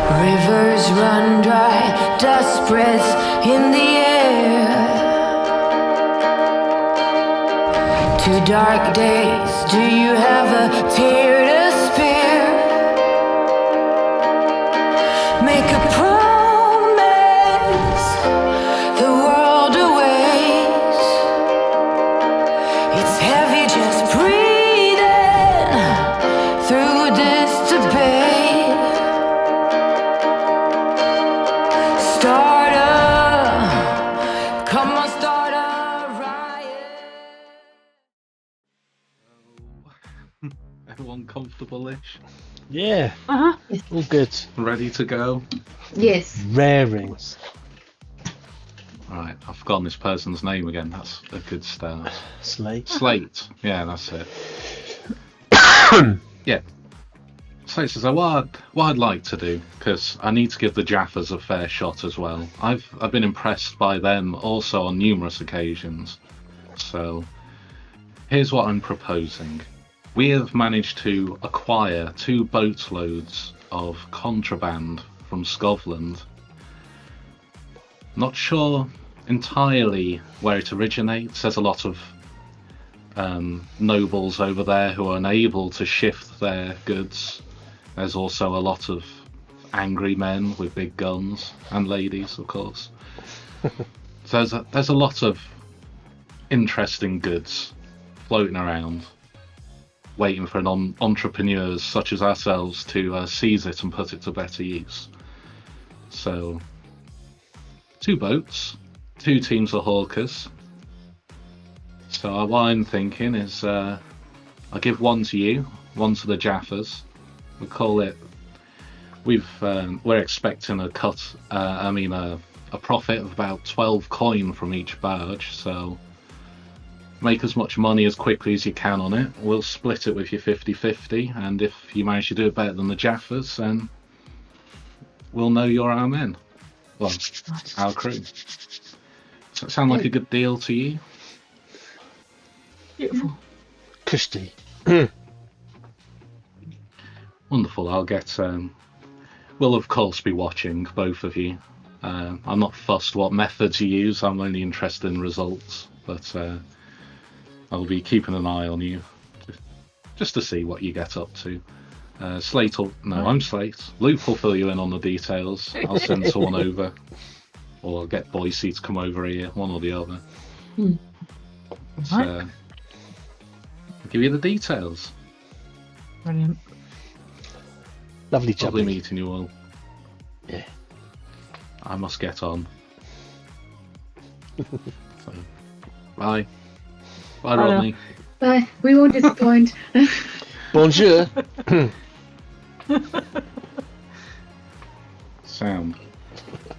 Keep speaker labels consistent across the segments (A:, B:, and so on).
A: Rivers run dry, dust spreads in the air. 2 dark days, do you have a tear to spare? Make a promise, the world awaits. It's heavy just breathing through this debate. Come on, start a riot.
B: Everyone comfortable-ish?
C: Yeah.
D: Uh-huh.
C: All good.
B: Ready to go?
D: Yes.
C: Raring.
B: Right, I've forgotten this person's name again. That's a good start.
C: Slate.
B: Slate. Yeah, that's it. Yeah. Slate says, what I'd like to do, because I need to give the Jaffas a fair shot as well. I've been impressed by them also on numerous occasions. So, here's what I'm proposing. We have managed to acquire 2 boatloads of contraband from Scotland. Not sure entirely where it originates. There's a lot of nobles over there who are unable to shift their goods. There's also a lot of angry men with big guns, and ladies, of course. So there's a lot of interesting goods floating around, waiting for entrepreneurs such as ourselves to seize it and put it to better use. So, 2 boats, 2 teams of hawkers. So what I'm thinking is I'll give one to you, one to the Jaffas. We call it. We're expecting a profit of about 12 coin from each barge. So make as much money as quickly as you can on it. We'll split it with you 50-50, and if you manage to do it better than the Jaffas, then we'll know you're our men. Well, our crew. Does that sound like a good deal to you?
D: Beautiful.
C: Christy.
B: Wonderful. I'll get. We'll of course be watching, both of you. I'm not fussed what methods you use. I'm only interested in results. But I'll be keeping an eye on you, just to see what you get up to. Slate will. No, I'm Slate. Luke will fill you in on the details. I'll send someone over, or I'll get Boyce to come over here, one or the other. So, I'll give you the details.
D: Brilliant.
C: Lovely
B: Lovely
C: jubbly.
B: meeting you all.
C: Yeah.
B: I must get on. So, bye. Bye,
D: Bye now.
B: Rodney.
E: Bye. We won't disappoint.
C: Bonjour.
B: Sound.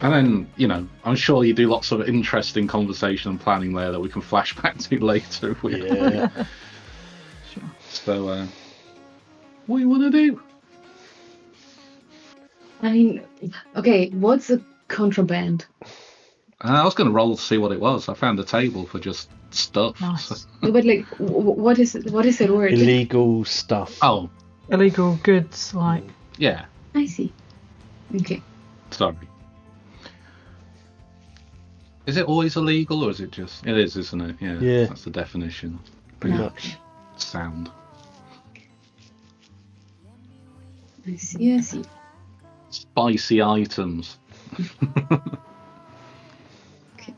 B: And then, I'm sure you do lots of interesting conversation and planning there that we can flash back to later. If we...
C: Yeah.
D: Sure.
B: So, what do you want to do?
E: I mean, okay, what's a contraband?
B: I was going to roll to see what it was. I found a table for just stuff.
D: Nice.
E: No, but like, what is the word?
C: Illegal stuff.
B: Oh,
D: Illegal goods, like.
B: yeah.
E: I see. Okay.
B: Sorry. Is it always illegal, or is it just... It is, isn't it? Yeah.
C: Yeah.
B: That's the definition.
C: Pretty
E: No.
C: much.
B: Sound.
E: I see. I see.
B: Spicy items.
E: Okay.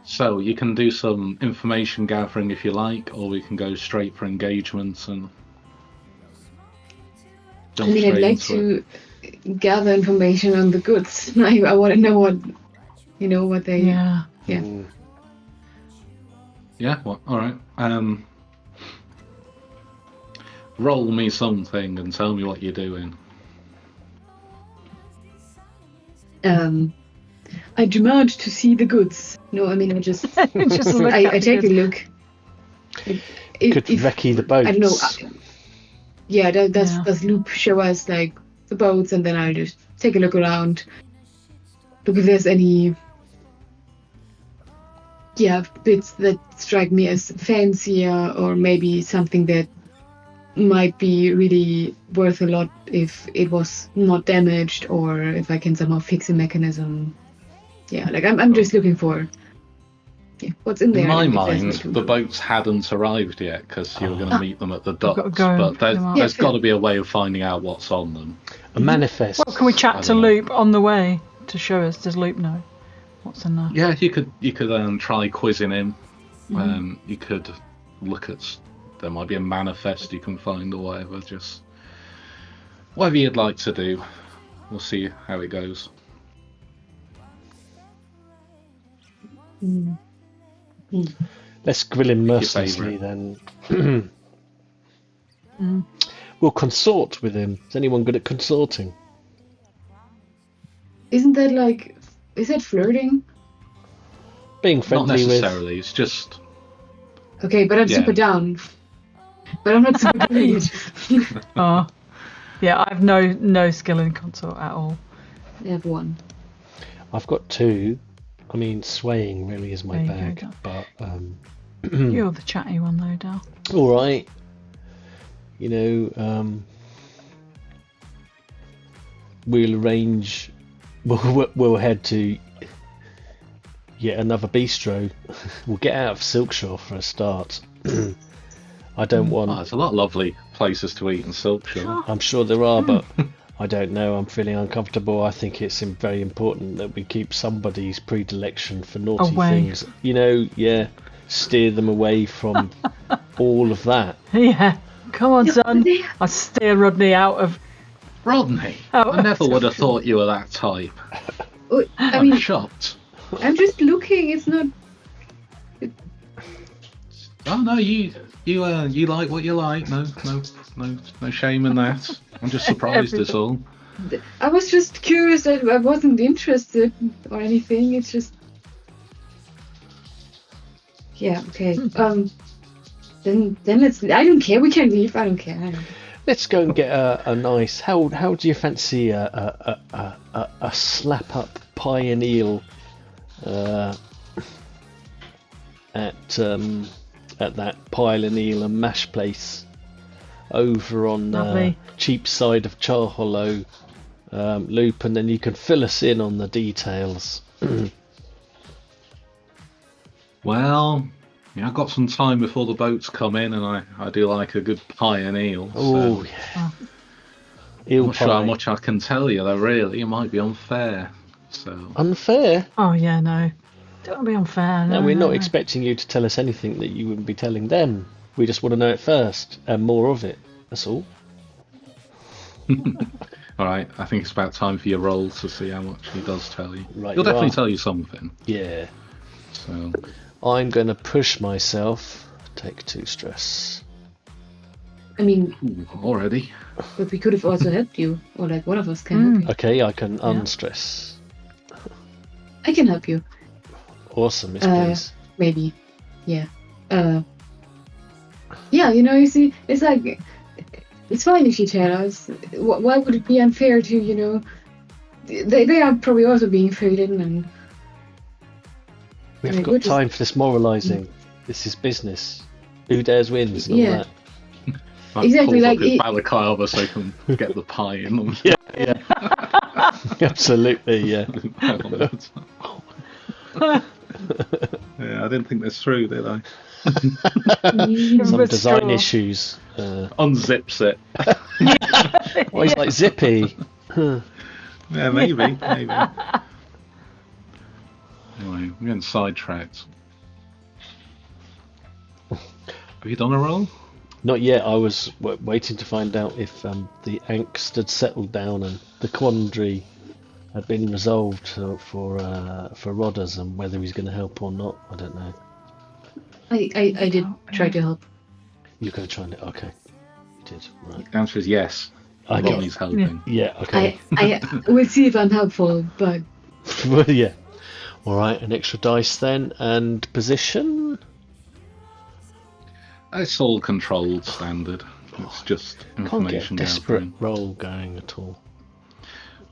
B: So you can do some information gathering if you like, or we can go straight for engagements and
E: I
B: jump
E: mean, I'd
B: straight
E: like
B: into it.
E: to gather information on the goods. I want to know what they.
D: Yeah.
E: Yeah.
C: Mm.
B: Yeah, well, alright. Roll me something and tell me what you're doing.
E: I demand to see the goods. No, I mean, I just
D: Just look
E: I
D: at
E: take a
D: the
E: look.
C: Could recce the boats.
E: I don't know. does Loop show us like the boats, and then I'll just take a look around, look if there's any bits that strike me as fancier, or maybe something that might be really worth a lot if it was not damaged, or if I can somehow fix a mechanism. Yeah, like I'm just looking for what's in there.
B: In my
E: if there's
B: mind,
E: way to
B: the
E: improve.
B: boats hadn't arrived yet because you were going to meet them at the
D: got to
B: docks.
D: go
B: But
D: and pick them up.
B: there's
E: Yeah,
B: got to be a way of finding out what's on them.
C: A manifest.
D: Well, can we chat to
B: don't know.
D: Loop on the way to show us? Does Loop know what's in there?
B: Yeah, you could try quizzing him. You could look at. There might be a manifest you can find or whatever. Just whatever you'd like to do. We'll see how it goes.
C: Let's grill him
B: Your
C: mercilessly
B: favourite.
C: then. We'll consort with him. Is anyone good at consorting?
E: Isn't that like, is that flirting?
C: Being
B: Not
C: friendly with.
B: necessarily. It's just
E: Okay, but I'm
B: Yeah.
E: super down. But I'm not super good.
D: Oh, yeah. I have no skill in consort at all.
E: I have one.
C: I've got 2. I mean, swaying really is my
D: There you go,
C: bag,
D: Dan.
C: but
D: You're the chatty one though, Dal.
C: all right. You know, we'll arrange. We'll head to yet another bistro. We'll get out of Silkshaw for a start. I don't want.
B: there's a lot of lovely places to eat in Silkshire.
C: I'm sure there are, but I don't know. I'm feeling uncomfortable. I think it's very important that we keep somebody's predilection for naughty
D: Away.
C: things. You know, steer them away from all of that.
D: Yeah. Come on, son. I steer Rodney out of.
B: Rodney,
D: Oh.
B: I never would have thought you were that type.
E: Oh, I
B: I'm
E: mean,
B: shocked.
E: I'm just looking. It's not.
B: Oh no, you like what you like. No shame in that. I'm just surprised is all.
E: I was just curious. I wasn't interested or anything. It's just. Yeah. Okay. Then let's. I don't care. We can leave. I don't care.
C: Let's go and get a nice. How do you fancy a slap up pie and eel at that pile and eel and mash place over on the
D: Lovely.
C: cheap side of Char Hollow, Loop, and then you can fill us in on the details.
B: Well, yeah, I've got some time before the boats come in, and I do like a good pie and eel.
C: Oh
B: So
C: yeah,
B: I'm
C: eel
B: not sure how
C: pie.
B: much I can tell you, though. Really, it might be unfair. So
C: Unfair.
D: Oh yeah, no. Don't be unfair.
C: No, we're
D: no,
C: not expecting you to tell us anything that you wouldn't be telling them. We just want to know it first and more of it. That's all.
B: all right, I think it's about time for your roll to see how much he does tell you.
C: Right,
B: He'll
C: you
B: definitely
C: are.
B: tell you something.
C: Yeah.
B: So
C: I'm going to push myself. Take 2 stress.
E: I mean,
B: already.
E: but we could have also helped you, or like one of us can help you.
C: Okay, I can unstress.
E: I can help you.
C: Awesome, yes, please.
E: Maybe. Yeah. Yeah, you see, it's like, it's fine if you tell us. Why would it be unfair to, they are probably also being forbidden, and
C: We haven't
E: we're
C: got
E: just-
C: time for this moralising. This is business. Who dares wins and all
E: Yeah.
C: that.
B: Like,
E: Exactly,
B: pulls
E: like
B: up his
E: it-
B: balaclava so he can get the pie in them.
C: Yeah. Absolutely, yeah.
B: Yeah, I didn't think this through, did I?
C: Some
D: With
C: design
D: straw.
C: issues.
B: Unzips it.
C: Oh, he's like Zippy.
B: Yeah, maybe. Anyway, we're getting sidetracked. Have you done a roll?
C: Not yet. I was waiting to find out if the angst had settled down and the quandary had been resolved for Rodders, and whether he's going to help or not. I don't know.
E: I did try to help.
C: You're going to try and okay. You did right.
B: The answer is yes.
C: I got
B: Rodney's helping.
C: Yeah. Okay.
E: I will see if I'm helpful, but
C: Well, yeah. All right. An extra dice then, and position.
B: It's all controlled standard. It's just
C: Can't get a
B: information
C: desperate
B: gathering.
C: roll going at all.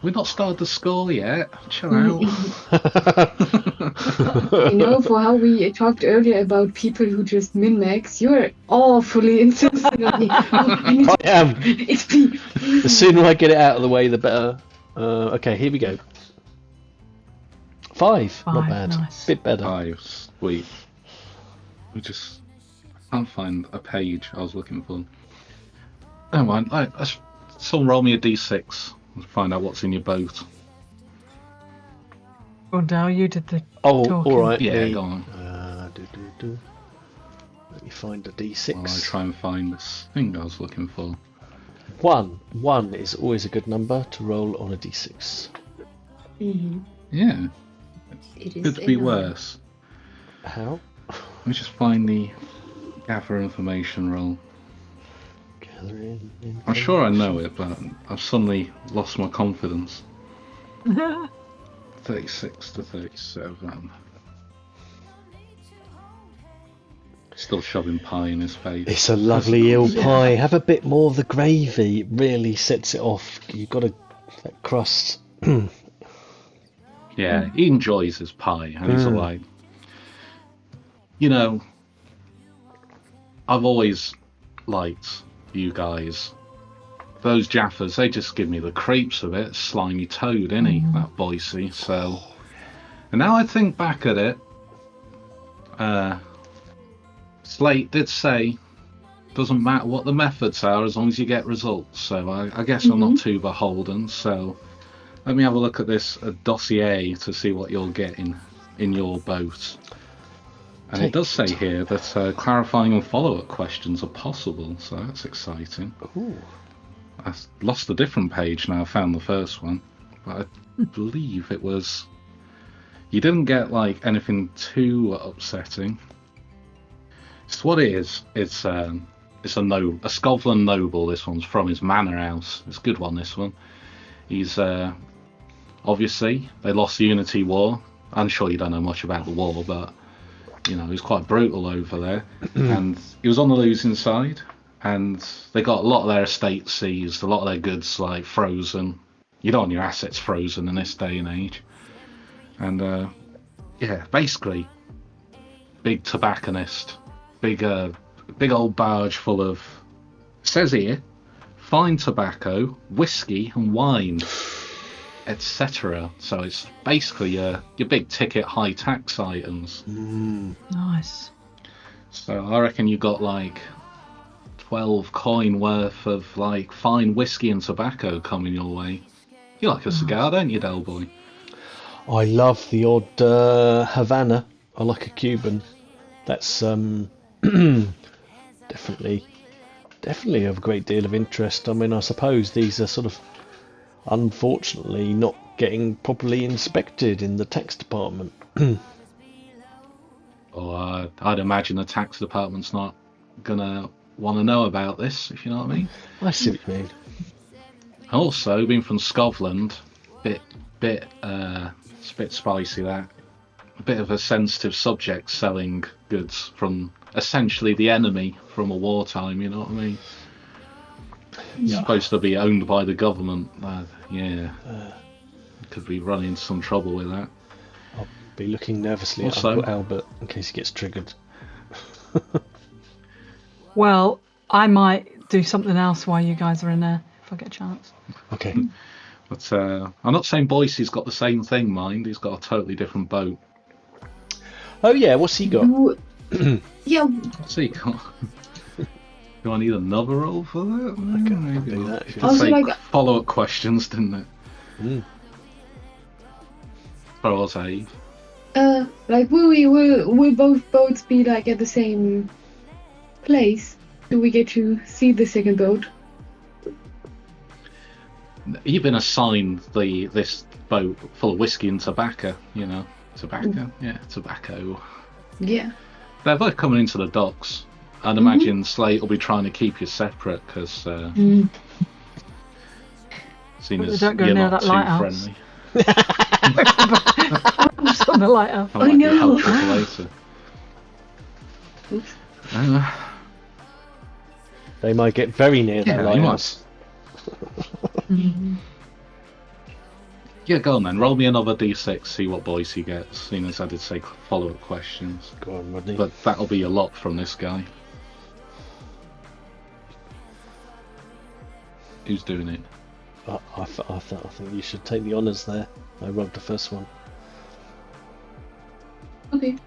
B: We've not started the score yet. Chill out.
E: You know, for how we talked earlier about people who just min-max, you're awfully insistent on me.
C: I am.
E: XP.
C: The sooner I get it out of the way, the better. Okay, here we go. 5. Not
D: Five,
C: bad.
D: nice.
C: Bit better.
B: 5, sweet. We just can't find a page I was looking for. Never mind. Someone roll me a d6 and find out what's in your boat.
D: Well, Dale, you did the
C: Oh,
D: talking.
C: all right.
B: Yeah,
C: the-
B: go on.
C: Let me find a d6.
B: While I try and find this thing I was looking for.
C: 1. 1 is always a good number to roll on a d6.
E: Mm-hmm.
B: Yeah,
E: It is
B: could be
E: a number.
B: worse.
C: How?
B: Let me just find the gather information roll.
C: Gathering.
B: I'm sure I know it, but I've suddenly lost my confidence. 36 to 37. Still shoving pie in his face.
C: It's a lovely eel pie. Have a bit more of the gravy. It really sets it off. You've got that crust.
B: Yeah, he enjoys his pie, and he's like, you know, I've always liked you guys. Those Jaffas, they just give me the creeps of it. Slimy toad, innit? That Boyce. So, and now I think back at it, Slate did say, doesn't matter what the methods are as long as you get results. So I guess I'm not too beholden. So let me have a look at this dossier to see what you're getting in your boat. And it does say here that clarifying and follow-up questions are possible, so that's exciting.
C: Ooh.
B: I lost a different page now. I found the first one, but I believe it was. You didn't get like anything too upsetting. So what it is, it's a Scotland noble. This one's from his manor house. It's a good one. This one. He's obviously they lost the Unity War. I'm sure you don't know much about the war, but you know, he was quite brutal over there, and he was on the losing side. And they got a lot of their estate seized, a lot of their goods like frozen. You don't want your assets frozen in this day and age. And yeah, basically, big tobacconist, big old barge full of, says here, fine tobacco, whiskey and wine, etc. So it's basically your big ticket high tax items.
D: Nice.
B: So I reckon you got like 12 coin worth of like fine whiskey and tobacco coming your way. You like a cigar, don't you, Del Boy?
C: I love the odd Havana. I like a Cuban. That's definitely of a great deal of interest. I mean, I suppose these are sort of unfortunately not getting properly inspected in the tax department.
B: Or I'd imagine the tax department's not gonna want to know about this, if you know what I mean.
C: I see what you mean.
B: Also, being from Scotland, it's a bit spicy that. A bit of a sensitive subject, selling goods from essentially the enemy from a wartime, you know what I mean? It's supposed to be owned by the government. Could be running into some trouble with that.
C: I'll be looking nervously at
B: Also-
C: Uncle Albert in case he gets triggered.
D: Well, I might do something else while you guys are in there if I get a chance.
C: Okay.
B: But I'm not saying Boyce's got the same thing, mind. He's got a totally different boat.
C: Oh yeah, what's he got?
E: Yeah,
B: What's he got? Do I need another roll for that?
C: I can
B: Maybe
C: do
B: not.
C: that if
B: It
C: you
B: did
E: Also,
B: say
E: like-
B: follow-up questions, didn't it?
C: Mm.
B: But I'll say,
E: like will both boats be like at the same place? Do we get to see the second boat?
B: you've been assigned this boat full of whiskey and tobacco, you know. Tobacco? Yeah, tobacco.
E: Yeah.
B: They're both coming into the docks. I'd imagine Slate will be trying to keep you separate because seeing
D: But
B: as
D: don't go
B: you're
D: near
B: not
D: that
B: too
D: lighthouse.
B: friendly.
D: Just on the lighthouse.
B: That might be
E: know.
B: helpful for later.
E: Oops.
C: They might get very near that
B: Yeah, you
C: lighthouse.
B: Yeah, go on then. Roll me another d6, see what Boyce he gets, seeing as I did say follow-up questions.
C: Go on, Rodney.
B: But that'll be a lot from this guy. Who's doing it?
C: I think you should take the honours there. I rolled the first one.
E: Okay.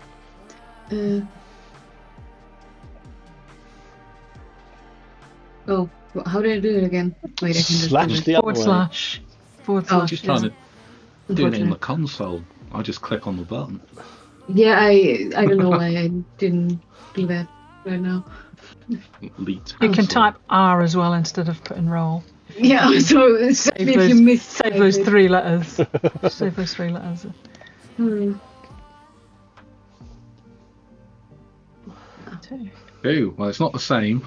E: Oh, how did I do it again? Wait, I can just
C: Slash
E: do it.
C: the other way.
D: Forward
E: Oh,
D: slash.
B: Just trying to do it in the
E: Unfortunate.
B: console. I just click on the button.
E: Yeah, I don't know why I didn't do that right now.
B: Elite
D: You can
B: hassle.
D: type R as well instead of putting roll.
E: Yeah, so if you missed
D: Save those 3 letters. Save those 3 letters.
B: Ooh, well, it's not the same,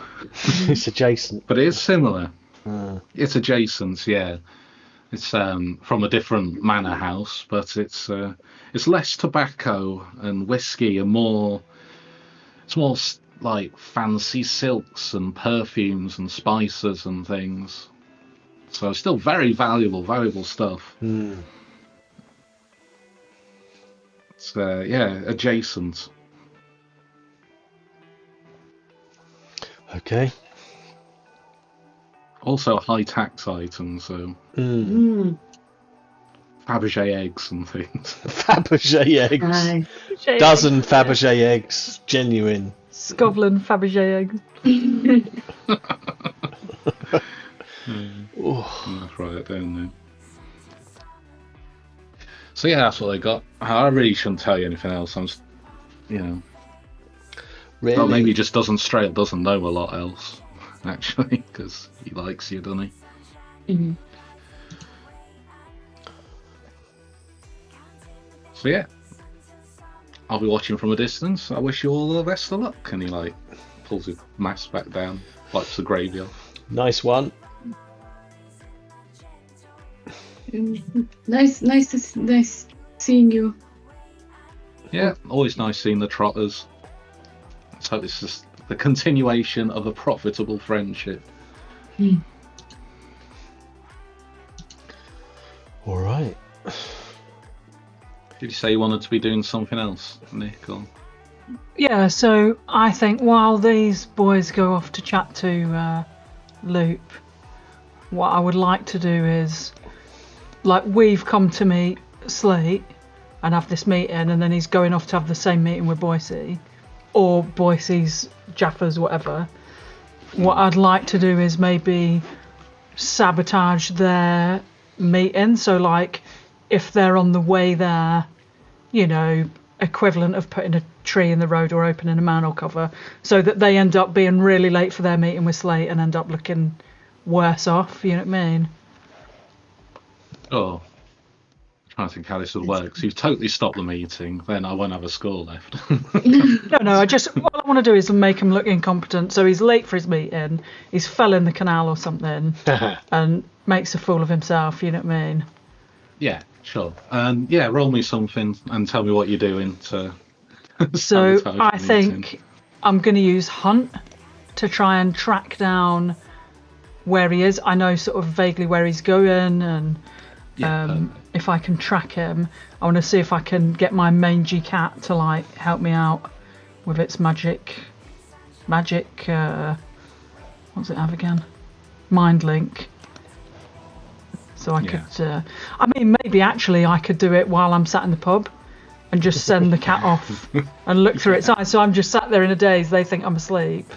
C: It's adjacent.
B: but it is similar.
C: Uh,
B: It's adjacent, yeah. It's from a different manor house, but it's less tobacco and whiskey and more. It's more like fancy silks and perfumes and spices and things. So still very valuable stuff. It's adjacent.
C: okay.
B: Also a high tax item, so Fabergé eggs and things.
C: Fabergé eggs.
E: Aye.
C: Dozen Fabergé eggs. Genuine.
D: Scotland Fabergé eggs.
B: Let's write it down then. So yeah, that's what they got. I really shouldn't tell you anything else. I'm just,
C: Really?
B: well, maybe he just doesn't know a lot else, actually, because he likes you, doesn't he?
E: Mhm.
B: So yeah, I'll be watching from a distance. I wish you all the best of luck. And he like pulls his mask back down, wipes the gravy off.
C: Nice one.
E: Nice seeing you.
B: Yeah, always nice seeing the Trotters. So this is the continuation of a profitable friendship.
C: All right.
B: Did you say you wanted to be doing something else, Nick? Or...
D: Yeah, so I think while these boys go off to chat to Loop, what I would like to do is, like, we've come to meet Slate and have this meeting, and then he's going off to have the same meeting with Boyce, or Boyce's Jaffers, whatever. What I'd like to do is maybe sabotage their meeting. So, like, if they're on the way there, you know, equivalent of putting a tree in the road or opening a manhole cover, so that they end up being really late for their meeting with Slate and end up looking worse off, you know what I mean?
B: Oh, I'm trying to think how this would work. So you've totally stopped the meeting, then I won't have a score left.
D: No, all I want to do is make him look incompetent. So he's late for his meeting, he's fell in the canal or something, and makes a fool of himself, you know what I mean?
B: Yeah, sure. And yeah, roll me something and tell me what you're doing to
D: So
B: sabotage
D: I
B: the
D: think
B: meeting.
D: I'm going to use Hunt to try and track down where he is. I know sort of vaguely where he's going, and if I can track him, I want to see if I can get my mangy cat to like help me out with its magic. What's it have again? Mind link. So I could. I mean, maybe actually I could do it while I'm sat in the pub, and just send the cat off and look through its eyes. So I'm just sat there in a daze. They think I'm asleep.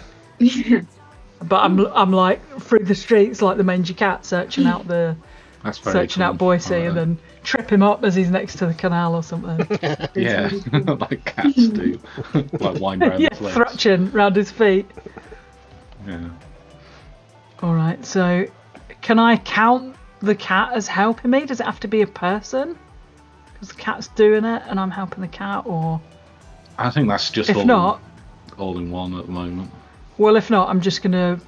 D: But I'm like through the streets like the mangy cat, searching out Boyce,
B: Alright.
D: and then trip him up as he's next to the canal or something.
B: Yeah, like cats do. Like wind round
D: Yeah,
B: his legs.
D: thrutching round his feet.
B: Yeah.
D: All right, so can I count the cat as helping me? Does it have to be a person? Because the cat's doing it and I'm helping the cat, or
B: I think that's just
D: if not,
B: all in one at the moment.
D: well, if not, I'm just gonna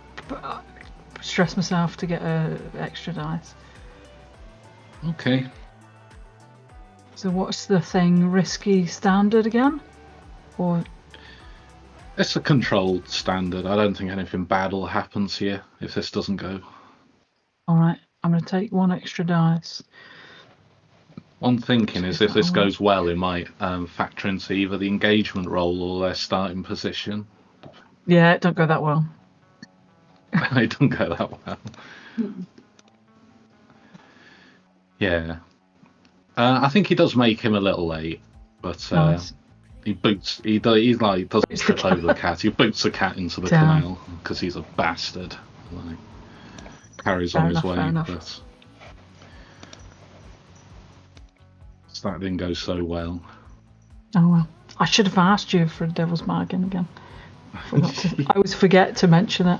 D: stress myself to get a extra dice.
B: Okay.
D: So what's the thing? Risky standard again, or
B: It's a controlled standard. I don't think anything bad will happen to you if this doesn't go.
D: All right, I'm going to take 1 extra dice.
B: One thinking is if this goes well, it might factor into either the engagement roll or their starting position.
D: Yeah, it don't go that well.
B: It don't go that well. Yeah. I think he does make him a little late, but
D: Nice.
B: he doesn't trip over the cat. He boots the cat into the
D: Damn.
B: canal because he's a bastard. Like, carries on his way,
D: Fair enough.
B: but that didn't go so well.
D: Oh well. I should have asked you for a devil's bargain again. I always forget to mention it.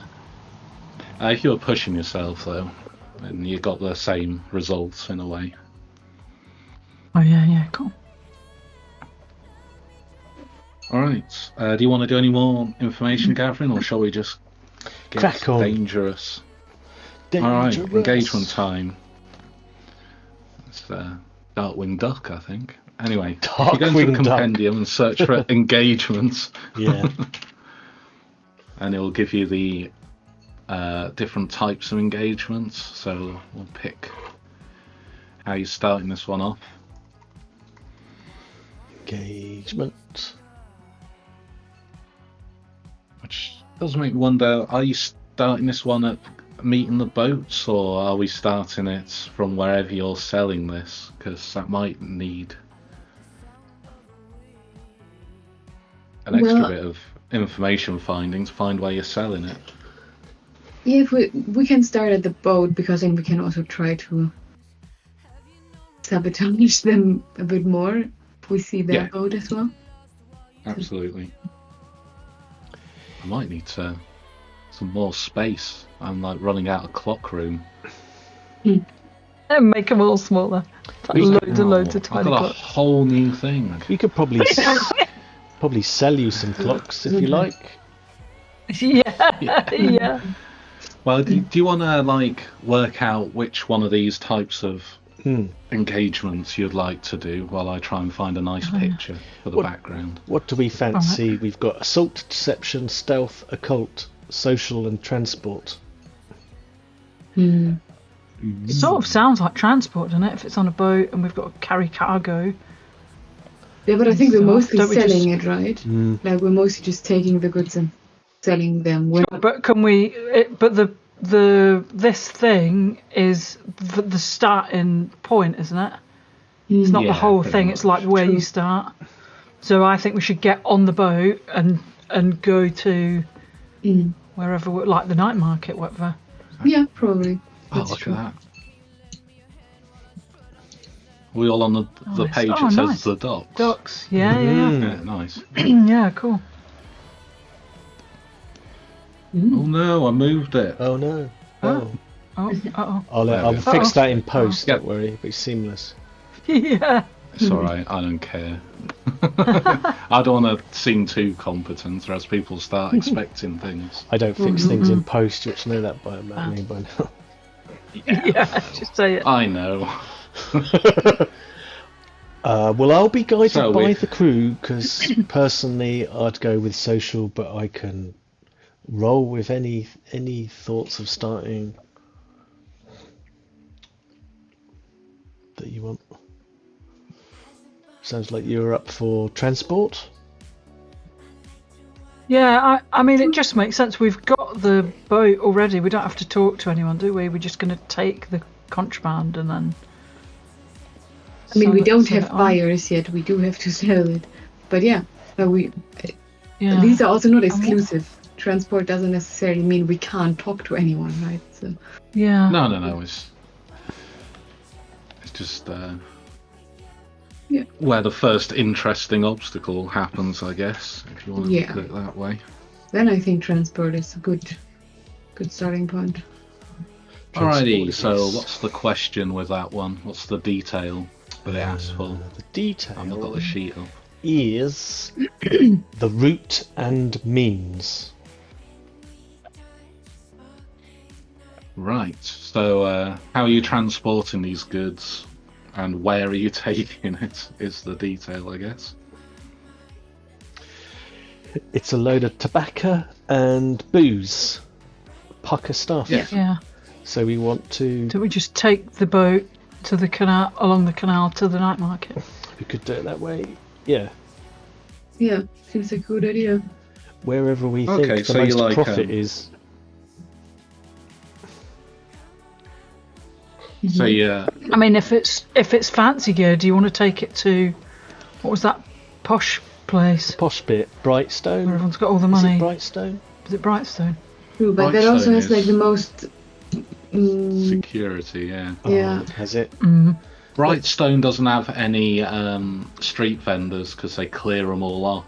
B: If you were pushing yourself though, and you got the same results in a way.
D: Oh yeah, cool.
B: All right. Do you want to do any more information gathering, or shall we just get
C: Crack on.
B: dangerous? All right. Engagement time. It's Darkwing Duck, I think. Anyway, if you go into the
C: Darkwing Duck.
B: compendium and search for engagements,
C: Yeah.
B: and it will give you the different types of engagements. So we'll pick how you're starting this one off.
C: Engagement.
B: Which does make me wonder, are you starting this one at meeting the boats, or are we starting it from wherever you're selling this? Because that might need an extra bit of information finding to find where you're selling it.
E: Yeah, if we can start at the boat, because then we can also try to sabotage them a bit more if we see their boat as well.
B: Absolutely. I might need some more space. I'm like running out of clock room.
D: And make them all smaller. Like loads of tiny
B: I've got a
D: clocks.
B: whole new thing.
C: We could probably sell you some clocks if you like.
D: Yeah.
B: Well, do you want to like work out which one of these types of engagements you'd like to do while I try and find a nice picture for the background?
C: What do we fancy? We've got assault, deception, stealth, occult, social, and transport.
D: It sort of sounds like transport, doesn't it? If it's on a boat and we've got to carry cargo.
E: Yeah, but I think we're mostly
D: Don't we
E: selling it, right? Like we're mostly just taking the goods and selling them.
D: But can we? This thing is the starting point, isn't it? It's not the whole
B: pretty
D: thing. It's like
B: much.
D: where you start. So I think we should get on the boat and go to wherever, like the night market, whatever.
E: Yeah, probably.
B: Oh,
E: That's
B: look
E: true.
B: at that. We all on the
D: Nice.
B: page
D: Oh,
B: it says
D: nice.
B: the docks.
D: Ducks. Yeah.
B: Yeah, nice.
D: Yeah, cool.
B: Oh no, I moved it.
C: Oh no.
D: Oh. Uh-oh.
C: I'll
B: There
C: fix
D: we
C: that in post.
B: Yeah.
C: Don't worry, it'll be seamless.
D: Yeah.
B: It's alright, I don't care. I don't want to seem too competent or else people start expecting things.
C: I don't fix things in post. You ought to know that by now.
D: Yeah. Just say it.
B: I know.
C: Well, I'll be guided
B: So
C: by
B: we-
C: the crew because personally, I'd go with social, but I can roll with any thoughts of starting that you want. Sounds like you're up for transport.
D: Yeah, I mean, it just makes sense. We've got the boat already. We don't have to talk to anyone, do we? We're just going to take the contraband and then.
E: I mean, we don't
D: sell
E: have
D: it on.
E: buyers yet. We do have to sell it. But yeah,
D: Yeah.
E: these are also not exclusive. Transport doesn't necessarily mean we can't talk to anyone, right? So
D: Yeah.
B: No, it's just where the first interesting obstacle happens, I guess, if you want to look at it that way.
E: then I think transport is a good starting point.
B: Alrighty,
C: Transport
B: so
C: is-
B: what's the question with that one? What's the detail that it asks for?
C: The detail
B: I've not got the sheet up.
C: is the route and means.
B: Right, so how are you transporting these goods and where are you taking it is the detail, I guess.
C: It's a load of tobacco and booze. Pucker stuff.
B: Yeah.
D: Yeah.
C: So we want to...
D: Do we just take the boat to the canal, along the canal to the night market?
C: We could do it that way. Yeah.
E: Yeah, seems like a good idea.
C: Wherever we
B: Okay,
C: think the
B: so you
C: most
B: like,
C: profit is.
B: So yeah,
D: I mean, if it's fancy gear, do you want to take it to, what was that posh place
C: Posh bit,
D: where
C: Brightstone.
D: everyone's got all the
C: Is
D: money?
C: it Brightstone?
D: Is it Brightstone?
E: True, but that also
B: Brightstone
E: has like
B: is-
E: the most.
B: security. Yeah.
E: Yeah.
C: Oh, has it?
B: Brightstone doesn't have any street vendors because they clear them all off.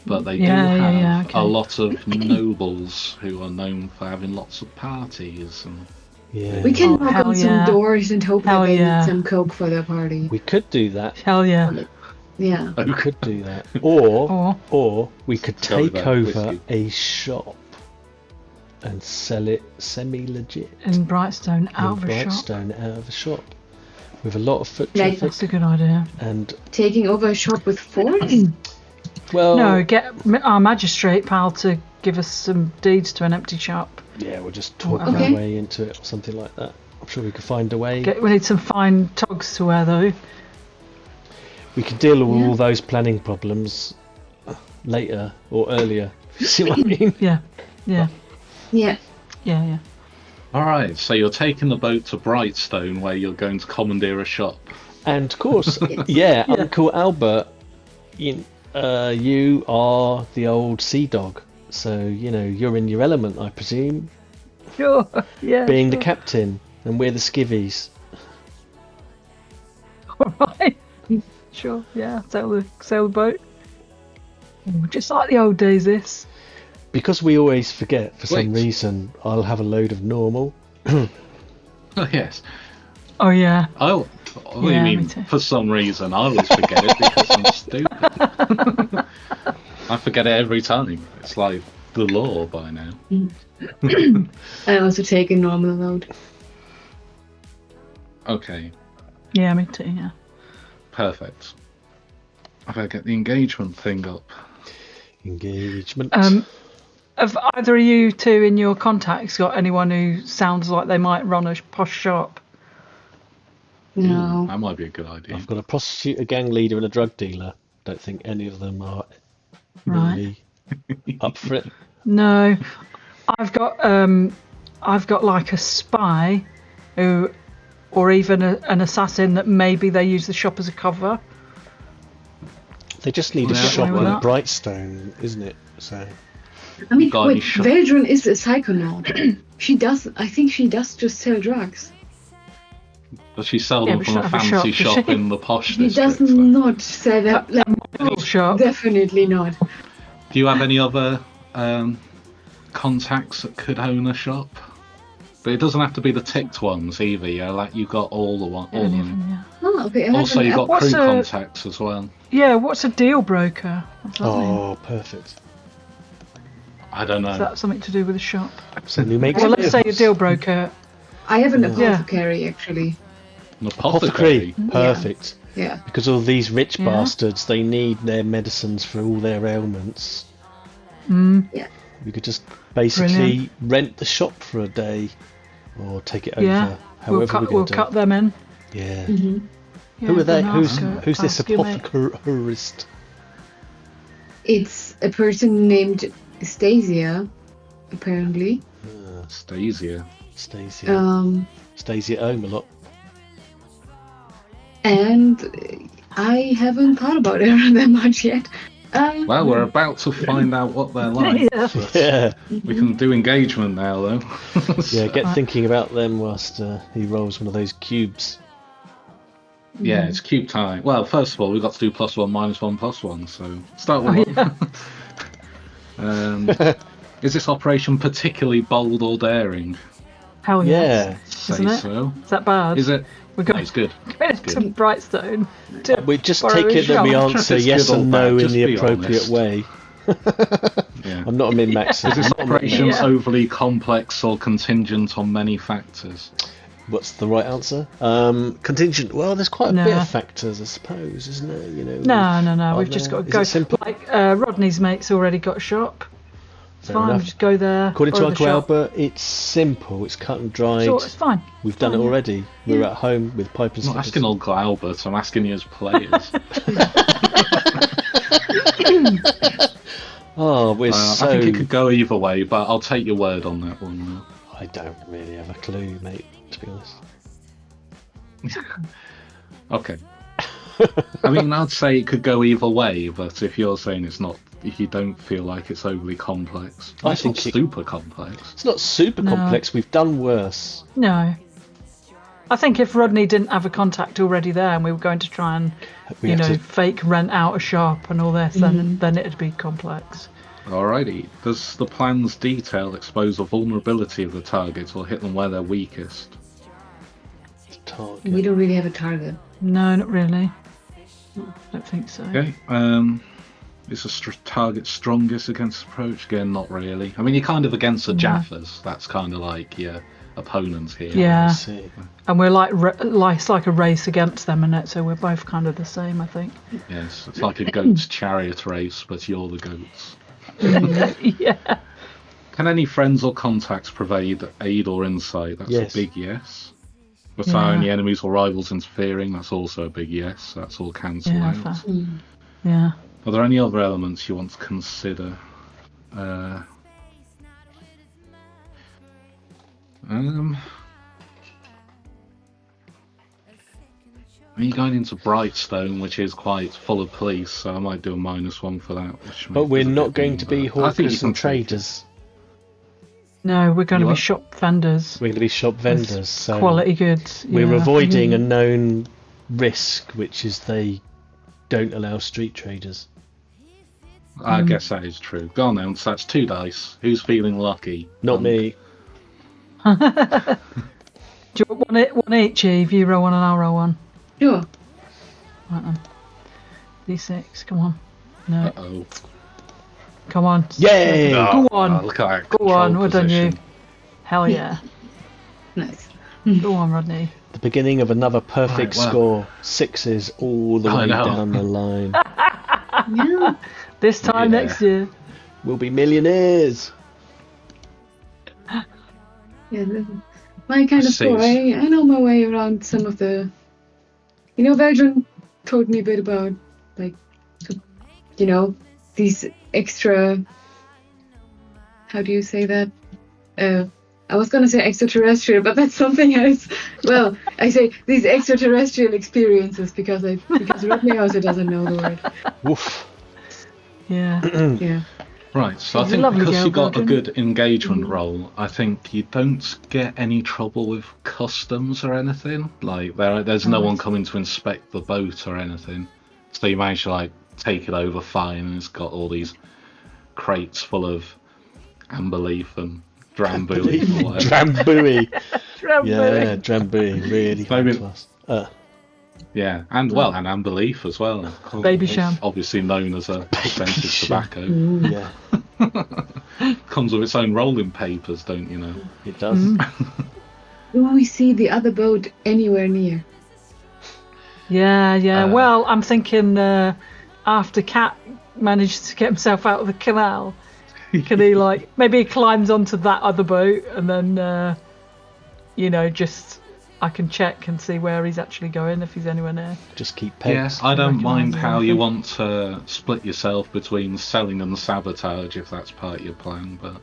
B: But they do have
D: okay.
B: a lot of nobles who are known for having lots of parties and.
C: Yeah.
E: We can
D: Oh,
E: knock
D: hell
E: on some
D: yeah.
E: doors and hope
D: Hell
E: that they
D: yeah.
E: need some coke for their party.
C: We could do that.
D: Hell yeah.
E: Yeah.
C: We could do that. Or we could
B: Let's go with
C: take
B: that,
C: over
B: whiskey.
C: a shop and sell it semi-legit
D: In Brightstone, out
C: in
D: of a shop.
C: Brightstone out of a shop with a lot of foot
E: Like-
C: traffic.
D: That's a good idea.
C: And
E: Taking over a shop with force?
C: well,
D: No, get our magistrate pal to give us some deeds to an empty shop.
C: yeah, we'll just talk
E: Okay.
C: our way into it or something like that. I'm sure we could find a way.
D: We need some fine togs to wear though.
C: We could deal with
E: Yeah.
C: all those planning problems later or earlier. You see what I mean?
D: Yeah. Yeah.
E: Yeah.
D: Yeah.
B: All right, so you're taking the boat to Brightstone, where you're going to commandeer a shop.
C: And of course, yeah, Uncle Albert, you are the old sea dog. So, you're in your element, I presume,
D: Sure. Yeah.
C: being the captain, and we're the skivvies.
D: Alright. Sure, yeah. Sail the boat. Ooh, just like the old days, this.
C: Because we always forget, for some
B: Wait.
C: reason, I'll have a load of normal.
B: Oh yes.
D: Oh yeah.
B: Oh, what do you
D: Yeah,
B: mean?
D: me too.
B: For some reason, I always forget it because I'm stupid. I forget it every time. It's like the law by now.
E: I also take a normal load.
B: Okay,
D: Yeah, me too, yeah.
B: perfect. I better get the engagement thing up.
C: Engagement.
D: Have either of you two in your contacts got anyone who sounds like they might run a posh shop?
E: No.
B: That might be a good idea.
C: I've got a prostitute, a gang leader, and a drug dealer. Don't think any of them are
D: Right.
C: really up for it.
D: No. I've got like a spy who, or even an assassin that maybe they use the shop as a cover.
C: They just need a
B: Yeah.
C: shop
D: Why
C: in
D: not?
C: Brightstone, isn't it? So
E: I mean,
B: Got any
E: wait,
B: shop?
E: Veldrin is a psychonaut. I think she does just sell drugs.
B: Does she sell
D: Yeah,
B: them
D: but
B: from
D: she
B: a
D: don't have a
B: fancy
D: shop, does
B: shop
D: she?
B: in the posh
E: She
B: district?
E: does not sell that. Like,
D: Little shop.
E: definitely not.
B: Do you have any other contacts that could own a shop? But it doesn't have to be the ticked ones either. Yeah, like you got all of
D: Any of
B: them.
D: them, yeah.
E: Oh, okay. I
B: Also,
E: haven't-
B: you got
D: What's
B: crew
D: a-
B: contacts as well.
D: Yeah, what's a deal broker? What's that mean?
C: oh, perfect.
B: I don't know.
D: Is that something to do with the shop?
C: So who makes
D: Well, let's say a
C: deals?
D: deal broker.
E: I have an
D: Yeah.
E: apothecary, actually.
B: An
C: Apothecary,
B: apothecary.
C: perfect.
E: Yeah.
C: Because all these rich
D: Yeah.
C: bastards, they need their medicines for all their ailments.
E: Yeah.
C: We could just basically rent the shop for a day, or take it over.
D: Yeah.
C: However
D: We'll cut them in.
C: Yeah.
E: Mm-hmm.
D: Yeah,
C: Who are they?
D: don't ask
C: Who's this
D: ask you, mate.
C: apothecarist?
E: It's a person named Stasia, apparently.
B: Stasia.
C: Stasia. Stasia home a lot.
E: And I haven't thought about it that much yet.
B: Well, we're about to find out what they're like.
D: Yeah.
C: Yeah.
B: We can do engagement now, though.
C: Yeah, get thinking about them whilst he rolls one of those cubes.
B: Yeah, it's cube time. Well, first of all, we've got to do +1, -1, +1. So start with one. Is this operation particularly bold or daring?
D: Hell
C: Yeah.
B: Say
D: Isn't it?
B: so.
D: Is that bad?
B: Is it?
D: We're
B: No,
D: going
B: it's good.
D: to Brightstone. To
C: We just
D: borrow
C: take
D: a
C: it that we
D: shop.
C: answer
B: It's
C: yes
B: good or
C: and no
B: bad,
C: in
B: just
C: the
B: be
C: appropriate
B: honest.
C: way.
B: Yeah.
C: I'm not a min-maxer.
B: Is this
C: I'm not a
B: operation
C: min-maxer.
D: Yeah.
B: overly complex or contingent on many factors?
C: What's the right answer? Contingent. Well, there's quite a bit of factors, I suppose, isn't there? You know.
D: No. We've just got to go.
C: Simple?
D: Like Rodney's mate's already got a shop. It's
C: Fair
D: fine.
C: enough.
D: We just go there.
C: According to
D: borrow
C: Uncle
D: the shop.
C: Albert, it's simple. It's cut and dried.
D: Sure, it's fine.
C: We've done it already. We're at home with pipe and
B: I'm not
C: slippers.
B: asking Uncle Albert, I'm asking you as players.
C: Oh, we're so...
B: I think it could go either way, but I'll take your word on that one.
C: I don't really have a clue, mate, to be honest.
B: Okay. I mean, I'd say it could go either way, but if you're saying it's not, if you don't feel like it's overly complex,
C: I
B: it's
C: think
B: not super complex.
C: It's not super
D: No.
C: complex. We've done worse.
D: No. I think if Rodney didn't have a contact already there and we were going to try and,
C: We had to-
D: fake rent out a shop and all this, then it'd be complex.
B: Alrighty. Does the plan's detail expose the vulnerability of the target or hit them where they're weakest?
C: Target.
E: We don't really have a target.
D: No, not really. Don't think so.
B: Okay. Is the target strongest against approach? Again, not really. I mean, you're kind of against the Jaffas. That's kind of like your opponents here.
C: I
D: Yeah.
C: see.
D: And we're it's like a race against them, and so we're both kind of the same, I think.
B: Yes, it's like a goat's chariot race, but you're the goats.
D: Yeah.
B: Can any friends or contacts provide aid or insight? That's
C: Yes.
B: a big yes. Without
D: Yeah.
B: any enemies or rivals interfering, that's also a big yes. That's all cancelled
D: Yeah,
B: out.
D: fair. Yeah.
B: Are there any other elements you want to consider? You're going into Brightstone, which is quite full of police, so I might do a -1 for that.
C: But we're not going to be hawkers and traders.
D: No, we're going
B: You
D: to be
B: what?
D: shop vendors.
C: We're going to be shop vendors. So
D: Quality goods.
C: we're
D: yeah.
C: avoiding a known risk, which is they don't allow street traders.
B: I guess that is true. Go on then, so that's 2 dice. Who's feeling lucky?
C: Not me.
D: Do you want one each, Eve? You roll one and I'll roll one.
E: Sure.
D: Right then. D6, come on. No,
B: Uh-oh.
D: come on.
C: Yay!
D: Go on.
B: Oh, look at that
D: Go on,
B: control
D: well done you.
B: position.
D: Hell yeah.
E: Nice.
D: Go on, Rodney.
C: The beginning of another perfect
B: Right, well.
C: score. 6s all the
B: I
C: way
B: know.
C: down the line.
E: Yeah.
D: This time
B: Yeah.
D: next year.
C: We'll be millionaires.
E: Yeah, this is my kind of
B: See.
E: score. I know my way around some of the. Veldrin told me a bit about, like, these extra. How do you say that? I was gonna say extraterrestrial, but that's something else. Well, I say these extraterrestrial experiences because Rodney also doesn't know the word.
C: Woof.
D: Yeah.
E: Yeah.
B: Right, so I
D: She's a
B: think
D: lovely
B: because
D: girl,
B: you got a
D: Belgian.
B: good engagement roll, I think you don't get any trouble with customs or anything. Like there's no one coming to inspect the boat or anything. So you manage to like take it over fine, and it's got all these crates full of amber leaf and drambu leaf or whatever.
C: Drambuie.
D: Drambuie.
C: Yeah, Drambuie. Really high
B: Maybe-
C: class.
B: Yeah, and amber leaf as well.
D: Baby sham.
B: Obviously known as a expensive
C: sham.
B: tobacco.
C: Yeah,
B: Comes with its own rolling papers, don't you know?
C: it does.
E: Do we see the other boat anywhere near?
D: Yeah. Well, I'm thinking after Cat managed to get himself out of the canal, can he maybe he climbs onto that other boat and then just I can check and see where he's actually going if he's anywhere near.
C: Just keep
B: Yeah,
C: pegs.
B: I don't mind
D: recognise
B: how you
D: everything.
B: want to split yourself between selling and sabotage if that's part of your plan, but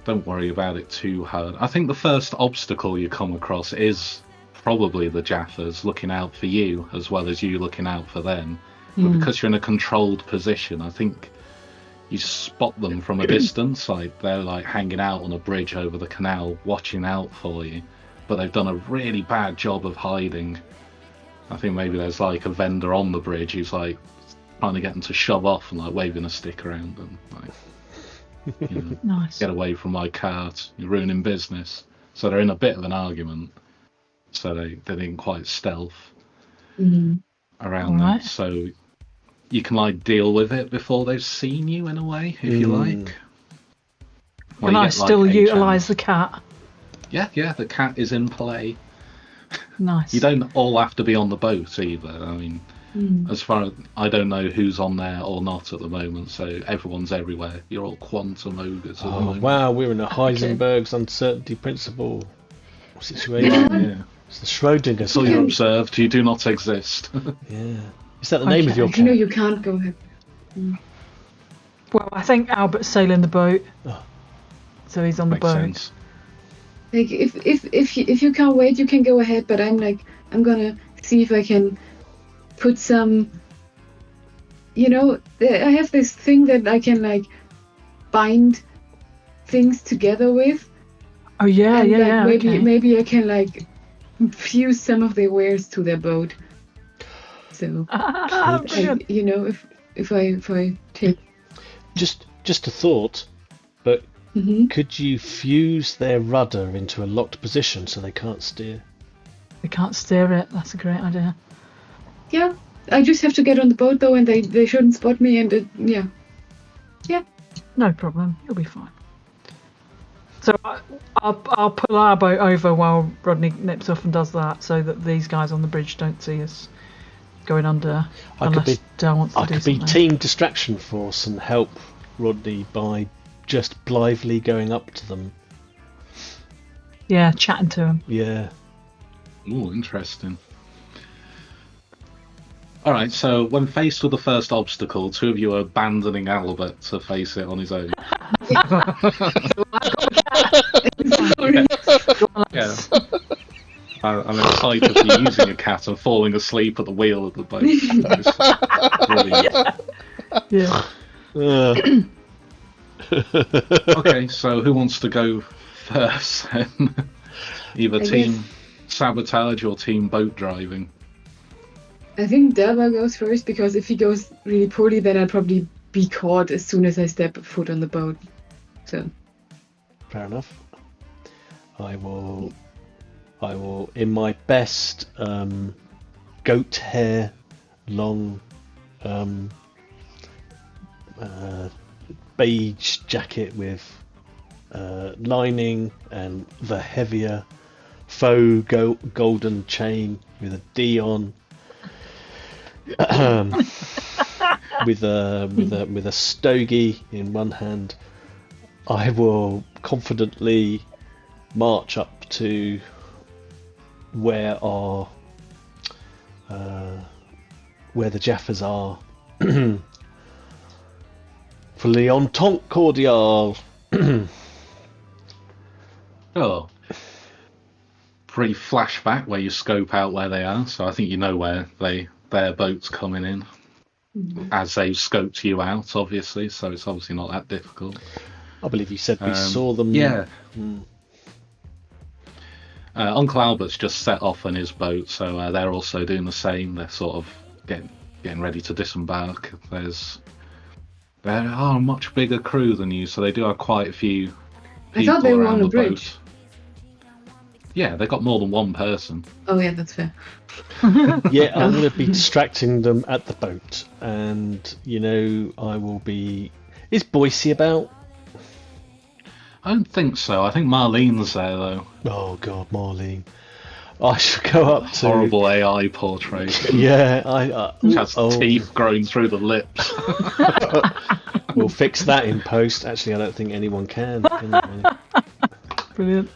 B: don't worry about it too hard. I think the first obstacle you come across is probably the Jaffas looking out for you as well as you looking out for them. But because you're in a controlled position, I think you spot them from a distance, like they're like hanging out on a bridge over the canal, watching out for you. But they've done a really bad job of hiding. I think maybe there's like a vendor on the bridge who's like trying to get them to shove off and like waving a stick around them, like,
D: Nice.
B: get away from my cart, you're ruining business. So they're in a bit of an argument. So they didn't quite stealth around
D: Alright.
B: that. So you can like deal with it before they've seen you in a way, if you like. Or
D: Can
B: you
D: I
B: get, like,
D: still
B: a
D: utilise
B: chance.
D: the cat?
B: Yeah, the cat is in play.
D: Nice.
B: You don't all have to be on the boat either. I mean, as far as I don't know who's on there or not at the moment, so everyone's everywhere. You're all quantum ogres at the
C: Oh
B: moment.
C: wow, we're in a Heisenberg's uncertainty principle situation.
B: Yeah.
C: It's the Schrodinger.
B: So you're observed. You do not exist.
C: Yeah. Is that the name of your cat?
E: You know you can't go ahead.
D: Well, I think Albert's sailing the boat,
C: Oh.
D: so he's on the
B: Makes
D: boat.
B: sense.
E: Like if you can't wait, you can go ahead. But I'm gonna see if I can put some. You know, I have this thing that I can like bind things together with.
D: Oh yeah,
E: And
D: yeah.
E: maybe I can like fuse some of their wares to their boat. So
D: Brilliant.
E: you know, if I take.
C: Just a thought, but
E: Mhm.
C: could you fuse their rudder into a locked position so they can't steer?
D: They can't steer it. That's a great idea.
E: Yeah, I just have to get on the boat though, and they shouldn't spot me. And yeah.
D: No problem. You'll be fine. So I'll pull our boat over while Rodney nips off and does that, so that these guys on the bridge don't see us going under.
C: I could
D: Unless Dale wants to
C: I
D: do
C: could be
D: something.
C: team distraction force and help Rodney by just blithely going up to them.
D: Yeah, chatting to him.
C: Yeah.
B: Ooh, interesting. Alright, so when faced with the first obstacle, two of you are abandoning Albert to face it on his own.
E: Sorry.
B: Yeah. I'm excited for you using a cat and falling asleep at the wheel of the boat. Brilliant.
C: Uh,
B: Okay, so who wants to go first then? Either
E: I
B: team sabotage or team boat driving.
E: I think Delva goes first because if he goes really poorly, then I'll probably be caught as soon as I step foot on the boat. So.
C: Fair enough. I will, in my best goat hair, long, beige jacket with lining and the heavier faux golden chain with a D on, with a stogie in one hand. I will confidently march up to where the Jaffas are for l'entente cordiale.
B: Oh. Brief flashback where you scope out where they are, so I think you know where their boat's coming in. As they've scoped you out, obviously, so it's obviously not that difficult.
C: I believe you said we saw them.
B: Yeah. Uncle Albert's just set off on his boat, so they're also doing the same. They're sort of getting ready to disembark. They are a much bigger crew than you, so they do have quite a few people
E: I thought they were
B: around
E: on
B: the
E: a bridge.
B: boat. Yeah, they've got more than one person.
E: Oh yeah, that's fair.
C: Yeah, I'm going to be distracting them at the boat, and I will be. Is Boyce about?
B: I don't think so. I think Marlene's there though.
C: Oh God, Marlene. I should go up to.
B: Horrible AI portrait.
C: Yeah,
B: Which has teeth growing through the lips.
C: We'll fix that in post. Actually, I don't think anyone can they?
D: Brilliant.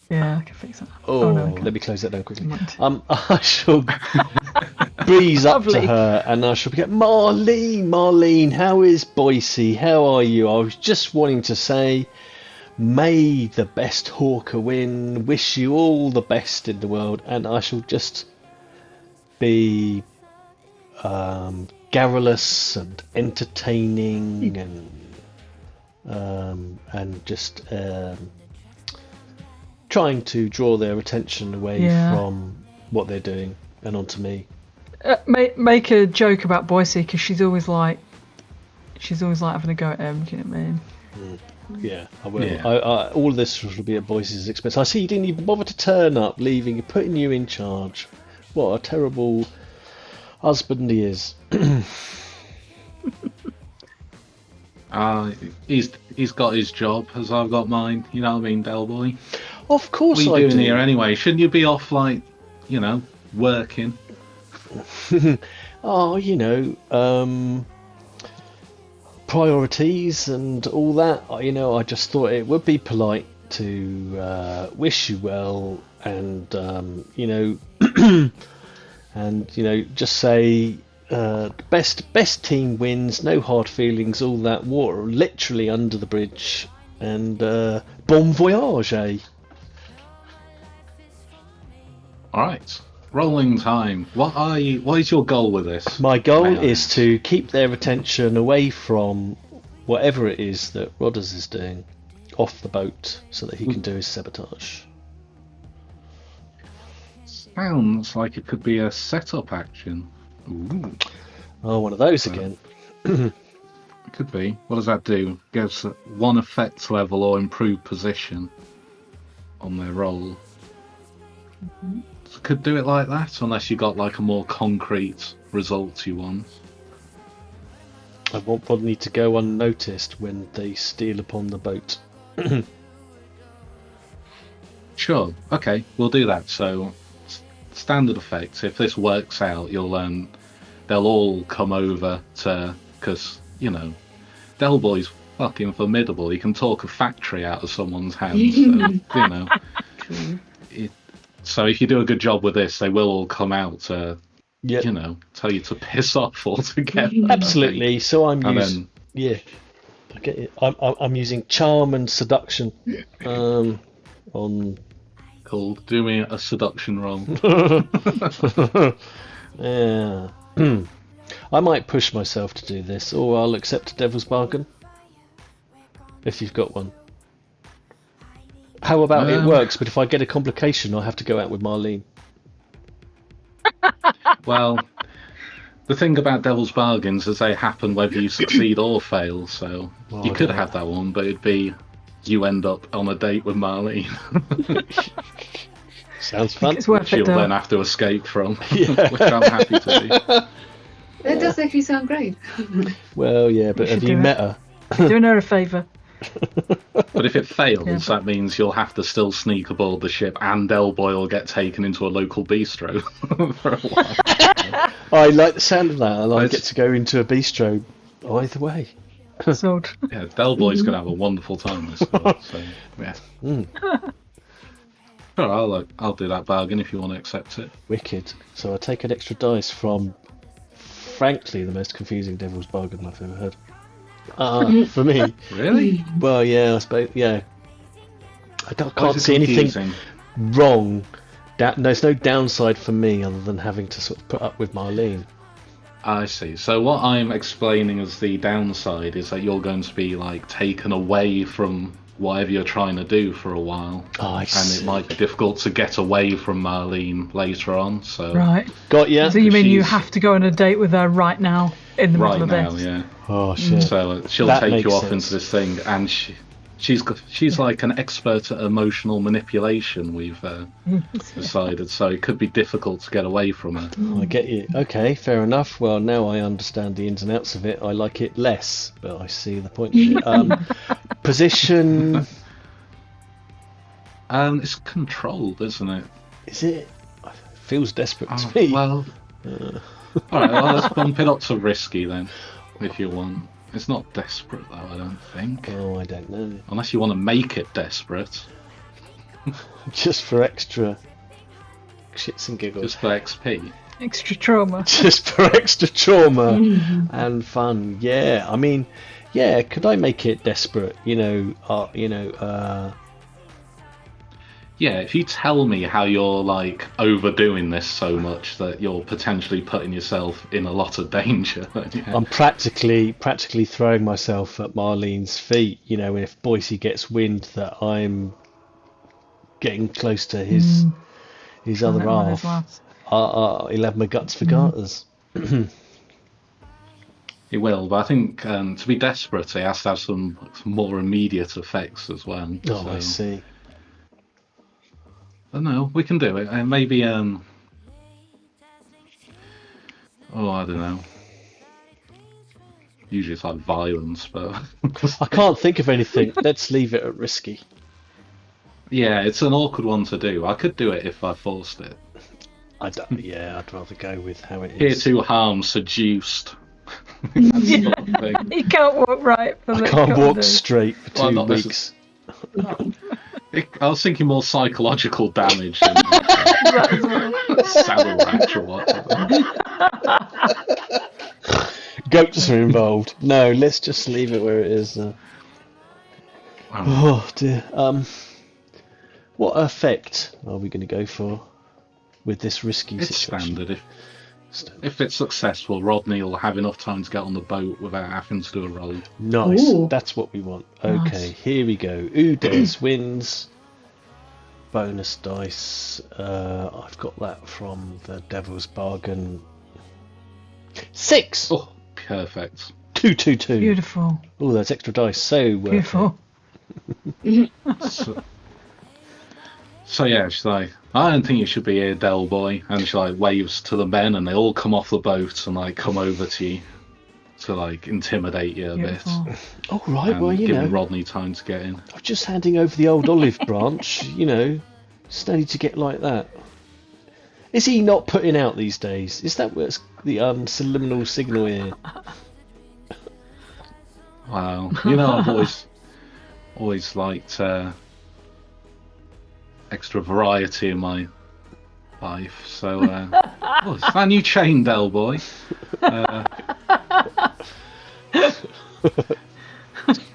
D: Yeah, I can fix that.
C: Oh,
D: no, I can't.
C: let me close that down quickly.
D: Mind.
C: I shall breeze up to
D: Lovely.
C: her and I shall be like, Marlene, how is Boise? How are you? I was just wanting to say, may the best hawker win. Wish you all the best in the world, and I shall just be garrulous and entertaining and just trying to draw their attention away from what they're doing and onto me.
D: Make a joke about Boise because she's always like having a go at him. Do you know what I mean?
C: Yeah, I will.
B: Yeah.
C: I all of this will be at Boyce's expense. I see you didn't even bother to turn up, putting you in charge. What a terrible husband he is.
B: He's got his job as I've got mine. You know what I mean, Del Boy?
C: Of course
B: What are
C: I
B: you doing
C: do.
B: here anyway? Shouldn't you be off, like, working?
C: Oh, priorities and all that. I just thought it would be polite to wish you well, and and just say best team wins, no hard feelings, all that. Water literally under the bridge, and bon voyage, eh?
B: All right. Rolling time. What is your goal with this?
C: My goal
B: May I
C: is
B: ask?
C: to keep their attention away from whatever it is that Rodders is doing off the boat so that he can do his sabotage.
B: Sounds like it could be a setup action. Ooh.
C: Oh, one of those again.
B: It could be. What does that do? Gives one effect level or improved position on their roll. So could do it like that, unless you got like a more concrete result you want.
C: I want Rodney to go unnoticed when they steal upon the boat.
B: Sure. Okay, we'll do that. So, standard effects. If this works out, you'll they'll all come over to, because Del Boy's fucking formidable. He can talk a factory out of someone's hands. So,
E: True.
B: So if you do a good job with this, they will all come out to,
C: Yep.
B: tell you to piss off altogether.
C: Absolutely. So I'm
B: And
C: using. Yeah, I get it. I'm using charm and seduction. On.
B: Cool. Do me a seduction roll.
C: Yeah. I might push myself to do this, or I'll accept a devil's bargain. If you've got one. How about it works, but if I get a complication, I'll have to go out with Marlene.
B: Well, the thing about devil's bargains is they happen whether you succeed or fail. So
C: Well,
B: you
C: I
B: could
C: don't
B: have that one, but it'd be you end up on a date with Marlene.
C: Sounds fun.
D: It's worth
B: She'll
D: it, though.
B: then have to escape from, which I'm happy to do.
E: That does actually sound great.
C: Well, yeah, but have
D: should
C: you
D: do
C: met
D: it.
C: her?
D: Doing her a favour.
B: But if it fails,
D: Yeah.
B: that means you'll have to still sneak aboard the ship, and Delboy will get taken into a local bistro for a while.
C: I like the sound of that, and I
B: It's-
C: get to go into a bistro either way.
D: Sold.
B: Yeah, Delboy's gonna have a wonderful time this time. So yeah. Sure, I'll do that bargain if you want to accept it.
C: Wicked. So I take an extra dice from, frankly, the most confusing devil's bargain I've ever heard. For me.
B: Really?
C: Well, yeah, I suppose, yeah. I
B: Why
C: can't
B: is it
C: see anything
B: confusing?
C: wrong. There's no downside for me other than having to sort of put up with Marlene.
B: I see. So what I'm explaining as the downside is that you're going to be like taken away from whatever you're trying to do for a while,
C: Oh, I
B: and
C: see.
B: it might be difficult to get away from Marlene later on. So
D: Right.
C: Got ya?
D: So you mean you
B: she's-
D: have to go on a date with her right now in the
B: right
D: middle
B: now,
D: of this?
B: yeah.
C: Oh, shit.
B: So she'll
C: That
B: take
C: makes
B: you off
C: sense.
B: into this thing, and she's like an expert at emotional manipulation. We've decided, so it could be difficult to get away from her.
C: I get you. Okay, fair enough. Well, now I understand the ins and outs of it. I like it less, but I see the point of it. Position...
B: It's controlled, isn't it?
C: Is it? Feels desperate to me.
B: Well, all right. Well, let's bump it up to risky then, if you want. It's not desperate though, I don't think.
C: Oh, I don't know.
B: Unless you want to make it desperate,
C: Just for extra shits and giggles.
B: just for XP.
D: Extra trauma.
C: Just for extra trauma and fun. Yeah, I mean, yeah. Could I make it desperate?
B: Yeah, if you tell me how you're like overdoing this so much that you're potentially putting yourself in a lot of danger. Yeah.
C: I'm practically throwing myself at Marlene's feet. If Boyce gets wind that I'm getting close to his other
D: Let him on his
C: half,
D: last.
C: he'll have my guts for garters.
B: It will, but I think to be desperate, it has to have some more immediate effects as well.
C: Oh,
B: So,
C: I see.
B: I don't know, we can do it. And maybe, I don't know. Usually it's like violence, but...
C: I can't think of anything. Let's leave it at risky.
B: Yeah, it's an awkward one to do. I could do it if I forced it.
C: I'd rather go with how it
B: Here
C: is.
B: to harm, seduced. That sort of thing.
D: You can't walk right for
C: I
D: the
C: can't
D: couple
C: walk
D: days.
C: straight for
B: Well,
C: 2
B: not
C: weeks.
B: I was thinking more psychological damage than
D: That as well.
B: saddle rash or whatever.
C: Goats are involved. No, let's just leave it where it is. Oh dear. What effect are we going to go for with this risky
B: It's
C: situation?
B: standard. If it's successful, Rodney will have enough time to get on the boat without having to do a roll.
C: Nice.
E: Ooh.
C: That's what we want. Okay,
D: Nice.
C: here we go. Udes wins. Bonus dice. I've got that from the Devil's Bargain. 6.
B: Oh, perfect.
C: 222.
D: Beautiful.
C: Oh, that's extra dice. So
D: Beautiful.
B: So yeah, she's like, I don't think you should be here, Del Boy. And she like waves to the men, and they all come off the boat and like come over to you to like intimidate you a
D: Beautiful.
B: bit.
C: Oh right,
B: And
C: well you
B: giving
C: know,
B: Rodney time to get in.
C: I'm just handing over the old olive branch. You know, just no need to get like that. Is he not putting out these days? Is that what's the subliminal signal here?
B: Wow, you know I've always liked extra variety in my life. So, oh, it's that new chain, Del Boy.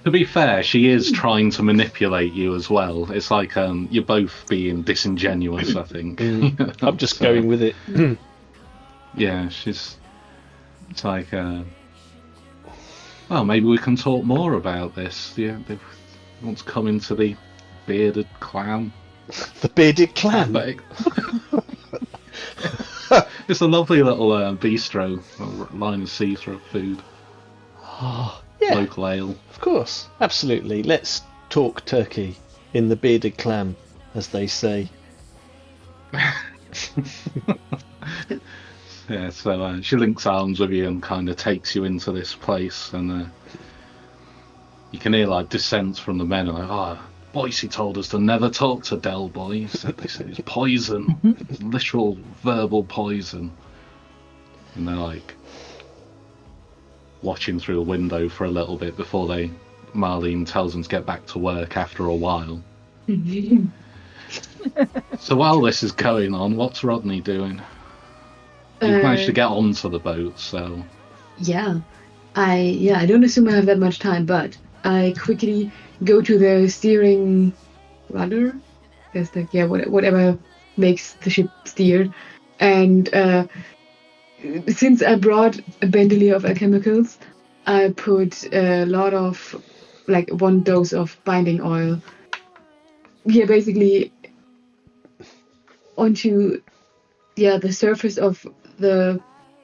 B: To be fair, she is trying to manipulate you as well. It's like you're both being disingenuous, I think.
C: I'm just going with it.
B: Yeah, it's like, well, maybe we can talk more about this. Yeah, they want to come into the bearded clown.
C: The bearded clam.
B: But it's a lovely little bistro, a line of see-through food,
C: Yeah,
B: local ale.
C: of course, absolutely. Let's talk turkey in the bearded clam, as they say.
B: Yeah, so she links arms with you and kind of takes you into this place, and you can hear like dissent from the men. Like, oh, Boyce told us to never talk to Del Boy. They said it's poison, literal verbal poison. And they're like watching through a window for a little bit before Marlene tells them to get back to work after a while. So while this is going on, what's Rodney doing? You've managed to get onto the boat, so
E: Yeah. I don't assume I have that much time, but I quickly go to the steering rudder. That's like, yeah, whatever makes the ship steer. And since I brought a bandolier of alchemicals, I put a lot of, like, 1 dose of binding oil. Yeah, basically onto, the surface of the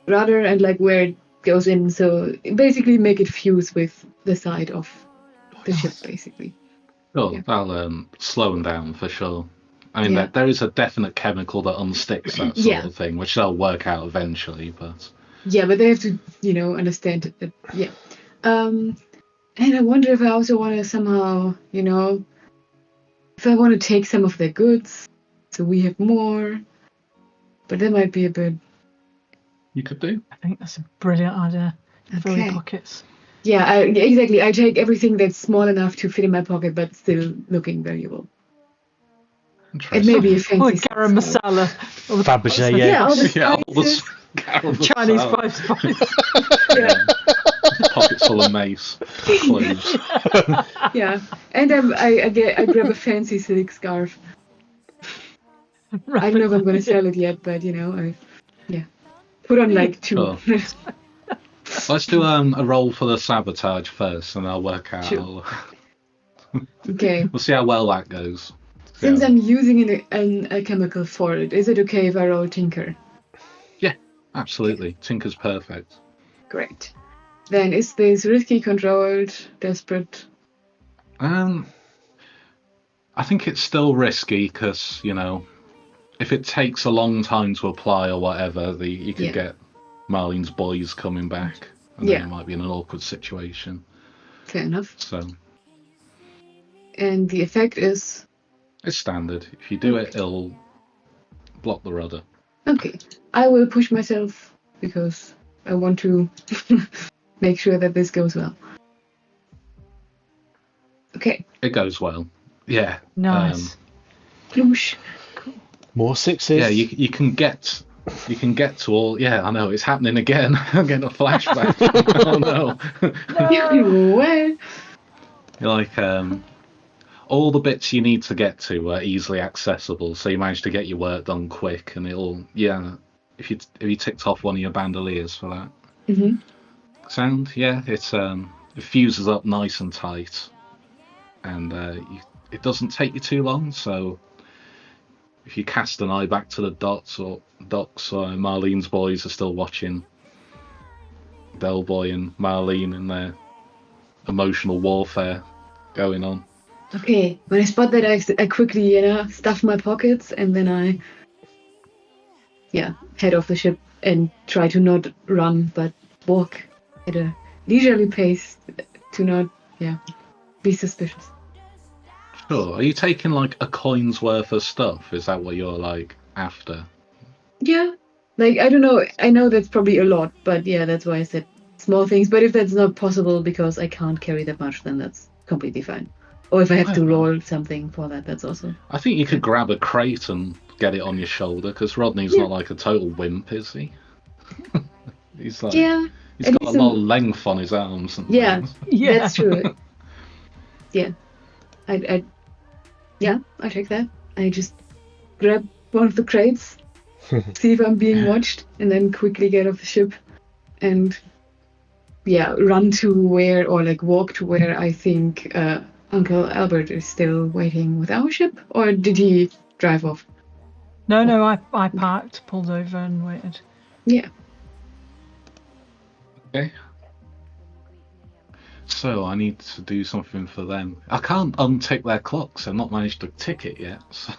E: rudder and like where it goes in. So basically make it fuse with the side of the ship, basically.
B: sure,
E: Yeah.
B: that'll slow them down for sure. I mean,
E: Yeah.
B: there is a definite chemical that unsticks that sort
E: Yeah.
B: of thing, which they'll work out eventually, but...
E: Yeah, but they have to, understand that. Yeah. And I wonder if I also want to somehow, if I want to take some of their goods, so we have more. But that might be a bit.
B: You could do.
D: I think that's a brilliant idea. Fill your
E: Okay.
D: pockets.
E: Yeah, exactly. I take everything that's small enough to fit in my pocket, but still looking valuable. It
B: Interesting.
E: may be a
D: Or
E: fancy
D: garam
E: scarf.
D: masala. Or the
C: Fabergé,
E: Yeah, all the
B: Yeah, all the
E: spices.
D: Chinese five spice.
E: Yeah,
B: Pockets full of mace, cloves.
E: yeah. And I grab a fancy silk scarf. I don't know if I'm going to sell it yet, but put on like 2.
B: Sure. Let's do a roll for the sabotage first, and I'll work out.
E: Sure. Okay.
B: We'll see how well that goes.
E: Since
B: Yeah.
E: I'm using a chemical for it, is it okay if I roll Tinker?
B: Absolutely, Tinker's perfect.
E: Great. Then is this risky, controlled, desperate?
B: I think it's still risky because if it takes a long time to apply or whatever, you could
E: Yeah.
B: get Marlene's boys coming back, and
E: Yeah.
B: then you might be in an awkward situation.
E: Fair enough.
B: So
E: And the effect is
B: It's standard. If you do it, it'll block the rudder.
E: Okay. I will push myself because I want to make sure that this goes well. Okay.
B: It goes well. Yeah.
D: Nice.
E: Ploosh.
C: More sixes.
B: Yeah, you can get to all. Yeah, I know it's happening again. I'm getting a flashback. Oh no.
E: Well.
B: Like all the bits you need to get to are easily accessible, so you manage to get your work done quick, and it'll if you ticked off one of your bandoliers for that.
E: Mm-hmm.
B: Sound, yeah, it fuses up nice and tight, and it doesn't take you too long. So if you cast an eye back to the docks, or Marlene's boys are still watching Del Boy and Marlene and their emotional warfare going on.
E: Okay, when I spot that, I quickly, stuff my pockets, and then I, head off the ship and try to not run, but walk at a leisurely pace to not, be suspicious.
B: Sure. Are you taking like a coin's worth of stuff? Is that what you're like after?
E: Yeah, like, I don't know, I know that's probably a lot, but yeah, that's why I said small things, but if that's not possible because I can't carry that much, then that's completely fine. Or if I have to roll something for that, that's also...
B: I think you could grab a crate and get it on your shoulder, because Rodney's not like a total wimp, is he? He's like...
E: Yeah.
B: He's got a lot of length on his arms. And things.
E: That's true. Yeah. I take that. I just grab one of the crates, see if I'm being watched, and then quickly get off the ship and run to where, or like walk to where I think Uncle Albert is still waiting with our ship, or did he drive off?
D: No, I parked, pulled over and waited.
E: Yeah.
B: Okay. So I need to do something for them. I can't untick their clocks. I've not managed to tick it yet. So.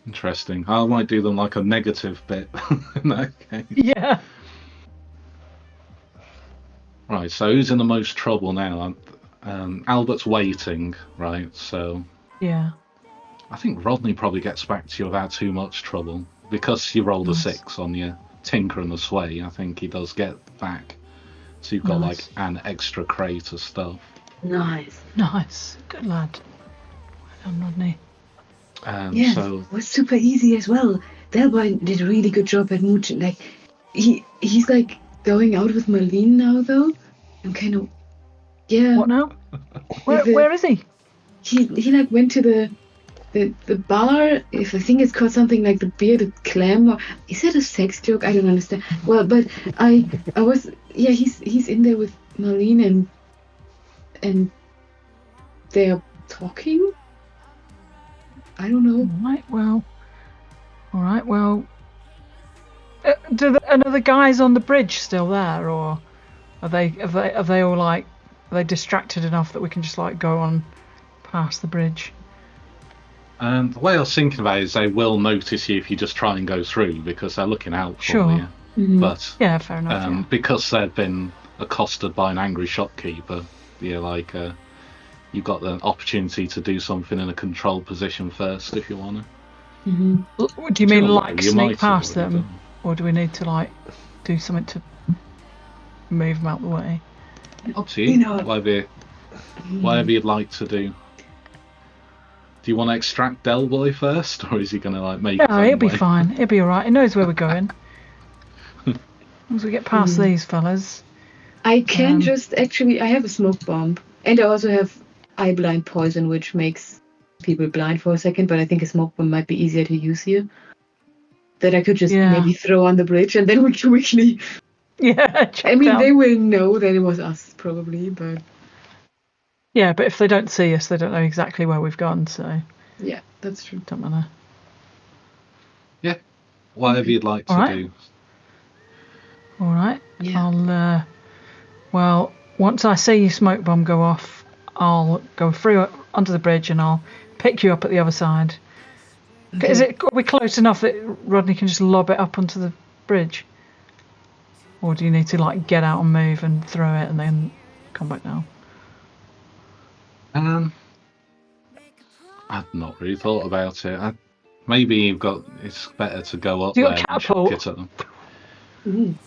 B: Interesting. I might do them like a negative bit in that case.
D: Yeah.
B: Right, so who's in the most trouble now? Albert's waiting, right? So
D: Yeah.
B: I think Rodney probably gets back to you without too much trouble. Because you rolled a 6 on your Tinker and the Sway, I think he does get back. So you've got like an extra crate of stuff.
E: Nice.
D: Good lad. Well done, Rodney.
B: So
E: it was super easy as well. Del Boy did a really good job at mooching. Like, he's like going out with Marlene now, though. I'm kind of... Yeah.
D: What now? Where is he?
E: He like went to the bar. If I think it's called something like the Bearded Clam, or is that a sex joke? I don't understand. Well, but I was he's in there with Marlene and they're talking. I don't know.
D: All right. Well, are the guys on the bridge still there, or are they all like, are they distracted enough that we can just like go on past the bridge?
B: The way I was thinking about it is they will notice you if you just try and go through, because they're looking out for you.
E: Mm-hmm.
B: But
D: yeah, fair enough.
B: because they've been accosted by an angry shopkeeper, you've got the opportunity to do something in a controlled position first if you want to.
E: Mm-hmm.
D: Do you mean like sneak past them, or do we need to like do something to move them out the way?
B: Up to you. Whatever you'd like to do. Do you want to extract Del Boy first, or is he going to like make?
D: No, he'll be fine. He'll be all right. He knows where we're going. Once we get past these fellas.
E: I can I have a smoke bomb, and I also have eye blind poison, which makes people blind for a second. But I think a smoke bomb might be easier to use here. That I could just maybe throw on the bridge, and then we quickly.
D: Yeah.
E: They will know that it was us, probably, but.
D: Yeah, but if they don't see us, they don't know exactly where we've gone, so...
E: Yeah, that's true.
D: Don't matter.
B: Yeah, whatever you'd like to do.
D: All right.
E: Yeah.
D: Well, once I see your smoke bomb go off, I'll go through under the bridge and I'll pick you up at the other side. Okay. Are we close enough that Rodney can just lob it up onto the bridge? Or do you need to, like, get out and move and throw it and then come back down?
B: I've not really thought about it. Maybe it's better to go up
D: Do your
B: there and chuck
D: catapult.
B: it at them.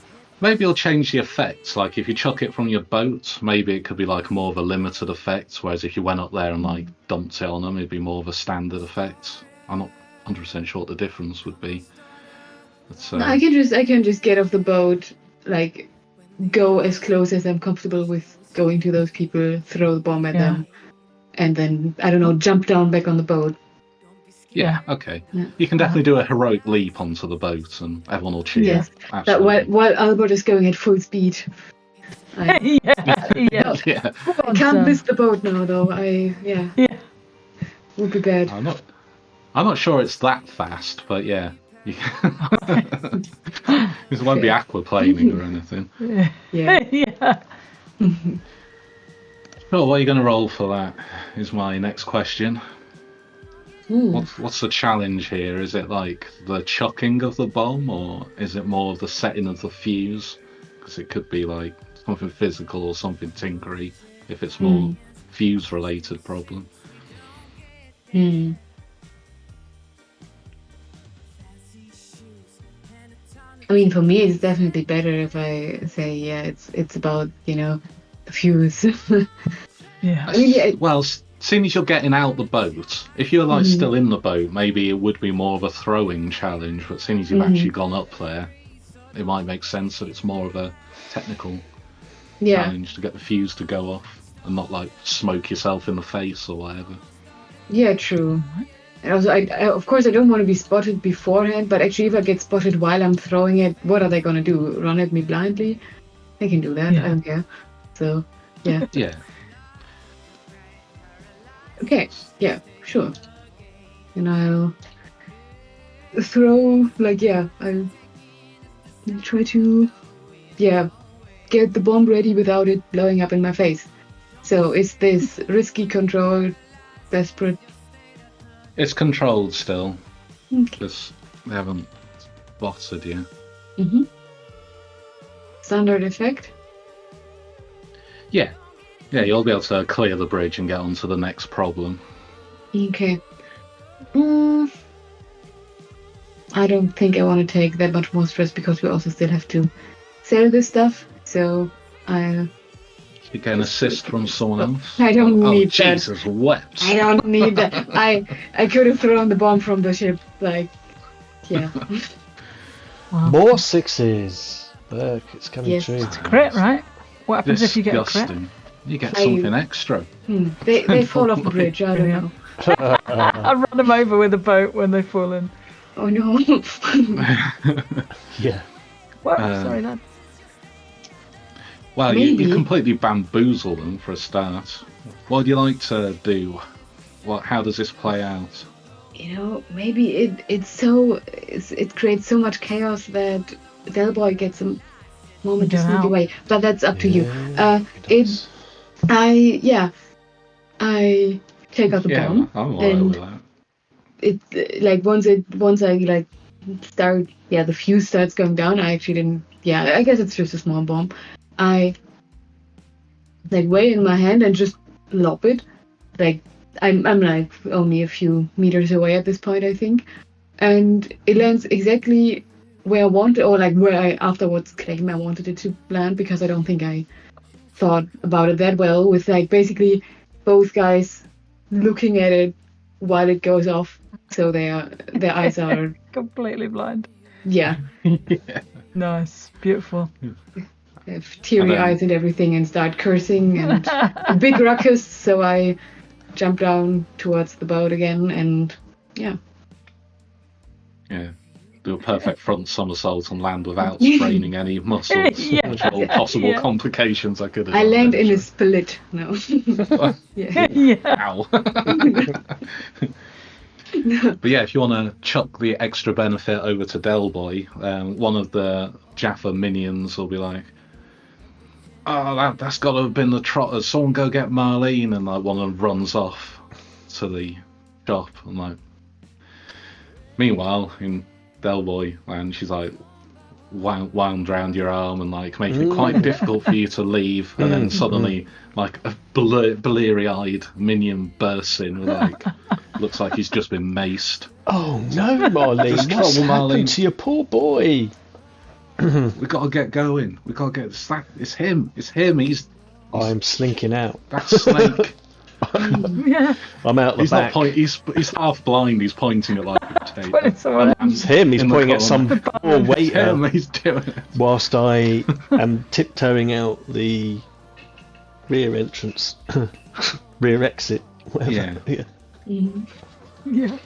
B: Maybe you'll change the effects. Like if you chuck it from your boat, maybe it could be like more of a limited effect. Whereas if you went up there and like dumped it on them, it'd be more of a standard effect. I'm not 100% sure what the difference would be. But,
E: I can just get off the boat, like go as close as I'm comfortable with going to those people, throw the bomb at them, and then I don't know, jump down back on the boat.
B: Yeah, okay.
E: Yeah.
B: You can definitely do a heroic leap onto the boat and everyone will cheer.
E: Yes, that
B: Absolutely.
E: while Albert is going at full speed. I
D: yeah.
B: Yeah.
E: can't miss the boat now, though.
D: Yeah.
E: Would be bad.
B: I'm not sure it's that fast, but yeah. This won't be aquaplaning or anything.
E: Yeah.
D: yeah.
B: Oh, what are you going to roll for that? Is my next question. What's the challenge here? Is it like the chucking of the bomb, or is it more of the setting of the fuse? Because it could be like something physical or something tinkery. If it's more fuse-related problem.
E: I mean, for me, it's definitely better if I say, it's about, the fuse.
D: Yeah.
E: I mean, yeah,
B: Well, seeing as you're getting out the boat, if you're like still in the boat, maybe it would be more of a throwing challenge. But seeing as you've actually gone up there, it might make sense that it's more of a technical challenge to get the fuse to go off and not like smoke yourself in the face or whatever.
E: Yeah, true. And also, I of course, I don't want to be spotted beforehand, but actually, if I get spotted while I'm throwing it, what are they going to do? Run at me blindly? They can do that.
D: Yeah.
E: I don't care. So, yeah.
B: Yeah.
E: Okay. Yeah, sure. And I'll throw, I'll try to, get the bomb ready without it blowing up in my face. So, is this risky, controlled, desperate?
B: It's controlled still,
E: Okay.
B: because they haven't botted you.
E: Standard effect?
B: Yeah, you'll be able to clear the bridge and get on to the next problem.
E: Okay. I don't think I want to take that much more stress because we also still have to sell this stuff. So
B: You get an assist from someone else.
E: I don't need that.
B: Jesus wept.
E: I don't need that. I could have thrown the bomb from the ship. Yeah.
D: Wow.
C: More sixes. Look, it's coming
E: Yes.
C: true.
E: It's
D: Crit, right? What happens if you get a crit?
B: Disgusting. You get something extra.
E: They fall off the bridge. I don't know.
D: I run them over with a boat when they fall in.
E: Oh no.
C: Yeah.
D: What? Sorry, lad.
B: Well, you
E: Maybe.
B: completely bamboozle them for a start. What would you like to do? How does this play out?
E: Maybe it creates so much chaos that Del Boy gets a moment to
D: Get
E: sneak
D: out.
E: away. But that's up to you.
C: Yeah, it does.
E: I take out the bomb.
B: I'm alright
E: and
B: with that.
E: once I start, the fuse starts going down. I actually didn't. Yeah, I guess it's just a small bomb. I weigh in my hand and just lob it. I'm only a few meters away at this point, I think, and it lands exactly where I wanted, or where I afterwards claim I wanted it to land, because I don't think I thought about it that well, with basically both guys looking at it while it goes off, so their eyes are
D: Completely blind.
E: yeah,
D: Nice. Beautiful.
E: they have teary
B: And then-
E: eyes and everything, and start cursing and a big ruckus. So I jump down towards the boat again, and
B: Yeah. Do a perfect front somersault and land without straining any muscles.
D: Yeah.
B: Which are all possible
D: Yeah.
B: complications I could have
E: I
B: done
E: land in a
B: eventually.
E: split. No. Yeah.
D: Yeah.
B: Ow. But yeah, if you want to chuck the extra benefit over to Del Boy, one of the Jaffa minions will be like, "Oh, that's got to have been the Trotter. Someone go get Marlene," and one of them runs off to the shop. And meanwhile, in Del Boy land, she's like, wound around your arm and like making it quite difficult for you to leave. And then suddenly, like a bleary-eyed minion bursts in, with like looks like he's just been maced.
C: Oh no, Marlene!
B: There's
C: What's
B: trouble,
C: happened
B: Marlene.
C: to your poor boy?
B: We got to get going. We got to get that. It's him.
C: I'm slinking out.
B: That's Snake.
D: Yeah.
C: I'm out the
B: He's
C: back.
B: not he's half blind. He's pointing at like a potato.
D: But it's all right.
C: It's him. He's
B: In the
C: pointing at
B: corner.
C: some poor
B: It's
C: waiter,
B: him. He's doing it.
C: whilst I am tiptoeing out the rear entrance, rear exit. Whatever.
B: Yeah.
D: Yeah.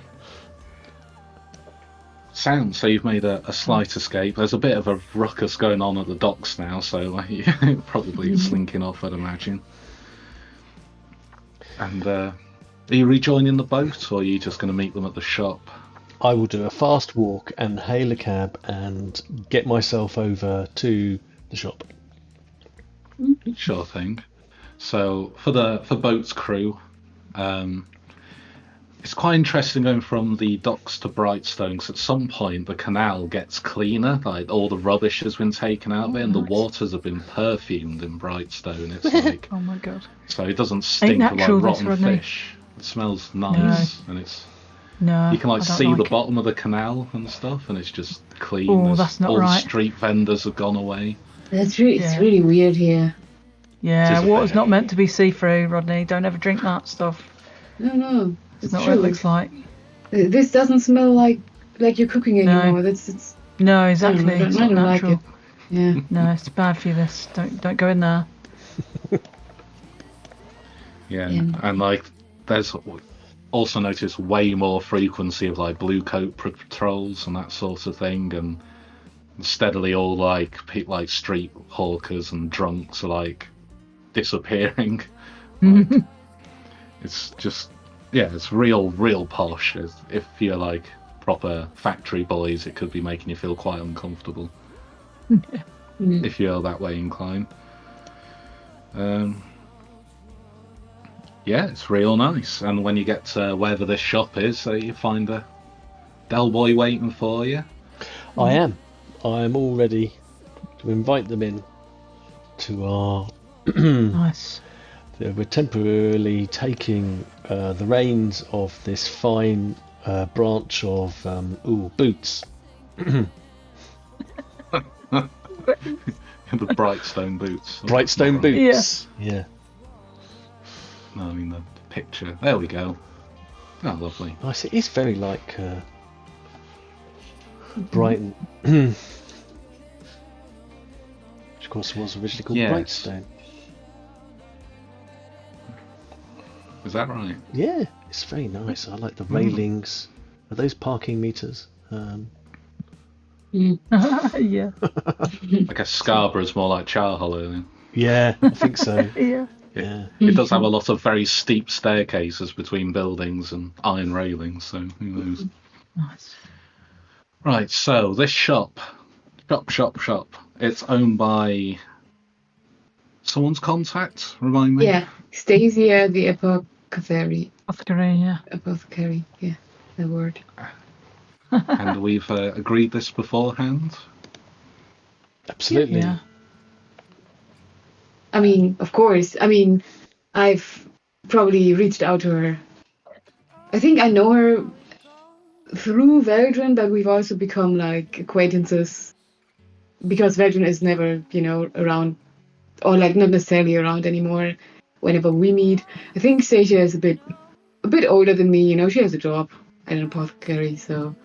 B: Sound. So you've made a slight escape. There's a bit of a ruckus going on at the docks now, so you're probably slinking off, I'd imagine. And are you rejoining the boat, or are you just going to meet them at the shop?
C: I will do a fast walk and hail a cab and get myself over to the shop.
B: Sure thing. So for boat's crew, it's quite interesting going from the docks to Brightstone, because at some point the canal gets cleaner, like all the rubbish has been taken out of it, and the waters have been perfumed in Brightstone. It's like,
D: Oh my god.
B: so it doesn't stink of like
D: natural, this,
B: rotten
D: Rodney.
B: fish. It smells nice, and it's
D: No.
B: you can like
D: I don't
B: see the
D: it.
B: bottom of the canal and stuff, and it's just clean.
D: Oh,
B: There's-
D: that's not
B: all
D: right.
B: the street vendors have gone away.
E: That's really, it's
D: Yeah.
E: really weird here.
D: Yeah,
B: It is a
D: water's
B: bit.
D: not meant to be see-through, Rodney. Don't ever drink that stuff.
E: No,
D: It's
E: it's
D: not
E: true.
D: what it looks like.
E: This doesn't smell like you're cooking
D: No.
E: anymore. It's
D: No, exactly.
E: I don't
D: It's not
E: like
D: natural.
E: it. Yeah.
D: No, it's bad for you. This. Don't go in there.
B: Yeah,
E: Yeah.
B: and like there's also noticed way more frequency of like blue coat patrols and that sort of thing, and steadily all like like street hawkers and drunks are like disappearing. Like, it's just it's real posh. If you're like proper factory boys, it could be making you feel quite uncomfortable if you're that way inclined. Yeah, it's real nice. And when you get to wherever this shop is, you find a Del Boy waiting for you.
C: I am all ready to invite them in to our.
D: Nice.
C: We're temporarily taking the reins of this fine branch of boots.
B: The Brightstone boots.
C: Brightstone boots. Yeah.
B: No, I mean the picture. There we go. Oh, lovely.
C: Nice. It is very like Brighton. Which of course was originally called
B: Yes.
C: Brightstone.
B: Is that right?
C: Yeah, it's very nice. I like the railings. Are those parking meters?
D: Yeah.
B: I guess Scarborough's more like Charhollow then.
C: Yeah, I think so.
D: Yeah.
C: Yeah.
B: It does have a lot of very steep staircases between buildings and iron railings, so who knows.
D: Nice.
B: Right, so this shop. It's owned by someone's contact, remind me?
E: Yeah. Stasia the apothecary.
D: Apothecary, yeah.
E: Yeah, the word.
B: And we've agreed this beforehand.
C: Absolutely.
D: Yeah.
E: I mean, of course. I mean, I've probably reached out to her. I think I know her through Veldrin, but we've also become like acquaintances because Veldrin is never, around, or like not necessarily around anymore. Whenever we meet, I think Stasia is a bit older than me. She has a job at an apothecary, so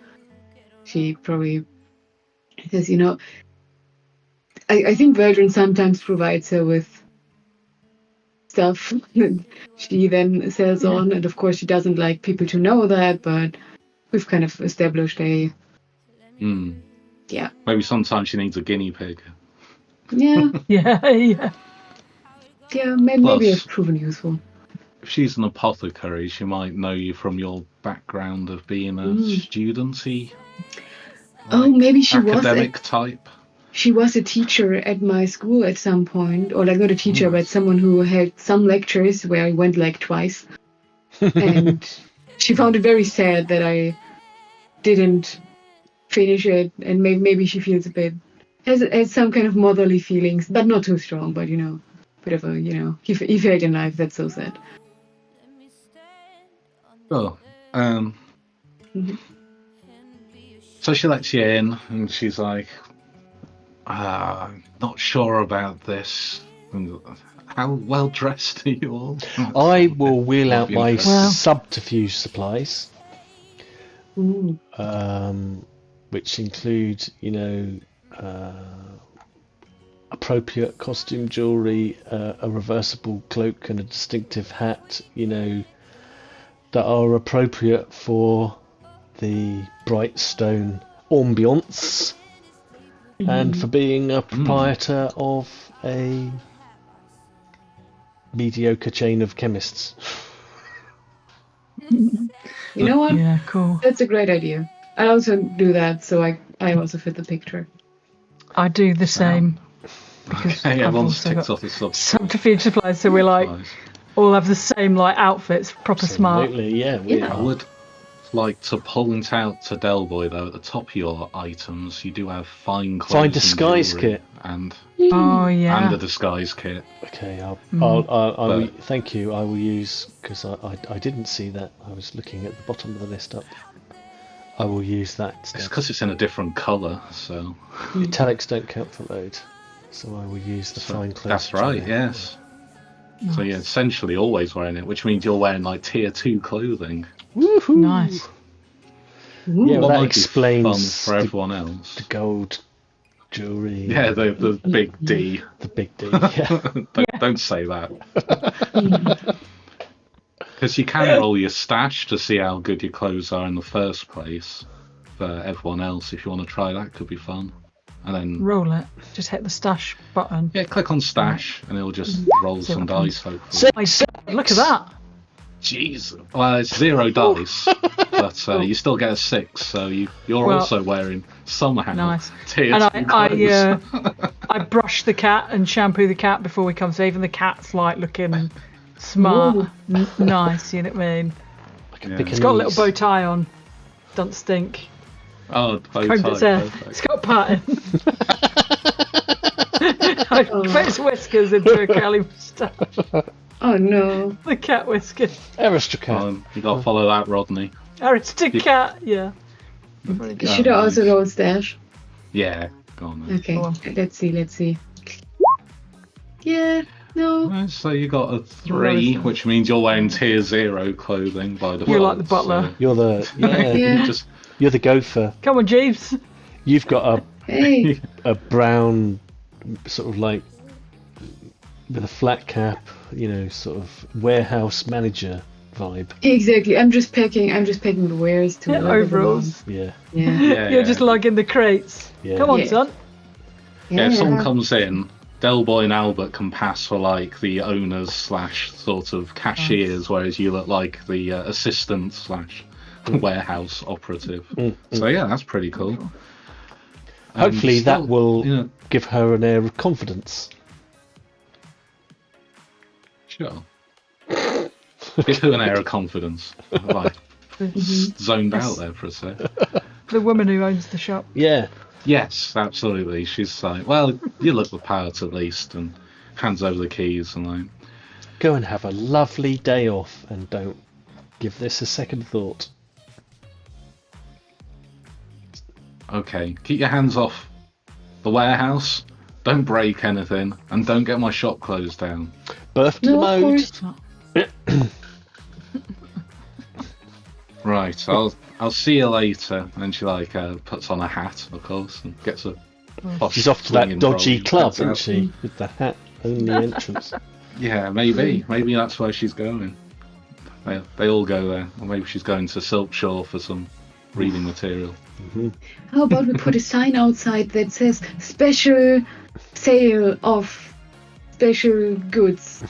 E: she probably has, I think Veldrin sometimes provides her with stuff that she then sells on, and of course she doesn't like people to know that, but we've kind of established a yeah.
B: Maybe sometimes she needs a guinea pig.
E: Yeah,
D: Yeah.
E: maybe
B: Plus-
E: it's proven useful.
B: If she's an apothecary, she might know you from your background of being a studenty,
E: Oh, maybe she
B: academic type.
E: she was a teacher at my school at some point, or like not a teacher, but someone who had some lectures where I went like twice. And she found it very sad that I didn't finish it, and maybe she feels a bit has some kind of motherly feelings, but not too strong. But bit of a he felt in life. That's so sad.
B: Oh,
E: Mhm.
B: so she lets you in, and she's like, not sure about this. And how well dressed are you all?
C: I will wheel out my
B: Well-
C: subterfuge supplies,
E: Ooh.
C: which include, appropriate costume jewellery, a reversible cloak and a distinctive hat, that are appropriate for the bright stone ambiance and for being a proprietor of a mediocre chain of chemists.
E: You know what?
D: Yeah, cool.
E: That's a great idea. I also do that, so I also fit the picture.
D: I do the same. Because
B: Okay,
D: I've
B: everyone's
D: also
B: ticked
D: got
B: off the sub.
D: subterfuge supplies, so we're like all have the same outfits, proper smart.
C: Absolutely, yeah. We
E: Yeah.
B: I
C: are.
B: would like to point out to Delboy though, at the top of your items, you do have fine clothes,
C: Fine disguise
B: and jewelry
C: kit.
B: and
D: Oh
B: and
D: yeah.
B: a disguise kit.
C: Okay, I
B: But-
C: will, thank you. I will use, because I didn't see that. I was looking at the bottom of the list up. I will use that
B: It's
C: instead.
B: because it's in a different colour, so
C: Italics don't count for load, so I will use the fine clothes.
B: that's right.
C: jewellery.
B: Yes. So you're essentially always wearing it, which means you're wearing like tier 2 clothing.
C: Woohoo!
D: Nice.
E: Ooh.
C: Yeah, well,
B: What
C: that
B: might be fun
C: explains
B: for everyone else.
C: the gold jewellery.
B: Yeah, the big D.
C: the big D. Yeah.
B: Don't say that. Because you can roll your stash to see how good your clothes are in the first place. For everyone else, if you want to try that, could be fun. And then
D: Roll it. Just hit the stash button.
B: yeah, click on stash, and it'll just roll
D: See
B: some
D: what happens.
B: dice. Hopefully.
D: My God, look at that.
B: Jeez. Well, it's 0 dice, but you still get a 6, so you're
D: Well,
B: also wearing somehow
D: nice.
B: tier
D: And
B: 2 clothes.
D: I brush the cat and shampoo the cat before we come. So even the cat's looking smart,
E: Ooh.
D: nice. You know what I mean?
C: Like a
B: Yeah.
C: Pekingese.
D: It's got a little bow tie on. Don't stink.
B: Oh, bow
D: Combed
B: tie,
D: its hair.
B: perfect.
D: It's got a pattern. I put its whiskers into a curly moustache.
E: Oh no.
D: The cat whiskers.
C: Aristocrat.
B: You got to follow that, Rodney.
D: Aristocrat, yeah.
E: Should I also roll stash?
B: Yeah, go on then.
E: Okay.
D: Go on.
E: Let's see. Yeah. No.
B: Right, so you got a 3, which means you're wearing tier 0 clothing by default.
D: You're like the butler.
C: You're the
E: Yeah.
B: Just
C: you're the gopher.
D: Come on, Jeeves.
C: You've got
E: Hey.
C: a brown sort of with a flat cap, sort of warehouse manager vibe.
E: Exactly. I'm just packing the wares to
D: Yeah,
E: wherever they
D: overalls.
C: Yeah,
E: want. Yeah.
B: yeah,
D: You're
B: yeah.
D: just lugging the crates.
C: yeah.
D: Come on,
E: Yeah.
D: son.
B: Yeah, if someone comes in, Delboy and Albert can pass for the owners / sort of cashiers, whereas you look like the assistant / warehouse operative. So yeah, that's pretty cool.
C: Hopefully
B: Still,
C: that will
B: you know,
C: give her an air of confidence.
B: sure. Give her an air of confidence. Like zoned out there for a sec.
D: The woman who owns the shop.
C: Yeah,
B: Yes, absolutely. She's like, well, you look the part at least, and hands over the keys and like,
C: go and have a lovely day off and don't give this a second thought.
B: okay, keep your hands off the warehouse, don't break anything, and don't get my shop closed down.
C: Birthday
E: No, of
C: mode.
E: course.
B: Right, I'll see you later. And she puts on a hat, of course, and gets a. posh
C: She's off to that
B: swinging
C: dodgy
B: roll,
C: club,
B: heads
C: isn't
B: out.
C: she? With the hat only entrance.
B: Yeah, maybe that's where she's going. They all go there, or maybe she's going to Silkshore for some reading material.
E: How about we put a sign outside that says special sale of special goods?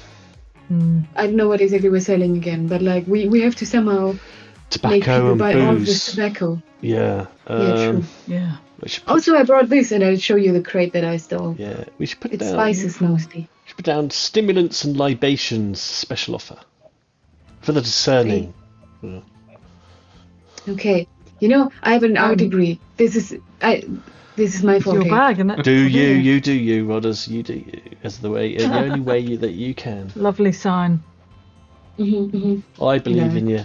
E: I don't know what exactly we're selling again, but we have to somehow make
C: Tobacco
E: people
C: and
E: buy all of this
C: booze.
E: tobacco.
C: Yeah.
E: Yeah, true.
D: Yeah.
C: We should put,
E: Also, I brought this, and I'll show you the crate that I stole.
C: yeah, we should put
E: It's
C: down.
E: spices mostly.
C: We should put down stimulants and libations special offer for the discerning.
E: Okay. I have an art degree. This is This is my
D: It's
E: fault.
D: your
E: here.
D: bag, isn't it?
C: Do you do you, Rodders? You do you. As the only way that you can.
D: Lovely sign.
C: I believe in you.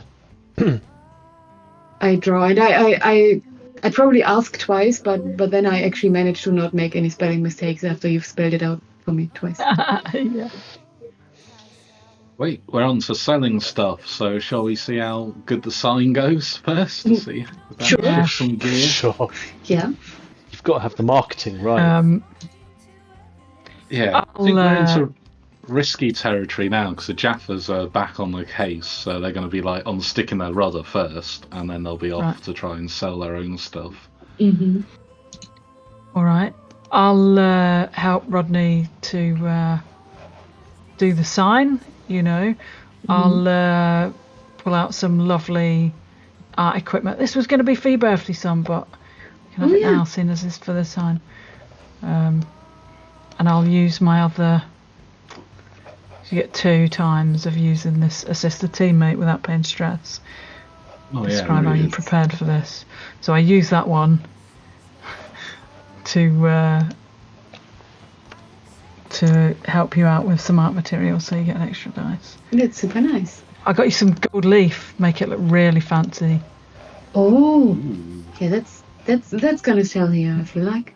E: I draw, and I probably ask twice, but then I actually managed to not make any spelling mistakes after you've spelled it out for me twice.
D: Yeah.
B: Wait, we're on to selling stuff, so shall we see how good the sign goes first? To see if that
E: Sure.
B: shifts some gear.
C: Sure.
E: Yeah.
C: You've got to have the marketing right.
B: Yeah, I
D: I'll,
B: think we're into risky territory now because the Jaffas are back on the case, so they're going to be like on sticking their rudder first, and then they'll be off
D: Right.
B: to try and sell their own stuff.
D: All right. I'll help Rodney to do the sign. I'll pull out some lovely art equipment. This was going to be for your birthday, son, but you can have it now, seeing as it's for the sign. And I'll use my other. You get 2 times of using this assist a teammate without paying stress.
B: Oh,
D: Describe how
B: really.
D: you prepared for this. So I use that one to help you out with some art material, so you get an extra dice.
E: That's super nice.
D: I got you some gold leaf, make it look really fancy.
E: Oh, yeah, that's gonna sell here, I feel like.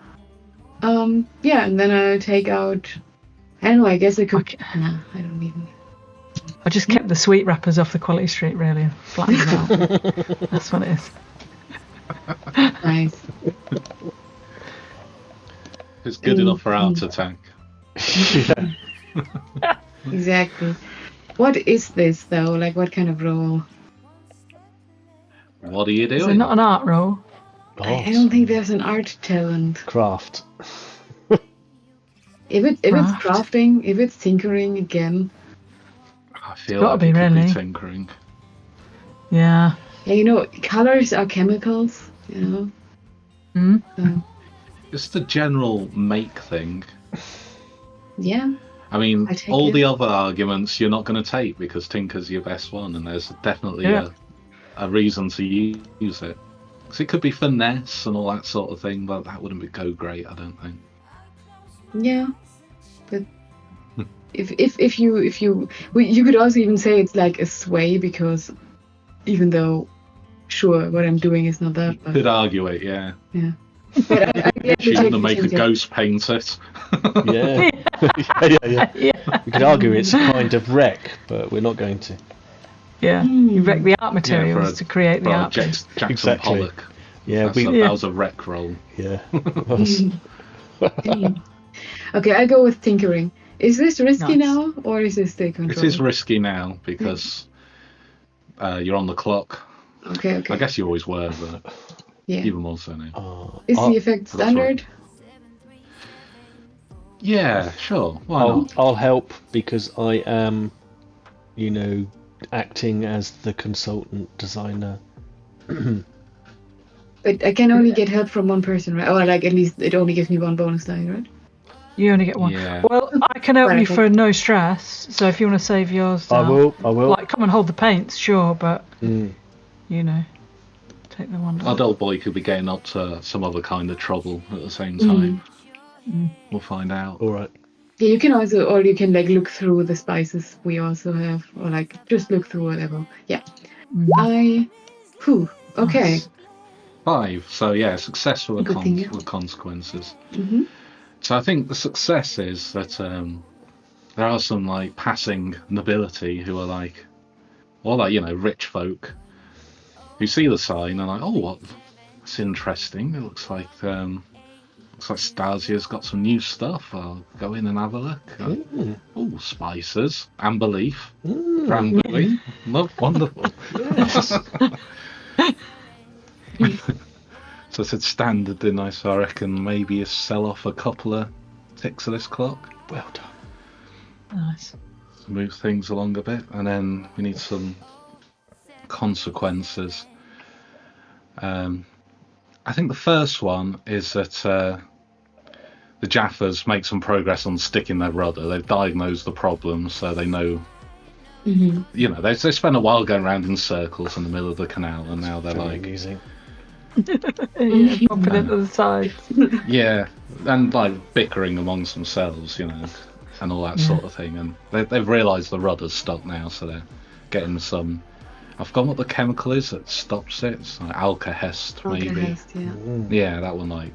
E: Yeah, and then I'll take out. I don't know. I guess I could. Nah, I don't even.
D: I just kept the sweet wrappers off the quality street, really, and flattened them out. That's what it is.
E: Nice.
B: It's good enough for Art Attack.
E: Exactly. What is this though? Like, what kind of role?
B: What are you
D: Is it
B: doing?
D: not an art roll?
E: I don't think there's an art talent.
C: Craft.
E: If it's crafting, if it's tinkering again.
B: I feel
D: Gotta
B: like
D: be,
B: it could
D: really.
B: be tinkering.
D: Yeah.
E: Yeah, colors are chemicals. So,
B: It's the general make thing.
E: yeah.
B: I mean,
E: I take
B: all
E: it.
B: the other arguments you're not going to take because Tinker's your best one, and there's definitely a reason to use it. Because it could be finesse and all that sort of thing, but that wouldn't go great, I don't think.
E: Yeah, but if you could also even say it's like a sway, because even though sure what I'm doing is not that, but
B: Could argue it, yeah.
E: but I gladly
B: She's
E: take
B: going to
E: the
B: make a
E: tinker.
B: ghost paint it.
C: Yeah. yeah. We could argue it's a kind of wreck, but we're not going to.
D: Yeah. You wreck the art materials
B: for
D: to create the
B: For
D: art piece.
B: Jackson
C: Exactly.
B: Pollock.
C: Yeah,
B: That was a wreck roll.
C: Yeah.
E: Okay, I go with tinkering. Is this risky
D: Nice.
E: now, or is this stay control?
B: It is risky now because you're on the clock.
E: Okay.
B: I guess you always were, but
E: Yeah.
B: even more so now.
E: Is the effect standard?
B: Yeah, sure. Why not?
C: I'll help because I am, acting as the consultant designer.
E: But I can only get help from one person, right? Or like at least it only gives me one bonus die, right?
D: You only get one.
B: Yeah.
D: Well, I can help
E: Right,
D: you
E: okay.
D: for no stress. So if you want to save yours,
C: I will.
D: Like, come and hold the paints, sure, but take the one.
B: Our old boy could be getting up to some other kind of trouble at the same time. We'll find out.
C: All right.
E: Yeah, you can also, or you can like look through the spices we also have, or like just look through whatever. Yeah. Okay.
B: Nice. 5. So yeah, successful with,
E: Good thing, yeah.
B: with consequences.
E: Mm-hmm.
B: So I think the success is that there are some like passing nobility who are like, rich folk who see the sign and like, oh, what? That's interesting. It looks like Stasia's got some new stuff. I'll go in and have a look. Oh, spices and belief. Cranberry. Wonderful. So I said standard, didn't I? So I reckon maybe you sell off a couple of ticks of this clock.
C: Well done.
D: Nice.
B: Move things along a bit, and then we need some consequences. I think the first one is that the Jaffas make some progress on sticking their rudder. They've diagnosed the problem, so they know. They spent a while going around in circles in the middle of the canal, and now they're
C: Very
B: like,
C: amusing.
D: Popping into the sides.
B: Yeah, and like bickering amongst themselves, and all that sort of thing. And they've realised the rudder's stopped now, so they're getting some. I've forgotten what the chemical is that stops it. It's like alkahest, maybe.
E: Alkahest,
B: Yeah, that one like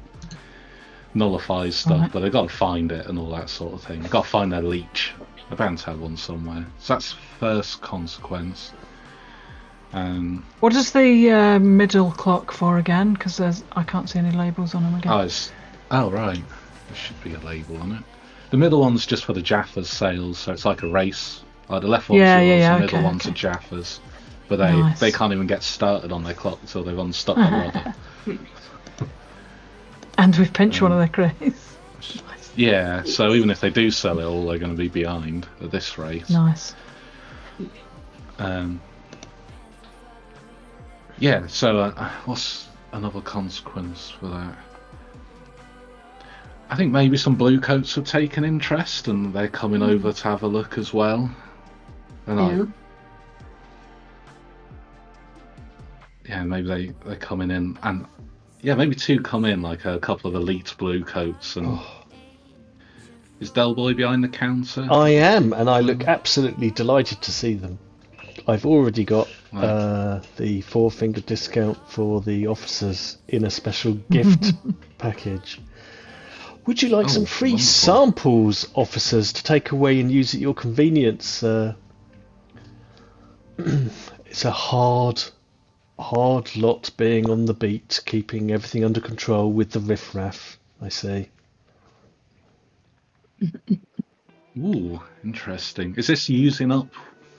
B: nullifies stuff, but they've got to find it and all that sort of thing. They've got to find their leech. They're bound to have one somewhere. So that's first consequence.
D: What is the middle clock for again? Because I can't see any labels on them again.
B: Oh right, there should be a label on it. The middle one's just for the Jaffas sails, so it's like a race. Like the left one's yours, the middle one's the Jaffas. But they can't even get started on their clock until they've unstuck the rudder.
D: And we've pinched one of their crates.
B: Yeah, so even if they do sell it all, they're going to be behind at this rate.
D: Nice.
B: Yeah, so what's another consequence for that? I think maybe some bluecoats have taken interest and they're coming over to have a look as well. And maybe they're coming in, and maybe two come in, like a couple of elite bluecoats. And is Del Boy behind the counter?
C: I am, and I look absolutely delighted to see them. I've already got the 4-finger discount for the officers in a special gift package. Would you like some free samples, officers, to take away and use at your convenience? It's a hard lot being on the beat, keeping everything under control with the riffraff, I say.
B: Ooh, interesting. Is this using up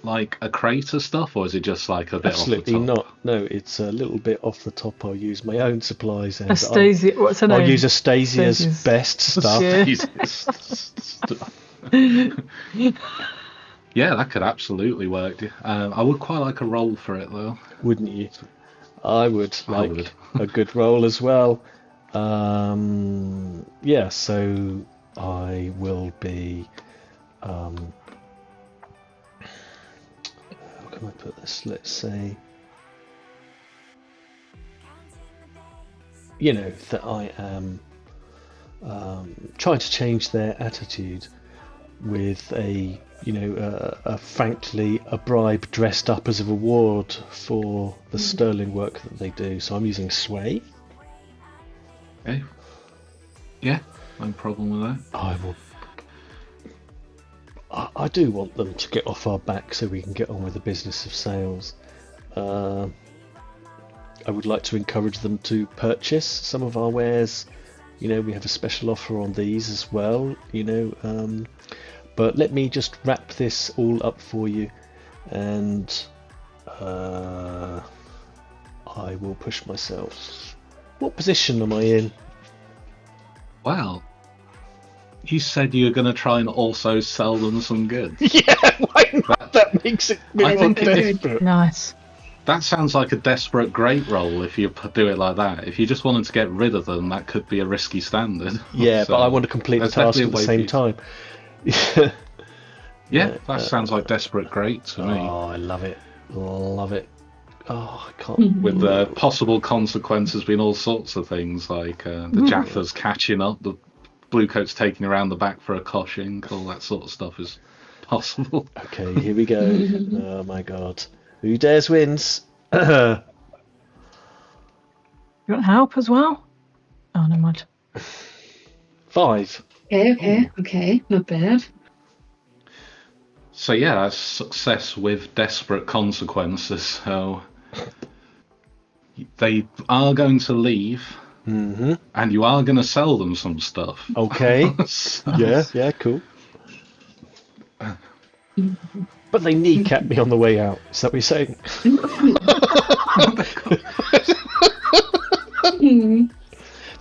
B: like a crate of stuff, or is it just like a bit
C: Absolutely
B: off the top?
C: not. No, it's a little bit off the top. I'll use my own supplies. And
D: Astasia, what's her name?
C: I'll use Astasia's best stuff.
B: Yeah, that could absolutely work. I would quite like a roll for it, though.
C: Wouldn't you? I would like a good roll as well. Yeah, so I will be... how can I put this? Let's say... that I am trying to change their attitude with a frankly a bribe dressed up as a reward for the sterling work that they do. So I'm using sway.
B: Okay. Yeah, no problem with that.
C: I will. I do want them to get off our back so we can get on with the business of sales. I would like to encourage them to purchase some of our wares. We have a special offer on these as well. But let me just wrap this all up for you, and I will push myself. What position am I in?
B: Well, you said you were going to try and also sell them some goods.
C: Yeah, why not? That makes it more desperate.
D: Nice.
B: That sounds like a desperate great roll if you do it like that. If you just wanted to get rid of them, that could be a risky standard.
C: Yeah, but I want to complete the task at the same time.
B: Yeah, that sounds like desperate great to me.
C: Oh, I love it. Love it. Oh, I can't.
B: With the possible consequences being all sorts of things, like the Jaffas catching up, the Bluecoats taking around the back for a koshing, all that sort of stuff is possible.
C: Okay, here we go. Oh my god. Who dares wins?
D: You want help as well? Oh, never mind.
C: 5.
E: Okay, not bad.
B: So yeah, that's success with desperate consequences. So they are going to leave, and you are going to sell them some stuff.
C: Okay. Yeah, cool. But they kneecap me on the way out. Is that what you're saying?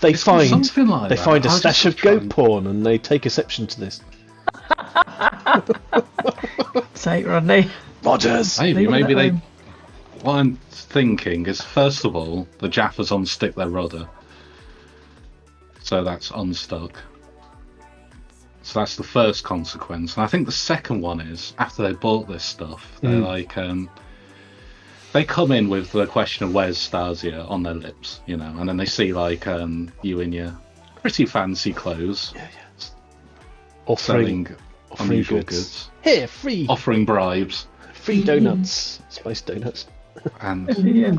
C: They find a stash of goat porn and they take exception to this.
D: Say it, Rodney.
C: Rogers.
B: Maybe they. What I'm thinking is, first of all, the Jaffas unstick their rudder, so that's unstuck. So that's the first consequence. And I think the second one is, after they bought this stuff, they're like, They come in with the question of where's Stasia on their lips, you know, and then they see like you in your pretty fancy clothes,
C: Offering
B: unusual
C: goods. Here, free
B: offering bribes,
C: free donuts, spice donuts.
B: and
D: Yeah.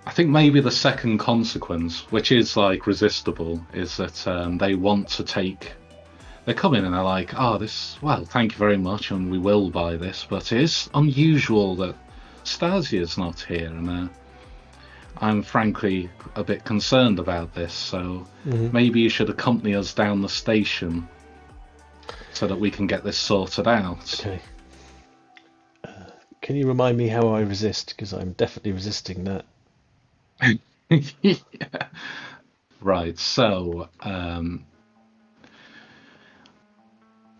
B: I think maybe the second consequence, which is like resistible, is that they want to take. They come in and they're like, "Oh, thank you very much, and we will buy this, but it is unusual that Stasia's not here, and I'm frankly a bit concerned about this, so maybe you should accompany us down the station so that we can get this sorted out."
C: Okay. Can you remind me how I resist? Because I'm definitely resisting that.
B: Yeah. Right, so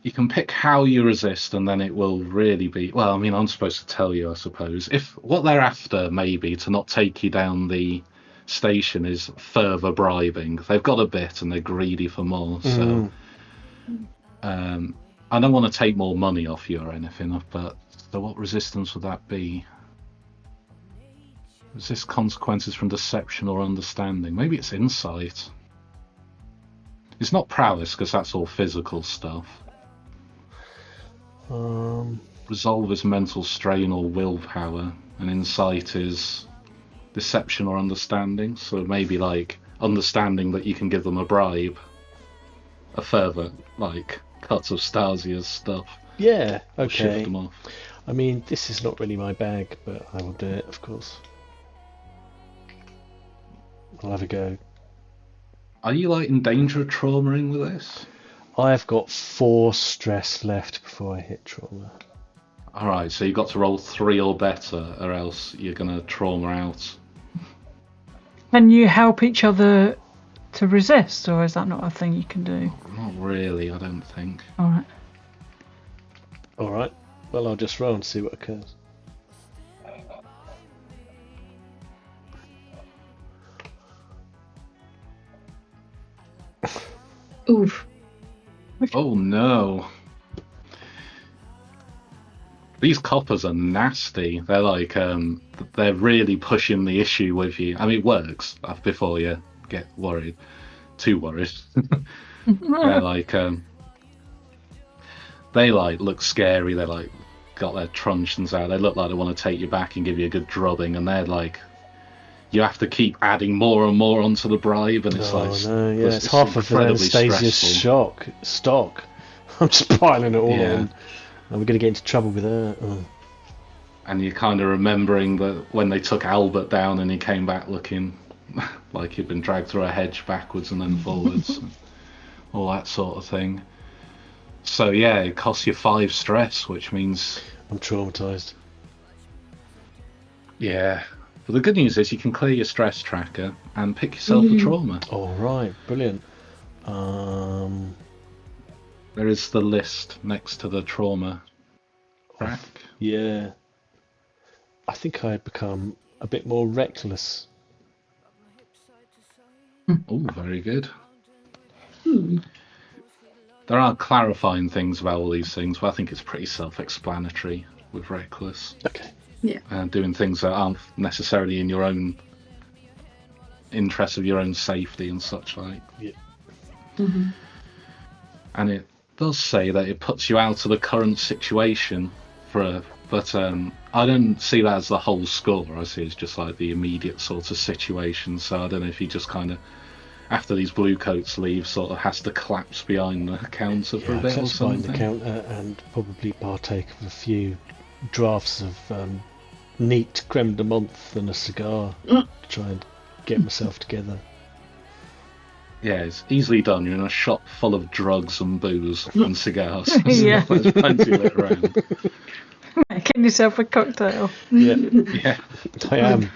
B: you can pick how you resist, and then it will really be. Well, I mean, I'm supposed to tell you, I suppose. If what they're after, maybe to not take you down the station, is further bribing. They've got a bit, and they're greedy for more. So, I don't want to take more money off you or anything. But so, what resistance would that be? Resist consequences from deception or understanding. Maybe it's insight. It's not prowess, because that's all physical stuff. Resolve is mental strain or willpower, and insight is deception or understanding. So maybe like understanding that you can give them a bribe, a further like cut of Stasia's stuff.
C: Yeah,
B: Or shift
C: okay.
B: them off.
C: I mean, this is not really my bag, but I will do it, of course. I'll have a go.
B: Are you like in danger of traumaing with this?
C: I've got 4 stress left before I hit trauma.
B: Alright, so you've got to roll 3 or better, or else you're gonna trauma out.
D: Can you help each other to resist, or is that not a thing you can do?
B: Not really, I don't think.
D: All right.
C: Alright, well, I'll just roll and see what occurs.
E: Oof.
B: Oh no. These coppers are nasty. They're like, they're really pushing the issue with you. I mean, it works before you get worried. Too worried. They're like, they like look scary. They're like, got their truncheons out. They look like they want to take you back and give you a good drubbing. And they're like, you have to keep adding more and more onto the bribe. And it's
C: no, yeah, it's half of Anastasia's stock. I'm just piling it all on. And we're going to get into trouble with her. Oh.
B: And you're kind of remembering that when they took Albert down and he came back looking like he'd been dragged through a hedge backwards and then forwards, and all that sort of thing. So yeah, it costs you 5 stress, which means...
C: I'm traumatised.
B: Yeah. But the good news is you can clear your stress tracker and pick yourself a trauma.
C: All right, brilliant.
B: There is the list next to the trauma track.
C: Yeah. I think I'd become a bit more reckless.
B: Oh, very good. There are clarifying things about all these things, but I think it's pretty self-explanatory with reckless.
C: Okay.
E: Yeah.
B: And doing things that aren't necessarily in your own interest of your own safety and such like.
C: Yeah.
E: Mm-hmm.
B: And it does say that it puts you out of the current situation but I don't see that as the whole score. I see it's just like the immediate sort of situation. So I don't know if he just kind of, after these blue coats leave, sort of has to collapse behind the counter for a bit or something.
C: Behind the counter and probably partake of a few drafts of neat creme de menthe and a cigar to try and get myself together.
B: Yeah, it's easily done. You're in a shop full of drugs and booze and cigars.
D: Yeah.
B: There's plenty of it around.
D: Making yourself a cocktail.
C: Yeah,
B: Yeah.
C: I am.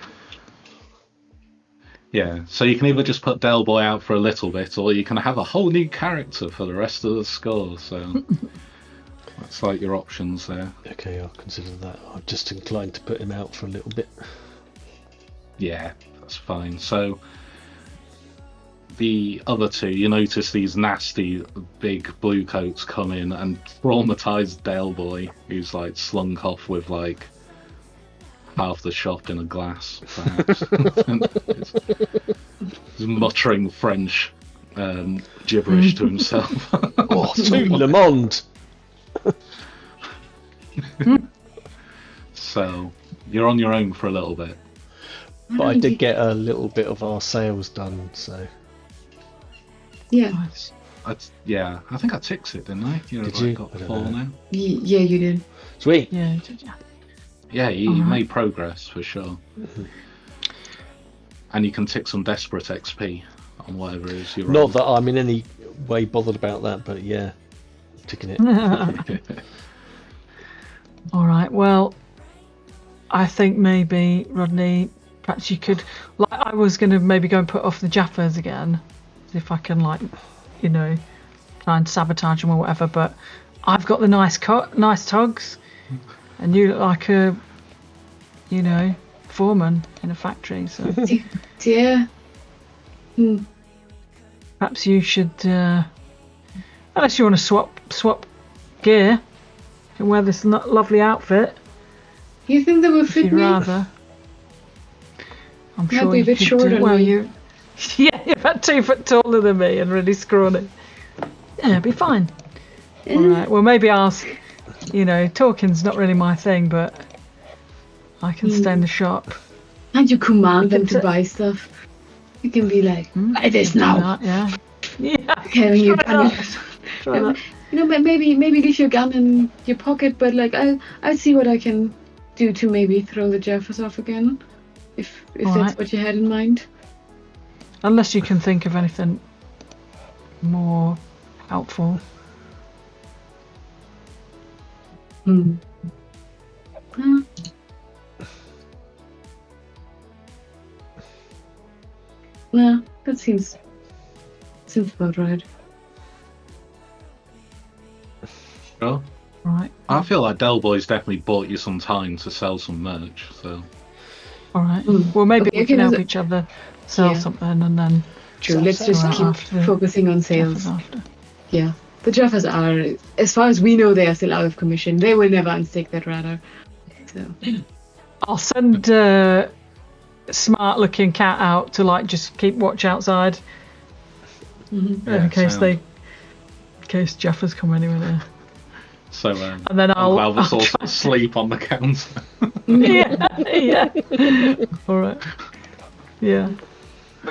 B: Yeah, so you can either just put Del Boy out for a little bit, or you can have a whole new character for the rest of the score. So that's like your options there.
C: Okay, I'll consider that. I'm just inclined to put him out for a little bit.
B: Yeah, that's fine. So the other two, you notice these nasty big blue coats come in and traumatise Del Boy, who's like slunk off with like half the shop in a glass, perhaps. He's muttering French gibberish to himself.
C: Oh, tout le monde!
B: So, you're on your own for a little bit.
C: But I did get a little bit of our sales done, so...
E: Yeah.
D: Nice.
B: Yeah, I think I ticked it, didn't I? You've
C: Did you?
B: got
C: I don't
B: 4
C: know.
B: now.
E: Yeah, you did.
C: Sweet!
D: Yeah.
B: Yeah, you
D: Alright.
B: made progress for sure. And you can tick some desperate XP on whatever it is you're
C: Not
B: on.
C: that I'm in any way bothered about that, but yeah, ticking it.
D: All right. Well, I think maybe Rodney, perhaps you could. Like, I was going to maybe go and put off the Jaffas again, see if I can, like, you know, try and sabotage them or whatever. But I've got the nice togs, and you look like a, you know, foreman in a factory. So
E: Yeah.
D: perhaps you should, unless you want to swap gear, you can wear this lovely outfit.
E: You think that would
D: If
E: fit
D: you'd
E: me?
D: rather. I'm
E: Might
D: sure
E: be a
D: you
E: bit
D: could
E: short
D: do
E: on
D: well.
E: me.
D: You, yeah, you're about 2 foot taller than me and really scrawny. Yeah, it'd be fine. All right. Well, maybe you know, talking's not really my thing, but I can stay in the shop.
E: Can't you command them
D: can
E: to
D: t-
E: buy stuff? You can be like, buy this now.
D: Yeah. Yeah.
E: Carrying your
D: Try
E: gun.
D: that. Try that.
E: You know, maybe leave your gun in your pocket, but like I'll see what I can do to maybe throw the Jeffers off again, if
D: All
E: that's
D: right.
E: what you had in mind.
D: Unless you can think of anything more helpful.
E: Hmm. Yeah, that seems about right.
B: Sure.
D: Right.
B: I feel like Del Boy's definitely bought you some time to sell some merch, so...
D: All right. Well, maybe
E: Okay,
D: we can
E: okay,
D: help each other sell
E: Yeah.
D: something, and then
E: True. Let's just
D: Right
E: keep
D: after the
E: focusing on
D: Jeffers
E: sales.
D: after.
E: Yeah, the Jeffers are, as far as we know, they are still out of commission. They will never unstick that radar. So
D: I'll send a smart-looking cat out to like just keep watch outside
B: Yeah,
D: in case
B: sound.
D: in case Jeffers come anywhere near.
B: So,
D: And then I'll
B: Albus
D: try-
B: also asleep on the counter.
D: yeah. All right. Yeah.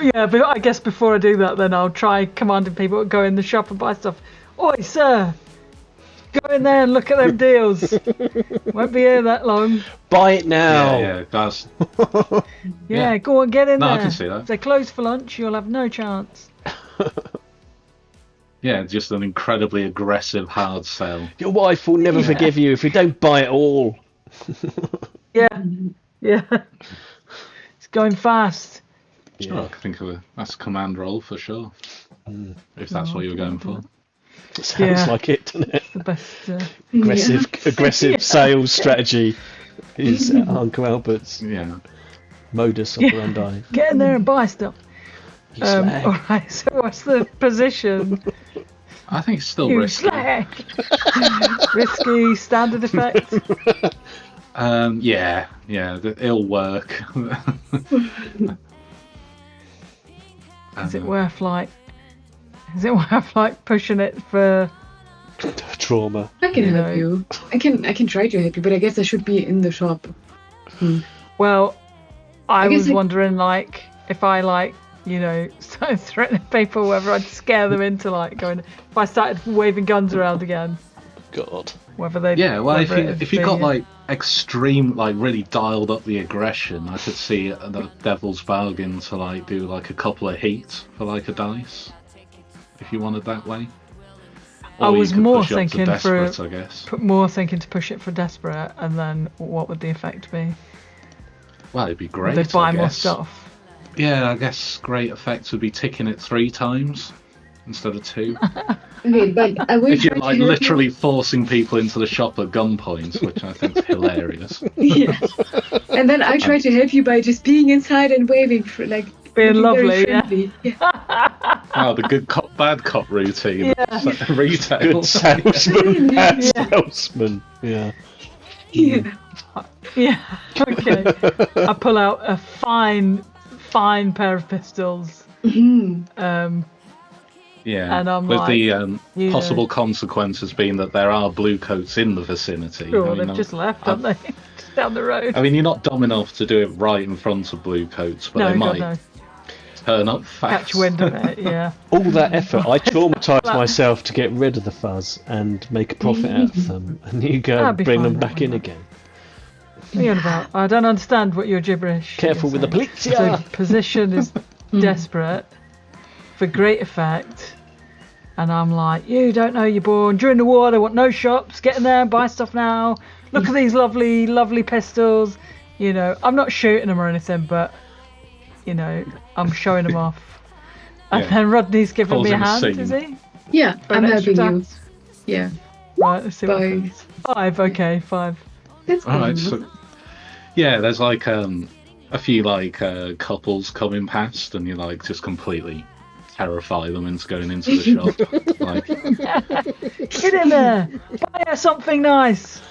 D: Yeah, but I guess before I do that, then I'll try commanding people to go in the shop and buy stuff. Oi, sir! Go in there and look at them deals. Won't be here that long.
C: Buy it now!
B: Yeah, that's...
D: Yeah,
B: Yeah.
D: go on, get in
B: No, I
D: there.
B: can see that.
D: If they close for lunch, you'll have no chance.
B: Yeah, just an incredibly aggressive hard sell.
C: Your wife will never forgive you if you don't buy it all.
D: Yeah. Yeah. It's going fast.
B: Sure, I can think of that's a command role for sure. If that's what you were going for.
C: Sounds
D: Yeah.
C: like it, doesn't it?
D: The best.
C: Aggressive
D: Yeah.
C: sales strategy is Uncle Albert's
B: Yeah.
C: modus operandi.
D: Get in there and buy stuff.
C: You slag.
D: All right. So what's the position?
B: I think it's still
D: You
B: risky.
D: slag. Risky standard effect.
B: Yeah, it'll work.
D: Is it worth like? Is it worth like pushing it for?
C: Trauma.
E: I can
D: You
E: help
D: know.
E: you. I can try to help you, but I guess I should be in the shop.
D: Well, I
E: guess
D: was
E: it-
D: wondering like if I like started threatening people, whether I'd scare them into like going. If I started waving guns around again,
C: God.
D: whether they.
B: Yeah, well,
D: whether
B: if you got like extreme, like really dialed up the aggression, I could see the devil's bargain to like do like a couple of heats for like a dice, if you wanted that way.
D: I
B: Or you
D: was
B: could
D: more
B: push up to
D: thinking for
B: desperate, I guess.
D: thinking to push it for desperate, and then what would the effect be?
B: Well, it'd be great.
D: Would they buy
B: I
D: more
B: guess.
D: stuff?
B: Yeah, I guess great effect would be ticking it 3 times instead of 2.
E: Okay, but I will
B: If you're
E: try to
B: like
E: help
B: literally forcing people into the shop at gunpoint, which I think is hilarious.
E: you. Yeah. And then I try to help you by just being inside and waving, for, like
D: Being
E: looking
D: lovely,
E: very friendly. Yeah.
B: Oh, the good cop, bad cop routine.
D: Yeah.
B: Retail.
C: Good salesman.
E: Yeah.
C: Bad salesman. Yeah.
E: Yeah.
D: Yeah. Okay. I pull out a fine pair of pistols.
B: Yeah,
D: And I'm
B: with
D: like,
B: the possible consequences being that there are bluecoats in the vicinity.
D: Sure,
B: I mean,
D: they've just left, haven't they? Just down the road.
B: I mean, you're not dumb enough to do it right in front of bluecoats, but
D: No,
B: they
D: God,
B: might
D: no.
B: turn up fast.
D: Catch wind of it, yeah.
C: All that effort, I traumatised myself to get rid of the fuzz and make a profit out of them, and you go
D: That'd
C: and
D: be
C: bring
D: fine,
C: them back in
D: wouldn't
C: again.
D: What are you on about? I don't understand what your gibberish.
C: Careful
D: you're
C: with the
D: saying.
C: polizia!
D: The position is desperate for great effect. And I'm like, you don't know you're born. During the war, they want no shops. Get in there and buy stuff now. Look at these lovely, lovely pistols. You know, I'm not shooting them or anything, but, you know, I'm showing them off. And then Rodney's giving me a hand, is he?
E: Yeah,
D: For
E: I'm
D: an extra
E: helping you.
D: tax?
E: Yeah.
D: Right, let's see what
E: Bye.
D: happens. 5, okay, 5.
E: That's
B: All right,
E: good.
B: so yeah, there's like a few like couples coming past, and you like just completely terrify them into going into the shop. Like,
D: Get in there! Buy her something nice!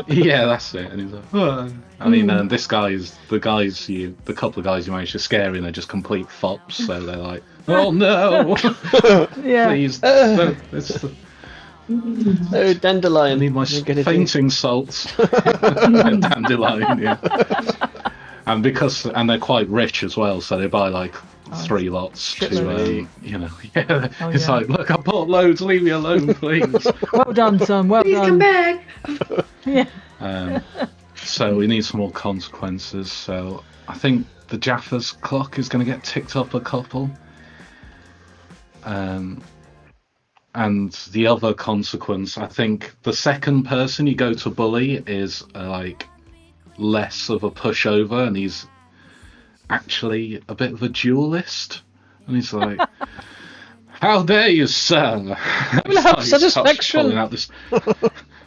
B: yeah, that's it. And he's like, oh. I mean, the couple of guys you managed to scare in are just complete fops, so they're like, oh no,
D: Yeah.
B: please, no,
C: Oh, dandelion.
B: I need my
C: You're gonna
B: fainting salts. And dandelion, yeah. And they're quite rich as well, so they buy like 3 lots to,
D: shitload.
B: you know, yeah.
D: Oh,
B: It's
D: yeah.
B: like, look, I bought loads, leave me alone, please.
D: Well done, son, well
E: Please
D: done.
E: come back.
D: Yeah.
B: So we need some more consequences. So I think the Jaffa's clock is going to get ticked up a couple. And the other consequence, I think the second person you go to bully is like less of a pushover, and he's actually a bit of a duelist. And he's like, how dare you, sir?
C: We'll have satisfaction.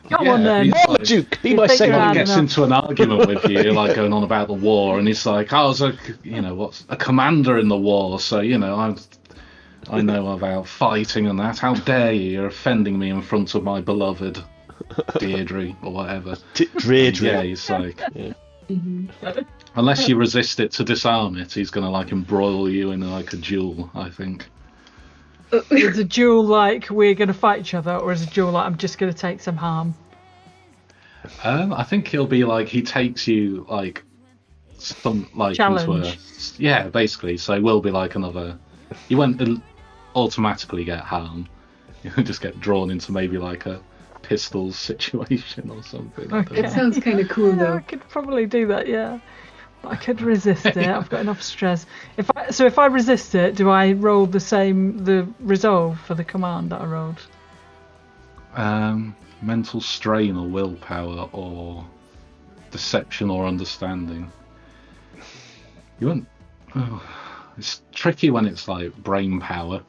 D: Come on then.
B: he's like-
C: Duke, be my
D: You think
C: second.
D: you're
B: He
D: hard
B: gets
D: enough.
B: into an argument with you, like going on about the war, and he's like, I was a commander in the war, so you know I know about fighting and that. How dare you? You're offending me in front of my beloved Deirdre or whatever.
C: Deirdre.
B: Yeah, he's like, unless you resist it to disarm it, he's gonna like embroil you in like a duel, I think.
D: Is a duel like we're going to fight each other, or is a duel like I'm just going to take some harm?
B: I think he'll be like, he takes you like some like
D: Challenge.
B: yeah, basically. So it will be like another. You won't automatically get harm. You'll just get drawn into maybe like a pistols situation or something. I don't
D: Okay.
E: That sounds kind of cool,
D: Yeah, I
E: though.
D: could probably do that, yeah. But I could resist it. I've got enough stress. If I resist it, do I roll the resolve for the command that I rolled?
B: Mental strain or willpower or deception or understanding. You won't. Oh, it's tricky when it's like brain power.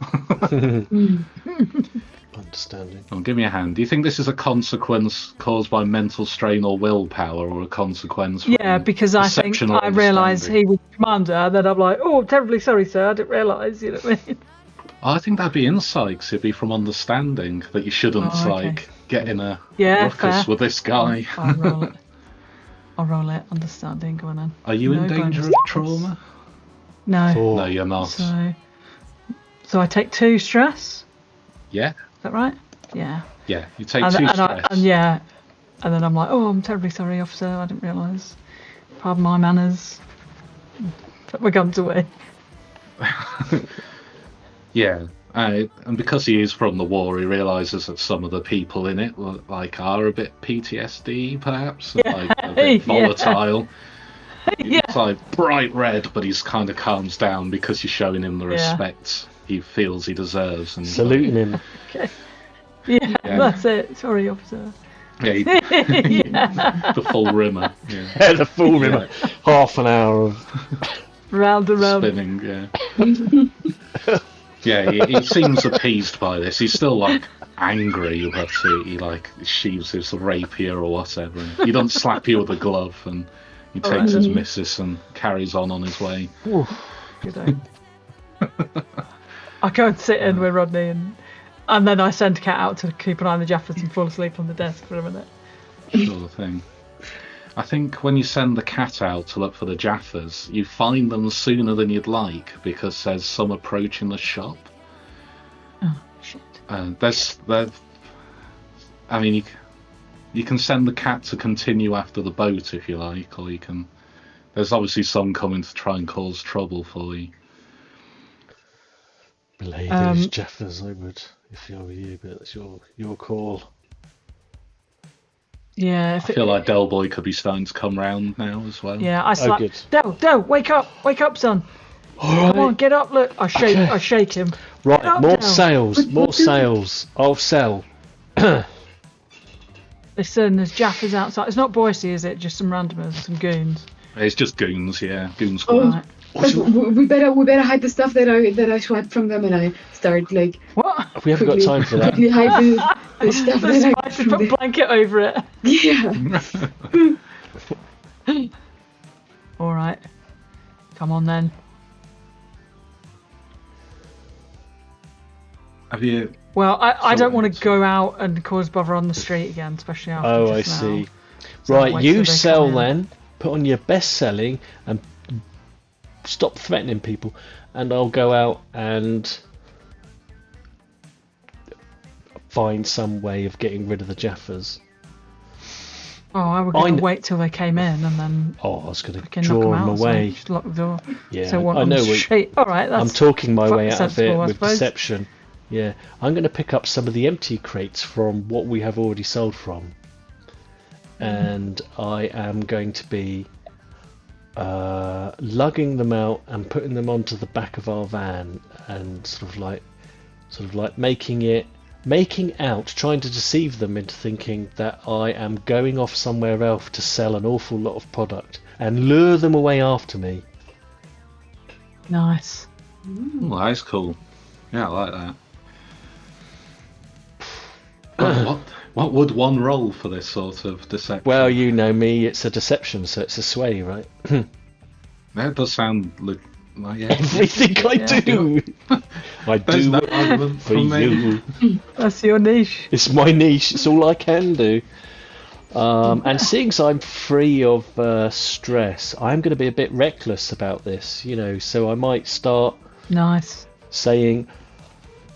C: Understanding.
B: Oh, give me a hand. Do you think this is a consequence caused by mental strain or willpower, or a consequence from
D: Yeah, because I think
B: deception or
D: I realised
B: understanding?
D: he was commander, and then I'm like, oh, terribly sorry, sir, I didn't realise, you know what I mean?
B: I think that'd be insight, 'cause it'd be from understanding that you shouldn't
D: Oh, okay.
B: like get in a
D: Yeah,
B: ruckus
D: fair.
B: with this guy.
D: I'll roll it. I'll roll it. Understanding, go on then.
B: Are you in
D: No
B: danger
D: bonus
B: of
D: points.
B: trauma?
D: No.
B: No, you're not.
D: So I take 2 stress.
B: Yeah,
D: Is that right? Yeah.
B: yeah. You take
D: And,
B: 2
D: and,
B: stress.
D: and yeah, and then I'm like, oh, I'm terribly sorry, officer. I didn't realise. Pardon my manners. Put my guns away.
B: Yeah, and because he is from the war, he realises that some of the people in it like are a bit PTSD, perhaps, and, like a bit volatile.
D: Yeah.
B: It's like bright red, but he's kind of calms down because you're showing him the respect he feels he deserves. And he's
C: Saluting him.
D: Yeah,
B: Yeah.
D: that's it. Sorry, officer.
B: like, the full rimmer. Yeah.
C: Yeah, the full rimmer. Half an hour of.
D: Round and round.
B: Spinning, yeah. Yeah, he seems appeased by this. He's still like angry, but he like sheaves his rapier or whatever. And he doesn't slap you with a glove, and he takes his missus and carries on his way.
D: Good day. I go and sit in with Rodney, and then I send Kat out to keep an eye on the Jaffers and fall asleep on the desk for a minute.
B: Sort of thing. I think when you send the cat out to look for the Jaffas, you find them sooner than you'd like because there's some approaching the shop.
D: Oh, shit.
B: I mean, you can send the cat to continue after the boat if you like, or you can. There's obviously some coming to try and cause trouble for you.
C: Belay those Jaffas, I would, if I were you, but that's your call.
D: Yeah,
B: I feel like Del Boy could be starting to come round now as well.
D: Yeah, I slap.
C: good.
D: Del, wake up, son.
C: All
D: Come on, get up. Look, I shake him.
C: Right,
D: Get up,
C: more
D: Del.
C: sales. I'll sell.
D: Listen, there's Jaffas outside. It's not Boyce, is it? Just some randomers, some goons.
B: It's just goons, yeah, goon squad.
D: Right.
E: We better hide the stuff that I swiped from them, and I start like
D: What?
C: We haven't got time for that.
E: quickly hide the stuff that I got
D: Just
E: from
D: put a
E: them.
D: blanket over it.
E: Yeah.
D: All right. Come on then.
B: Have you?
D: Well, I don't want to
B: Sorry.
D: go out and cause bother on the street again, especially after
C: Oh, I
D: just now.
C: see.
D: So I'll
C: Right,
D: wait till
C: you
D: they
C: sell
D: come in.
C: then. Put on your best selling and stop threatening people, and I'll go out and find some way of getting rid of the Jaffas.
D: Oh, I was going to wait till they came in and then
C: Oh, I was going
D: we
C: to
D: can knock
C: draw
D: them
C: them
D: out.
C: away.
D: So just lock the door.
C: Yeah,
D: So one
C: I
D: on
C: know.
D: the street. All right, that's
C: I'm talking my way out of
D: sensible,
C: it
D: I
C: with
D: suppose.
C: deception. Yeah, I'm going to pick up some of the empty crates from what we have already sold from, and I am going to be lugging them out and putting them onto the back of our van, and sort of like making out, trying to deceive them into thinking that I am going off somewhere else to sell an awful lot of product and lure them away after me.
D: Nice.
B: Oh, that's cool. Yeah, I like that. What would one roll for this sort of deception?
C: Well, you know me, it's a deception, so it's a sway, right?
B: That does sound like yeah.
C: Everything I do, I
B: There's
C: do
B: no
C: it
B: argument
C: for
B: from me.
C: you.
D: That's your niche.
C: It's my niche. It's all I can do. And seeing as I'm free of stress, I'm going to be a bit reckless about this, so I might start
D: Nice.
C: saying,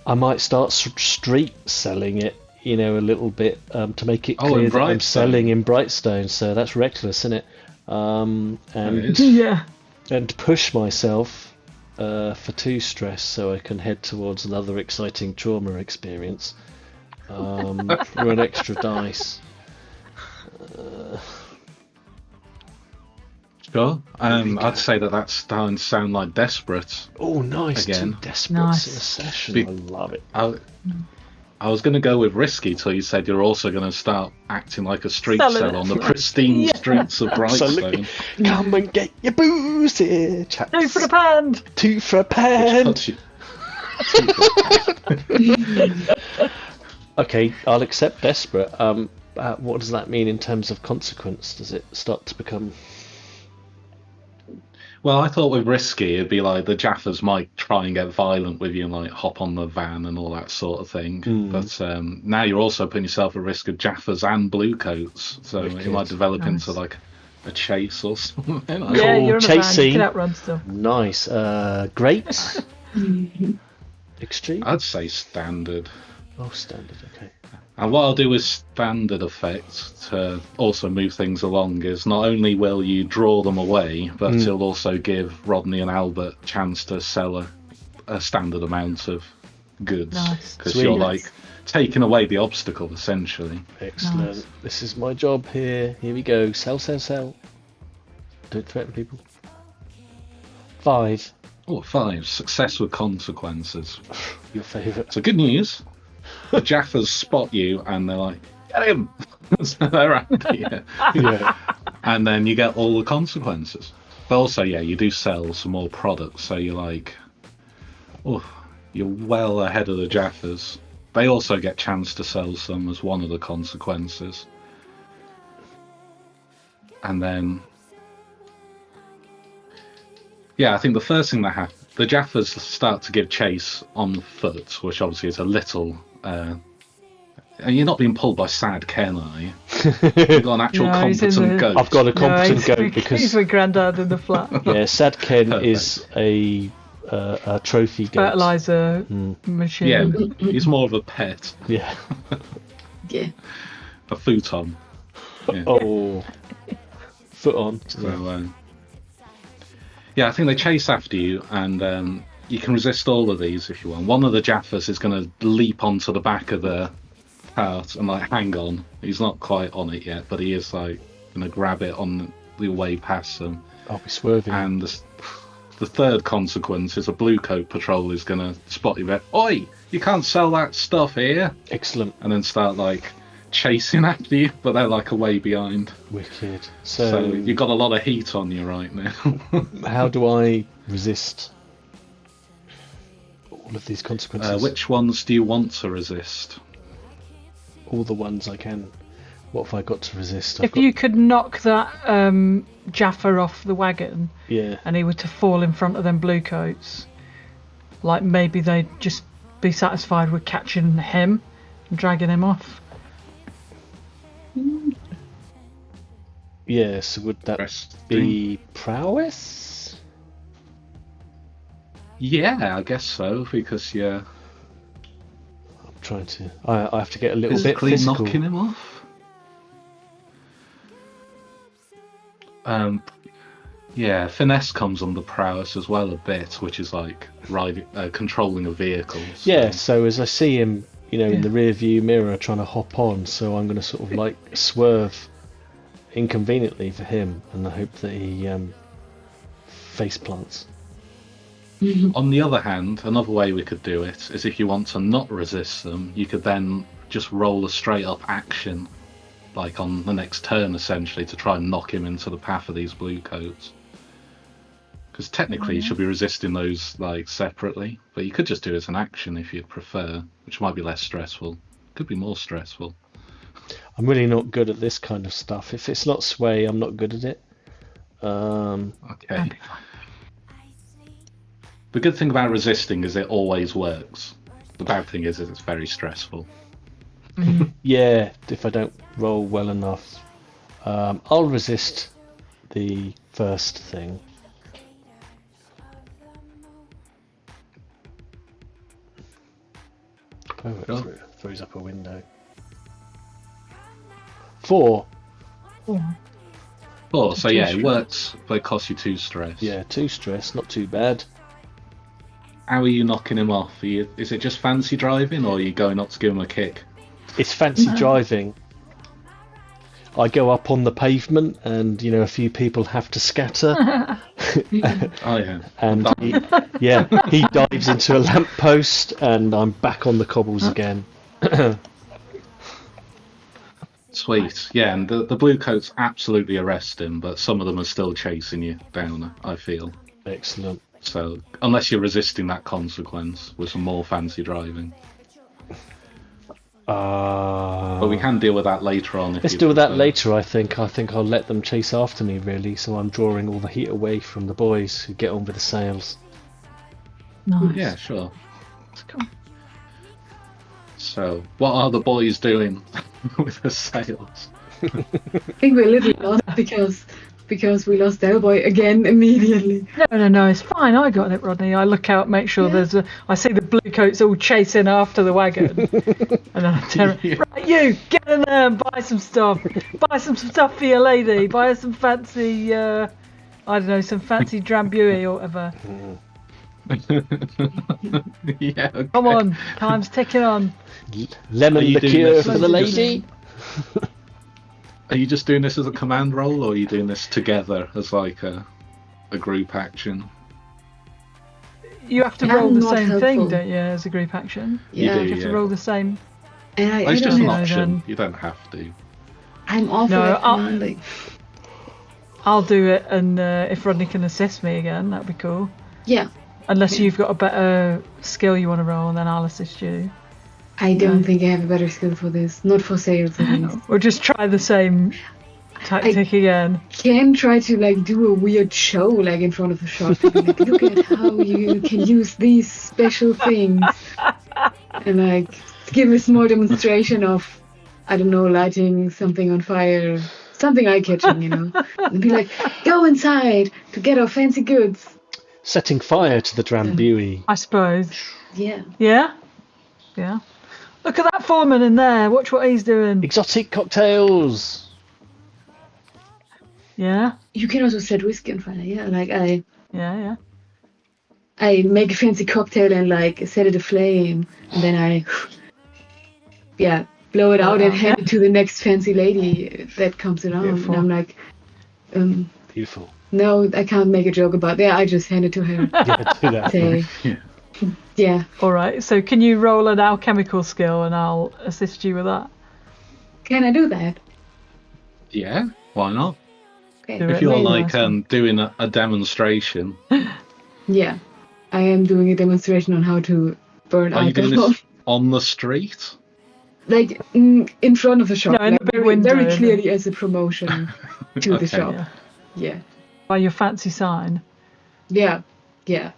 C: I might start street selling it, a little bit to make it
B: Oh,
C: clear
B: in
C: that I'm
B: Brightstone.
C: selling in Brightstone. So that's reckless, isn't it? And
B: It is.
D: Yeah.
C: and push myself for 2 stress so I can head towards another exciting trauma experience for an extra dice.
B: Sure. I'd say that's starting to sound like desperate.
C: Oh, nice.
B: Again.
C: 2 desperates
D: Nice.
C: in a session.
B: Be-
C: I love it.
B: I was going to go with risky till you said you're also going to start acting like a street
D: Selling
B: seller
D: it.
B: on the pristine
D: Yeah.
B: streets of
C: Absolutely.
B: Brightstone.
C: Come and get your booze here, chaps.
D: 2 for the pound.
C: 2 for a pound. Okay, I'll accept desperate. What does that mean in terms of consequence? Does it start to become...
B: Well, I thought with risky, it'd be like the Jaffas might try and get violent with you and like hop on the van and all that sort of thing. But now you're also putting yourself at risk of Jaffas and bluecoats, so it might develop
D: Nice.
B: into like a chase or something.
D: Yeah,
C: Cool.
D: you're in a
C: Chase
D: van.
C: scene.
D: Get out, run still.
C: Nice. Great. Extreme?
B: I'd say standard.
C: Oh, standard, okay.
B: And what I'll do with standard effect to also move things along is not only will you draw them away, but it'll also give Rodney and Albert a chance to sell a standard amount of goods.
D: Nice.
B: Because
C: Sweet.
B: you're like taking away the obstacle, essentially.
C: Excellent.
D: Nice.
C: This is my job here. Here we go. Sell, sell, sell. Don't threaten people. 5.
B: Oh, 5. Success with consequences.
C: Your favourite.
B: So good news. The Jaffas spot you and they're like, get him! So they're after you.
C: Yeah.
B: And then you get all the consequences. But also, yeah, you do sell some more products, so you're like, oh, you're well ahead of the Jaffas. They also get chance to sell some as one of the consequences. And then, yeah, I think the first thing that happens, the Jaffas start to give chase on foot, which obviously is a little... and you're not being pulled by Sad Ken, are you? You've got an actual
D: No, he's in
B: competent
D: the-
B: goat.
C: I've got a competent goat
D: he's
C: because
D: with Grandad in the flat.
C: yeah, Sad Ken
B: Perfect.
C: is a trophy goat.
D: Fertilizer machine.
B: Yeah, he's more of a pet,
C: Yeah.
E: Yeah.
B: a futon. Yeah.
C: Oh. Foot on.
B: So, yeah, I think they chase after you, and you can resist all of these if you want. One of the Jaffas is going to leap onto the back of the cart and like hang on. He's not quite on it yet, but he is like going to grab it on the way past them.
C: I'll be swerving.
B: And the third consequence is a blue coat patrol is going to spot you there. Oi, you can't sell that stuff here,
C: Excellent.
B: and then start like chasing after you, but they're like a way behind.
C: Wicked.
B: So
C: So,
B: you've got a lot of heat on you right now.
C: how do I resist all of these consequences?
B: Which ones do you want to resist?
C: All the ones I can. What have I got to resist?
D: If you could knock that Jaffa off the wagon
C: Yeah.
D: and he were to fall in front of them bluecoats, like maybe they'd just be satisfied with catching him and dragging him off.
C: Yes, would that
B: Resting.
C: be prowess?
B: Yeah, I guess so, because
C: I'm trying to. I have to get a little bit
B: physically
C: physical.
B: knocking him off. Yeah, finesse comes under prowess as well a bit, which is like controlling a vehicle. So.
C: Yeah, so as I see him, in
D: Yeah.
C: the rear view mirror trying to hop on, so I'm going to sort of like swerve inconveniently for him, and I hope that he face plants.
B: On the other hand, another way we could do it is if you want to not resist them, you could then just roll a straight up action, like on the next turn essentially, to try and knock him into the path of these blue coats. Because technically you should be resisting those like separately, but you could just do it as an action if you'd prefer, which might be less stressful. Could be more stressful.
C: I'm really not good at this kind of stuff. If it's not sway, I'm not good at it.
B: Okay. The good thing about resisting is it always works. The bad thing is it's very stressful.
C: Yeah, if I don't roll well enough, I'll resist the first thing. Oh, it
B: Sure.
C: throws up a window. 4.
B: Oh, so
D: Two
B: yeah, it
D: stress.
B: works, but it costs you 2 stress.
C: Yeah, 2 stress, not too bad.
B: How are you knocking him off? Is it just fancy driving, or are you going up to give him a kick?
C: It's fancy driving. I go up on the pavement, and a few people have to scatter.
B: Oh yeah.
C: And he dives into a lamppost, and I'm back on the cobbles again.
B: Sweet. Yeah, and the blue coats absolutely arrest him, but some of them are still chasing you down, I feel.
C: Excellent.
B: So, unless you're resisting that consequence with some more fancy driving. But we can deal with that later on. If
C: Let's
B: you
C: deal with that
B: prefer.
C: later. I think I'll let them chase after me, really. So I'm drawing all the heat away from the boys who get on with the sails.
D: Nice.
B: Yeah, sure.
D: That's cool.
B: So, what are the boys doing with the sails?
E: I think we're a little lost because we lost Delboy again immediately.
D: No, it's fine. I got it, Rodney. I look out, make sure I see the blue coats all chasing after the wagon, and then I tell her, right, you get in there and buy some stuff. Buy some stuff for your lady. Buy her some fancy, I don't know, some fancy drambuie or whatever.
B: Yeah. Okay.
D: Come on, time's ticking on.
C: Lemon
B: Are you doing
C: liqueur
B: this
C: for
B: as
C: the
B: a-
C: lady.
B: Are you just doing this as a command roll, or are you doing this together as like a group action?
D: You have to
E: I'm
D: roll the
E: not
D: same
E: helpful.
D: thing, don't you, as a group action?
E: Yeah,
B: do.
D: You have to
B: Yeah.
D: roll the same.
E: and I
B: It's just
E: don't
B: an
E: know.
D: know,
B: option.
D: then.
B: You don't have to.
E: I'm awful
D: No,
E: at commanding.
D: I'll do it, and if Rodney can assist me again, that'd be cool.
E: Yeah,
D: Unless you've got a better skill you want to roll, then I'll assist you.
E: I don't think I have a better skill for this. Not for sales, at least.
D: We'll just try the same tactic again.
E: Can try to do a weird show in front of the shop. Like, look at how you can use these special things, and give a small demonstration of I don't know, lighting something on fire, something eye-catching, and be like, go inside to get our fancy goods.
C: Setting fire to the Drambuie.
D: I suppose.
E: Yeah.
D: Yeah? Yeah. Look at that foreman in there. Watch what he's doing.
C: Exotic cocktails.
D: Yeah?
E: You can also set whiskey on fire, yeah. Like
D: Yeah.
E: I make a fancy cocktail and like set it aflame, and then I blow it out and hand it to the next fancy lady that comes around.
D: Beautiful.
E: And I'm like,
C: Beautiful.
E: no, I can't make a joke about that. I just hand it to her.
C: Yeah, do that.
E: Say, yeah.
D: All right. So can you roll an alchemical skill and I'll assist you with that?
E: Can I do that?
B: Yeah, why not?
E: Okay.
D: Do
B: If
D: it.
B: you're
D: Really
B: like
D: nice one.
B: doing a demonstration,
E: Yeah. I am doing a demonstration on how to burn
B: are you doing
E: alcohol.
B: this on the street?
E: Like in front of the shop.
D: No, in
E: like,
D: the big
E: very,
D: window,
E: very
D: isn't
E: clearly as a promotion to
B: Okay.
E: the shop.
D: Yeah.
E: Yeah.
D: By your fancy sign.
E: Yeah. Yeah.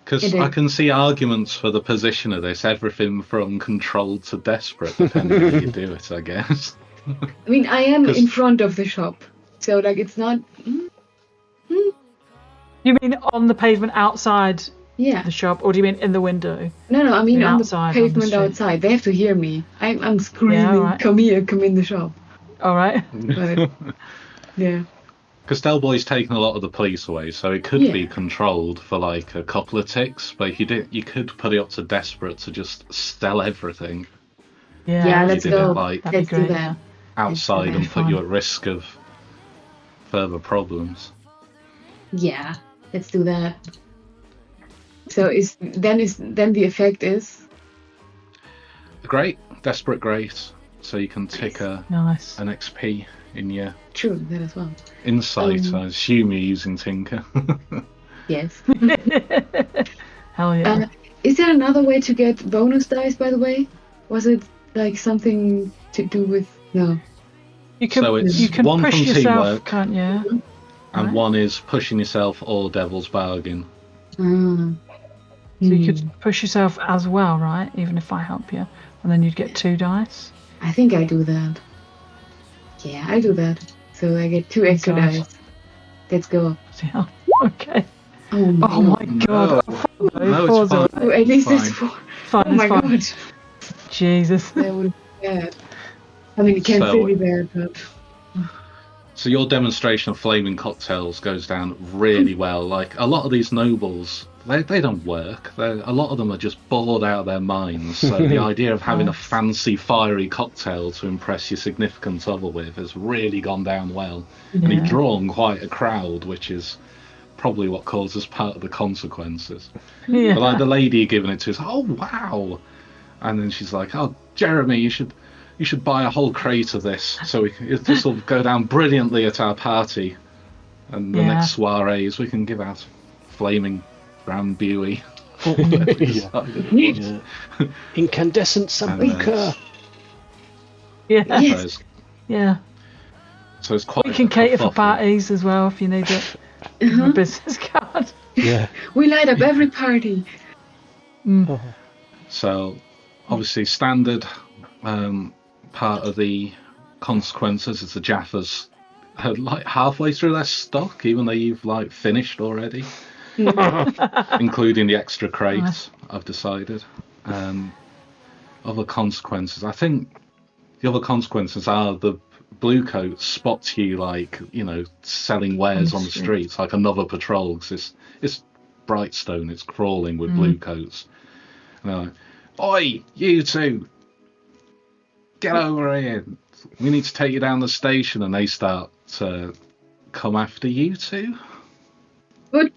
B: Because
E: It
B: I
E: is.
B: can see arguments for the position of this, everything from controlled to desperate, depending how you do it, I guess.
E: I mean, I am
B: 'Cause-
E: in front of the shop. So, like, it's not.
D: You mean on the pavement outside
E: Yeah.
D: the shop, or do you mean in the window?
E: No, I mean
D: You're
E: on the
D: outside, on the
E: pavement
D: street.
E: outside. They have to hear me. I'm screaming,
D: Yeah, alright.
E: come here, come in the shop.
D: All right.
E: But, yeah.
B: Because Del Boy's taken a lot of the police away, so it could be controlled for like a couple of ticks. But if you did, you could put it up to desperate to just sell everything
D: Yeah.
E: Yeah,
B: You
E: let's
B: did
E: go.
B: it, like,
D: That'd
E: Let's
D: be
E: do
D: great.
E: that.
B: outside and put
D: fun.
B: you at risk of further problems.
E: Yeah, let's do that. So then the effect is
B: Great, desperate great. So you can tick
D: Nice.
B: an XP in your
E: true that as well.
B: insight. I assume you're using Tinker.
E: Yes.
D: Hell yeah.
E: Is there another way to get bonus dice? By the way, was it like something to do with no?
D: You can
B: so it's
D: you can
B: one
D: push
B: from
D: yourself,
B: teamwork.
D: can't you?
B: And
D: Right.
B: one is pushing yourself or devil's bargain.
E: Ah.
D: So you could push yourself as well, right? Even if I help you, and then you'd get 2 dice.
E: I think I do that. Yeah, I do that. So I get 2 extra
D: gosh.
E: dice. Let's go.
D: Yeah. Okay.
E: Oh my
D: Oh my god.
B: No,
D: Four's
B: it's fine.
D: alright.
E: Oh, at least
B: Fine.
E: it's 4.
D: Fine,
E: Oh my
D: it's fine.
E: god.
D: Jesus.
E: That would be bad. I mean, it can't
B: So-
E: still be bad, but
B: So your demonstration of flaming cocktails goes down really well. Like a lot of these nobles, they don't work. A lot of them are just bored out of their minds. So the idea of having a fancy fiery cocktail to impress your significant other with has really gone down well. And
D: Yeah.
B: you've drawn quite a crowd, which is probably what causes part of the consequences.
D: Yeah.
B: But like the lady you're giving it to is, oh wow, and then she's like, oh Jeremy, you should buy a whole crate of this, so this will go down brilliantly at our party, and the
D: Yeah.
B: next soirees we can give out flaming Drambuie.
C: Yeah. Incandescent sambuca.
D: Yeah.
E: Yes.
D: Yeah.
B: So it's quite.
D: We can
B: a
D: cater for
B: kerfuffle.
D: parties as well if you need it. A business card.
C: Yeah.
E: we light up every party.
B: So, obviously, standard part of the consequences is the Jaffas are like halfway through their stock, even though you've like finished already, including the extra crate.
D: Nice.
B: I've decided. Other consequences. I think the other consequences are the blue coats spots you like selling wares on the streets, like another patrol, because it's Brightstone, it's crawling with blue coats. And they're like, oi, you two, get over here. We need to take you down the station. And they start to come after you two.
E: What?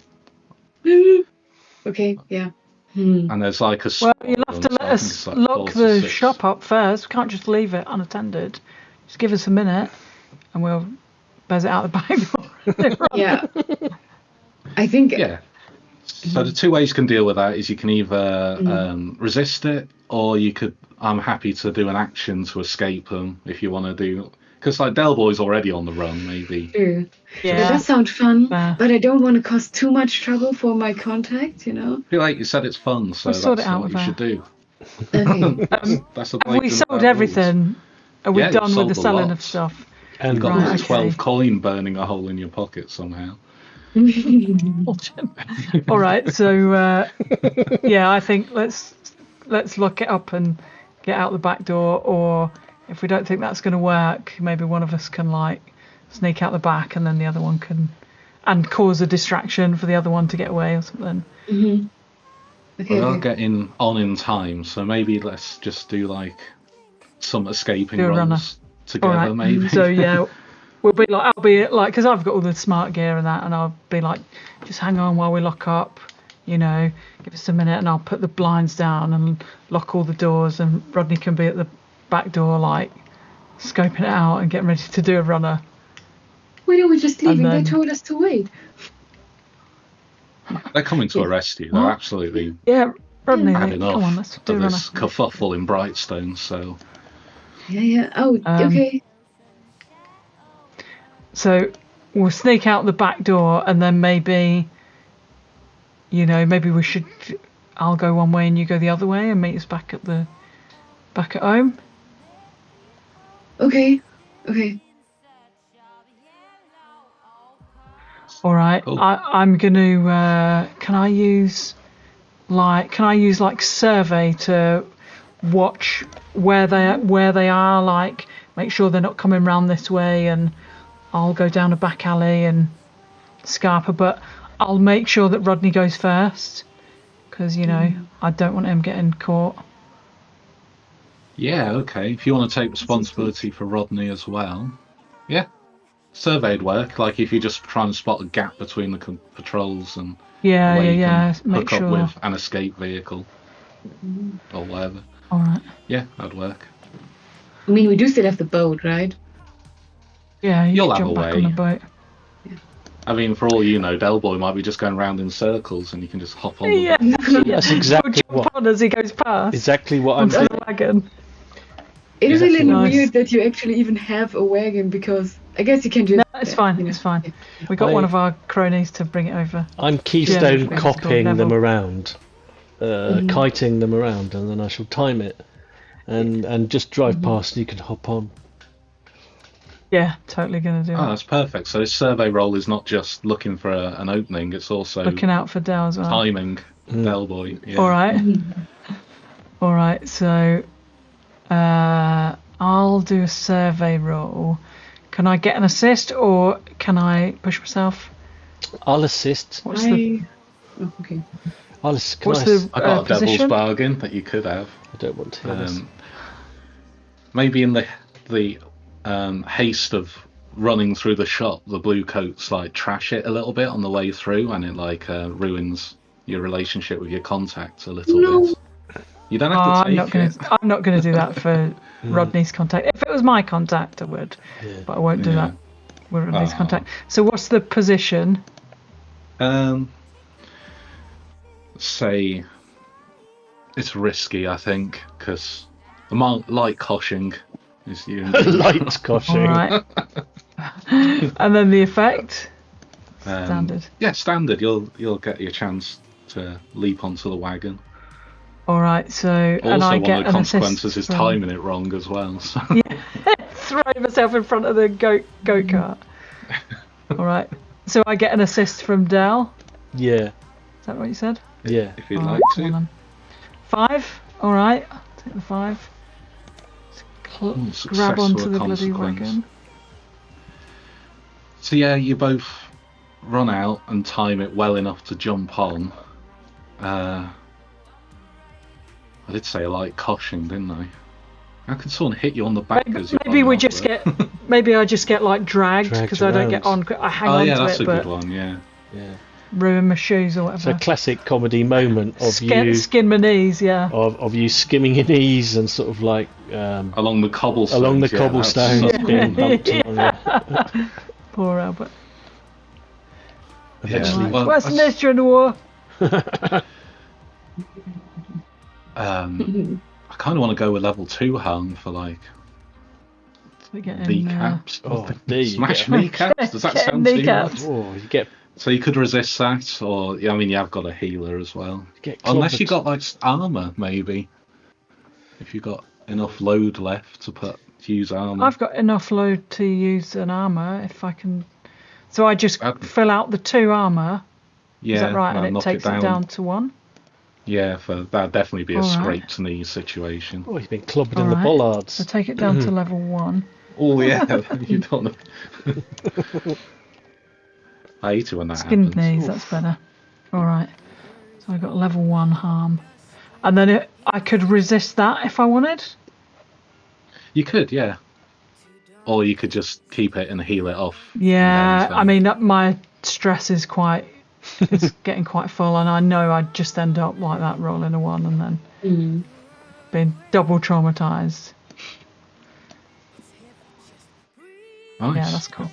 E: Okay, yeah.
B: And there's like a...
D: Well, you'll have to
B: so
D: let
B: I think
D: us
B: it's like
D: lock
B: 4 to
D: the
B: 6.
D: shop up first. We can't just leave it unattended. Just give us a minute and we'll buzz it out the back door.
E: Yeah. I think
B: Yeah. So the 2 ways you can deal with that is you can either resist it, or you could... I'm happy to do an action to escape them if you want to do... Because like Del Boy's already on the run, maybe.
E: Sure. That
D: Yeah.
E: does sound fun,
D: Yeah.
E: but I don't want to cause too much trouble for my contact,
B: I feel like you said it's fun, so
D: We'll sort
B: that's
D: it out
B: what
D: with
B: you should do.
E: Okay.
B: That's the
D: Have we
B: blatant
D: sold
B: rules.
D: everything? Are we
B: Yeah,
D: done
B: you've
D: with the
B: sold a
D: selling
B: lot.
D: of stuff?
C: And
B: You've got
D: Right,
B: like
D: okay.
B: 12 coin burning a hole in your pocket somehow.
D: All right, so yeah, I think let's lock it up and get out the back door. Or if we don't think that's going to work, maybe one of us can like sneak out the back, and then the other one can, and cause a distraction for the other one to get away or something.
E: Okay,
B: We are
E: okay.
B: getting on in time, so maybe let's just do like some escaping
D: Do a runner.
B: rolls together,
D: All right.
B: maybe.
D: So yeah, I'll be like, because I've got all the smart gear and that, and I'll be like, just hang on while we lock up, give us a minute, and I'll put the blinds down and lock all the doors, and Rodney can be at the back door, like, scoping it out and getting ready to do a runner.
E: Why don't we just leave?
D: And
E: They
D: then-
E: told us to wait.
B: They're coming to arrest you. They're
D: What?
B: absolutely
D: Yeah, Rodney,
B: had enough
D: come on, let's do a
B: of
D: runner.
B: this kerfuffle in Brightstone, so...
E: Yeah. Oh,
D: Um,
E: okay.
D: So we'll sneak out the back door, and then maybe we should. I'll go one way and you go the other way, and meet us back at home.
E: Okay.
D: All right.
B: Cool.
D: I'm gonna. Can I use like survey to watch where they are? Like, make sure they're not coming round this way, and I'll go down a back alley and scarper. But I'll make sure that Rodney goes first, because I don't want him getting caught.
B: Yeah, okay. If you want to take responsibility for Rodney as well. Yeah. Survey'd work. Like, if you just try and spot a gap between the patrols and
D: Yeah.
B: where you can
D: Make
B: hook
D: sure.
B: up with an escape vehicle or whatever.
D: All right.
B: Yeah, that'd work.
E: I mean, we do still have the boat, right?
D: Yeah,
B: You'll
D: can
B: have
D: jump
B: a
D: back
B: way.
D: on the boy.
B: I mean, for all you know, Del Boy might be just going round in circles and you can just hop on the
D: Yeah.
C: that's exactly
D: We'll jump on as he goes past.
C: exactly what I'm
D: Onto
C: thinking.
D: the wagon.
E: It is a
C: Yeah.
E: little
D: Nice.
E: weird that you actually even have a wagon, because I guess you can just.
D: No, it's fine. It's fine. We got one of our cronies to bring it over.
C: I'm keystone
D: Yeah, it's
C: copying
D: called
C: them
D: Neville.
C: around, kiting them around, and then I shall time it, and just drive past. And you can hop on.
D: Yeah, totally gonna do
B: Oh,
D: it.
B: that's perfect. So this survey roll is not just looking for an opening, it's also
D: Looking out for Dell as well.
B: timing Del Boy. Yeah.
D: All right. All right. So, I'll do a survey roll. Can I get an assist, or can I push myself?
C: I'll assist.
D: What's the
E: Oh, okay.
C: I'll assist.
D: What's the
B: I got a devil's
D: position?
B: bargain that you could have.
C: I don't want to hear this.
B: Maybe in the haste of running through the shop, the blue coats like trash it a little bit on the way through, and it like ruins your relationship with your contact a little bit. You don't have to take it.
D: I'm not gonna do that for Rodney's contact. If it was my contact, I would, but I won't do
B: Yeah.
D: that with Rodney's
B: Oh.
D: contact. So what's the position?
B: Say it's risky, I think, because light coshing is you.
C: Light
D: All
C: coshing.
D: right. And then the effect. Standard.
B: Yeah, standard. You'll get your chance to leap onto the wagon.
D: All right. So and
B: Also,
D: I
B: one
D: get
B: of the
D: an
B: consequences
D: assist
B: is
D: from-
B: timing it wrong as well. So.
D: Throw myself in front of the go kart. All right. So I get an assist from Dell.
C: Yeah,
D: Is that what you said?
C: yeah.
B: If you'd
D: All
B: like
D: right, come on
B: to.
D: then. 5. All right. I'll take the 5. Grab
B: Success
D: onto
B: or
D: the bloody
B: consequence.
D: wagon.
B: So yeah, you both run out and time it well enough to jump on. I did say light coshing, didn't I? How can someone hit you on the back as you
D: Maybe
B: run
D: we
B: off
D: just
B: there?
D: get. Maybe I just get like dragged
C: Dragged
D: because I don't get on.
C: around.
D: I hang
B: Oh
D: on
B: yeah,
D: to
B: that's
D: it,
B: a good
D: but
B: one. Yeah.
C: Yeah.
D: ruin my shoes or
C: It's a
D: whatever.
C: classic comedy moment of
D: Skin my knees. Yeah.
C: of you skimming your knees and sort of like
B: Along the cobblestones.
C: along the
B: yeah,
C: cobblestones
B: that's-
C: being bumped along. Yeah.
D: Poor Albert.
C: Eventually,
B: Yeah. Well,
D: What's the
B: that's-
D: mystery in the war?
B: I kind of want to go with level 2 harm for like
D: We get in,
B: kneecaps.
C: oh, there you
B: Smash
C: go.
B: kneecaps. Does that
D: Get
B: sound too
D: kneecaps.
B: much?
C: Oh, you get
B: So you could resist that, or I mean, you have got a healer as well.
C: get
B: Unless you
C: clobbered.
B: got like armor, maybe. If you got enough load left to put to use armor.
D: I've got enough load to use an armor if I can. So I just fill out the 2 armor.
B: Yeah,
D: is that right? And it
B: knock
D: takes it down to 1.
B: Yeah, that'd definitely be a
D: All right.
B: scraped knee situation.
C: Oh, he's been clobbered in
D: All
C: the
D: right.
C: bollards.
D: So take it down to level 1.
B: Oh yeah, you don't know. I hate it when that
D: Skinned
B: happens.
D: knees, that's better. All right. So I got level 1 harm, and then I could resist that if I wanted.
B: You could, yeah. Or you could just keep it and heal it off.
D: Yeah, I mean my stress is it's getting quite full, and I know I'd just end up like that, rolling a 1 and then being double traumatized.
B: Nice.
D: Yeah, that's cool.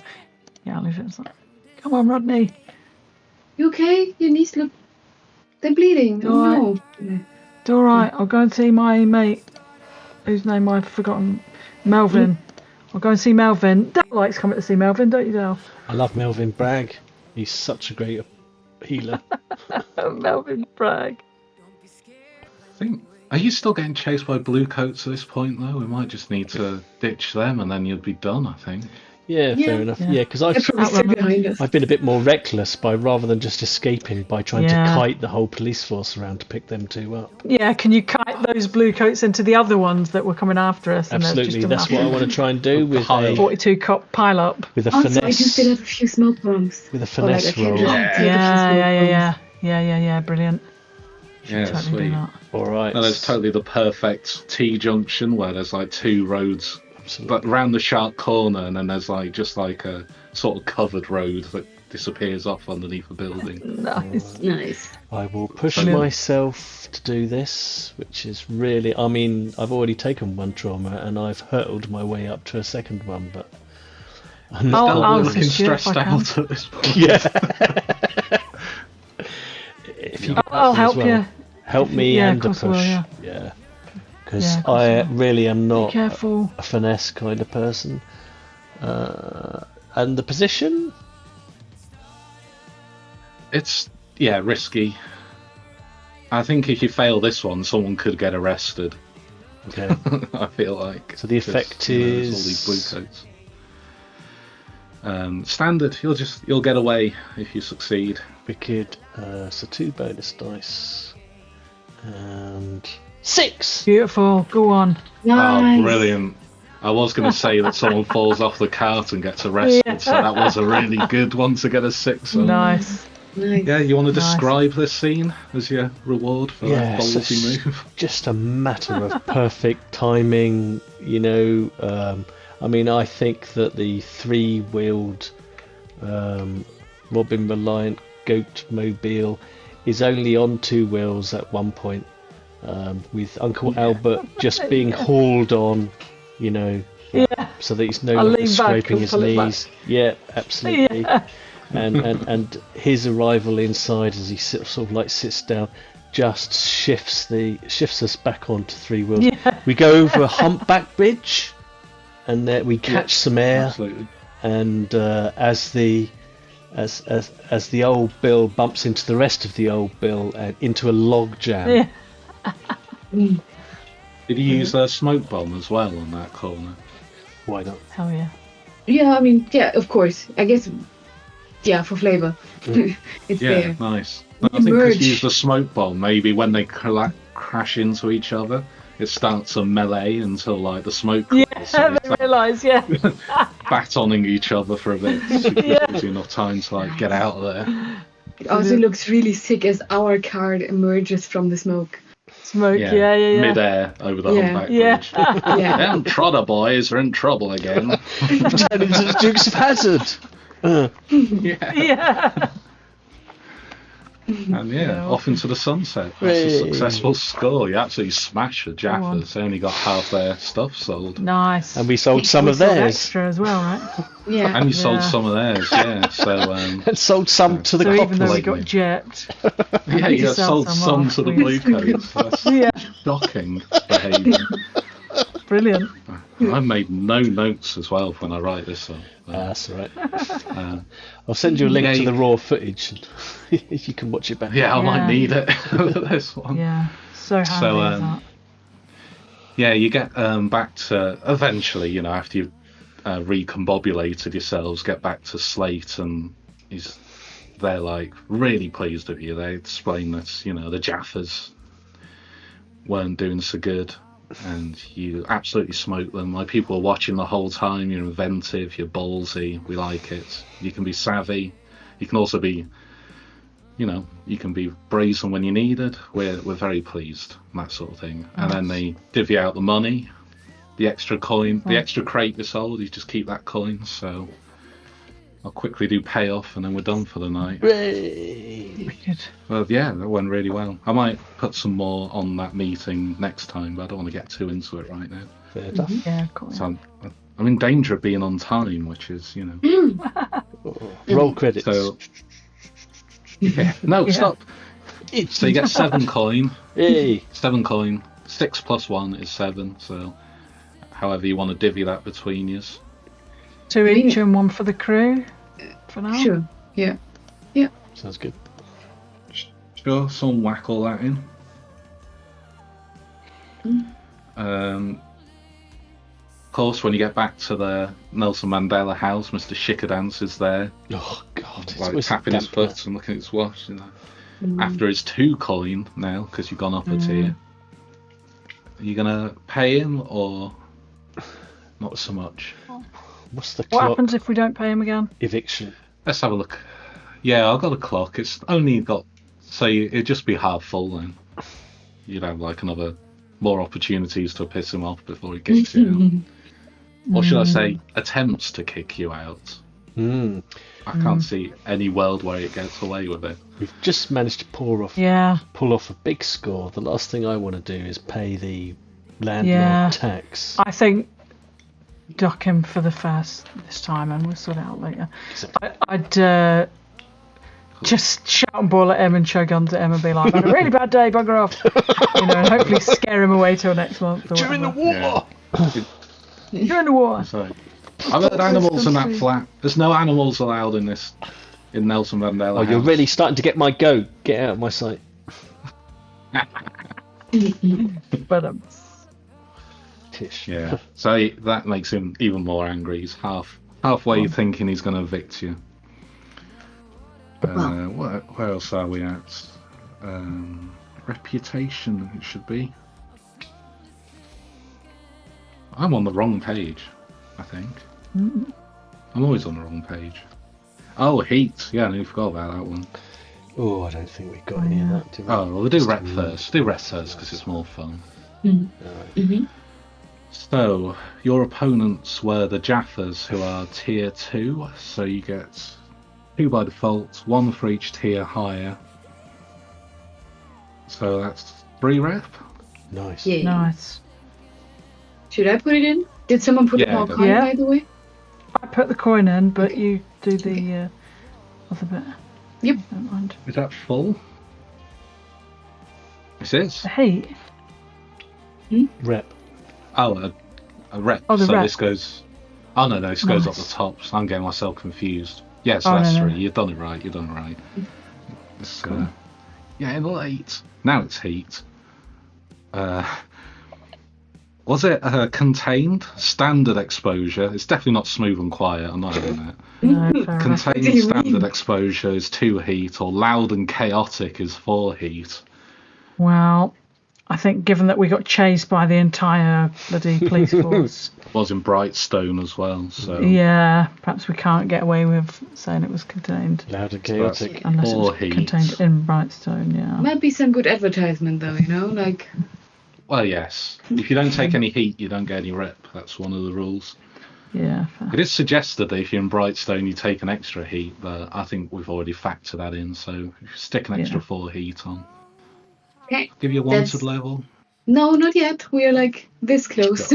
D: Yeah, I'll leave it as that. Come on, Rodney.
E: You okay? Your knees look... They're bleeding. Oh, no.
D: It's all right. I'll go and see my mate, whose name I've forgotten. Melvin. I'll go and see Melvin. Dale likes coming to see Melvin, don't you, Dale?
C: I love Melvin Bragg. He's such a great healer.
D: Melvin Bragg.
B: Are you still getting chased by blue coats at this point, though? We might just need to ditch them and then you'll be done, I think.
C: Yeah, fair enough. Yeah, because
E: They're probably still behind us.
C: I've been a bit more reckless by rather than just escaping by trying to kite the whole police force around to pick them 2 up.
D: Yeah, can you kite those blue coats into the other ones that were coming after us?
C: Absolutely, that's what I want to try and do with a
D: 42 cop pile up.
C: with a
E: Also,
C: finesse.
E: I can still have a few smoke bombs.
C: With a finesse roll.
D: Yeah, brilliant.
B: Yeah,
D: Totally
B: sweet.
D: do that.
C: All right.
B: No, there's totally the perfect T-junction where there's like 2 roads, but around the sharp corner, and then there's just a sort of covered road that disappears off underneath a building.
D: Nice.
E: Nice.
C: I will push
B: Brilliant.
C: myself to do this, which is really... I mean, I've already taken 1 trauma, and I've hurtled my way up to a second one, but... I'm not
D: I'll
B: looking
D: assist you if
B: stressed
D: I can.
B: out at this point.
C: Yeah. If you
D: I'll help you.
C: Help me
D: Yeah,
C: and
D: of
C: the
D: course
C: push.
D: I will,
C: Yeah. Because
D: Yeah, of course I
C: I
D: will.
C: really am
D: Be
C: not
D: careful.
C: a finesse kind of person. And the position?
B: It's, risky. I think if you fail this one, someone could get arrested.
C: Okay.
B: I feel like.
C: So the effect is...
B: there's all these blue coats. Standard. You'll get away if you succeed.
C: Wicked. So 2 bonus dice. And 6!
D: Beautiful. Go on.
E: Nice.
B: Oh, brilliant. I was going to say that someone falls off the cart and gets arrested, so that was a really good one to get a 6 on.
D: Nice.
E: Nice.
B: Yeah, you want to
D: Nice.
B: describe this scene as your reward for that
C: Yes,
B: ballsy
C: it's
B: move?
C: just a matter of perfect timing, I mean, I think that the 3-wheeled Robin Reliant Goat Mobile is only on 2 wheels at one point, with Uncle Albert just being hauled on, so that he's no
D: I'll
C: longer
D: lean back
C: scraping
D: and
C: his
D: pull it back.
C: knees. Yeah, absolutely.
D: Yeah.
C: And his arrival inside as he sort of sits down just shifts us back onto 3 wheels.
D: Yeah.
C: We go over a humpback bridge, and we catch some air.
B: Absolutely.
C: And as the old Bill bumps into the rest of the old Bill and into a log jam.
D: Yeah.
B: Did you use a smoke bomb as well on that corner?
C: Why not?
D: Hell yeah.
E: Yeah, I mean, yeah, of course. I guess, yeah, for flavor. It's
B: Yeah,
E: there.
B: nice. I think because
E: Merge.
B: you use the smoke bomb, maybe when they crash into each other, it starts a melee until the smoke
D: Yeah,
B: clears, so they
D: they realise, yeah.
B: batoning each other for a bit. So it
D: Yeah.
B: gives you enough time to get out of there.
E: It also looks really sick as our card emerges from the smoke.
D: Smoke, yeah.
B: Midair over the
E: Yeah.
B: humpback
D: Yeah.
B: bridge.
E: Yeah.
B: Them Trotter boys are in trouble again.
C: Turn into the Dukes of Hazzard.
B: Yeah.
D: Yeah.
B: And
D: Yeah,
B: off into the sunset. That's a
C: Hey.
B: successful score. You absolutely smashed the
D: on.
B: Jaffers. They only got half their stuff sold.
D: Nice.
C: And we sold some
D: We
C: of
D: sold
C: theirs.
D: extra as well, right?
E: Yeah.
B: And you sold
D: Yeah.
B: some of theirs, yeah. So,
C: And sold some to the
D: So even though we
C: coppers.
D: got gypped,
B: yeah,
D: we
B: you
D: sell
B: sold
D: some
B: some
D: off.
B: to the
D: We-
B: blue coats. That's
D: yeah,
B: shocking behaviour.
D: brilliant.
B: I made no notes as well when I write this one.
C: That's all right.
B: Uh,
C: I'll send you a link
B: Yeah,
C: to
B: you-
C: the raw footage, and you can watch it back.
B: yeah, I might
D: Yeah.
B: need it for this one.
D: Yeah, so handy
B: So,
D: is that.
B: Yeah, you get back to eventually, you know, after you've recombobulated yourselves, get back to Slate, and they're like really pleased with you. They explain that, you know, the Jaffers weren't doing so good, and you absolutely smoked them. Like, people are watching the whole time. You're inventive, you're ballsy. We like it. You can be savvy. You can also be, you know, you can be brazen when you need it. We're very pleased, that sort of thing. And then they divvy out the money, the extra coin, the extra crate you sold. You just keep that coin. So I'll quickly do payoff, and then we're done for the night.
D: Wicked.
B: Well, yeah, that went really well. I might put some more on that meeting next time, but I don't want to get too into it right now.
C: Fair enough.
D: Yeah, cool.
B: So I'm in danger of being on time, which is, you know.
C: Roll credits.
B: So, yeah. No, stop. So you get 7 coin.
C: Hey.
B: 7 coin. 6 plus 1 is 7. So however you want to divvy that between you.
D: 2 each and 1 for the crew for now.
E: Sure. Yeah.
C: Sounds good.
B: Sure, someone whack all that in. Of course, when you get back to the Nelson Mandela house, Mr. Shikadance is there,
C: Oh God. it's
B: like
C: always
B: tapping his
C: damp
B: foot and looking at his watch. You know. After his 2 coin now, because you've gone up a tier. Are you gonna pay him or not so much?
C: there. What's the
D: What
C: clock?
D: happens if we don't pay him again?
C: Eviction.
B: Let's have a look. Yeah, I've got a clock. It's only got, so it'd just be half full then. You'd have like more opportunities to piss him off before he kicks you out. Or should I say, attempts to kick you out.
C: Mm.
B: I can't see any world where it gets away with it.
C: We've just managed to pull off a big score. The last thing I want to do is pay the landlord tax.
D: I think duck him for the first this time, and we'll sort it out later.
C: Exactly.
D: I'd just shout and ball at him and show guns at him and be like, "Had a really bad day, bugger off," you know, and hopefully scare him away till next month. Or
C: During the
D: whatever.
C: war.
D: During the war.
B: So, I've heard animals in that flat. There's no animals allowed in Nelson Mandela
C: Oh, you're
B: house.
C: really starting to get my goat. Get out of my sight.
D: But
C: Tish.
B: Yeah. So that makes him even more angry. He's halfway thinking he's going to evict you. Where else are we at? Reputation, it should be. I'm on the wrong page, I think. I'm always on the wrong page. Oh, heat. Yeah, I forgot about that one.
C: Oh, I don't think we've got any of that, do we?
B: Oh, well, we'll do rep first. Do rep first because it's more fun. So, your opponents were the Jaffers, who are tier 2, so you get 2 by default, 1 for each tier higher. So that's 3 rep.
C: Nice.
E: Yeah.
D: nice.
E: Should I put it in? Did someone put
B: Yeah,
E: more
B: go.
E: coin,
D: Yeah.
E: by the way?
D: I put the coin in, but you do the other bit.
E: Yep.
D: Don't mind.
B: Is that full? It is.
D: The heat.
C: Rep.
B: Oh, a rep.
D: Oh, the
B: so
D: rep.
B: this goes... Oh, no, this goes up
D: Nice.
B: the top, so I'm getting myself confused. Yeah, so
D: Oh,
B: that's
D: no, no.
B: 3. You've done it right, It's, yeah, in late. Now it's heat. Was it contained? Standard exposure. It's definitely not smooth and quiet, I'm not having that.
D: No, fair enough.
B: Contained
E: do you
B: standard
E: mean?
B: exposure is 2 heat, or loud and chaotic is 4 heat.
D: Well, I think given that we got chased by the entire bloody police force,
B: Was in Brightstone as well, so
D: yeah, perhaps we can't get away with saying it was contained.
C: Loud and
B: So that's-
C: chaotic.
D: Unless it
B: Or
D: was
B: heat.
D: contained in Brightstone, yeah.
E: Might be some good advertisement, though, you know? Like,
B: well, yes. If you don't take any heat, you don't get any rep. That's one of the rules.
D: Yeah, fair.
B: It is suggested that if you're in Brightstone, you take an extra heat, but I think we've already factored that in. So if you stick an extra 4 heat on,
E: okay.
B: give you a
E: That's-
B: wanted level.
E: No, not yet. We are like this close.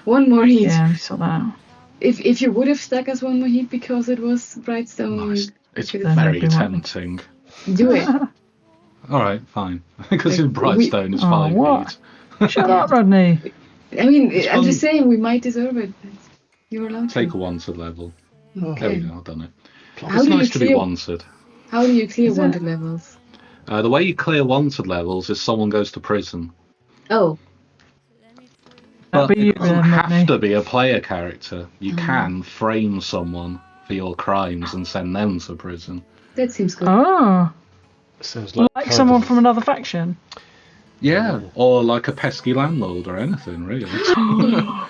E: One more heat.
D: Yeah, we saw that out.
E: If you would have stuck us 1 more heat because it was Brightstone,
B: Nice. It's
E: could
D: Then
B: very
D: maybe one.
B: tempting.
E: do it.
B: All right, fine. Because in
E: Like, we-
B: Brightstone, it's
D: Oh,
B: 5
D: what?
B: heat.
D: Shut up, Rodney.
E: I mean,
B: It's
E: I'm
B: fun.
E: just saying we might deserve it. You're allowed
B: Take
E: to.
B: a wanted level.
E: Okay.
B: There we go, I've done it.
E: How
B: It's
E: do
B: nice
E: you
B: to be
E: clear?
B: wanted.
E: How do you clear
D: Is it?
E: wanted levels?
B: The way you clear wanted levels is someone goes to prison.
E: Oh,
B: But
D: be
B: it
D: you
B: doesn't
D: then,
B: have
D: Rodney.
B: to be a player character. You can frame someone for your crimes and send them to prison.
E: That seems good.
D: Oh,
C: Sounds like kind
D: someone
C: of-
D: from another faction.
B: Yeah, or like a pesky landlord or anything, really.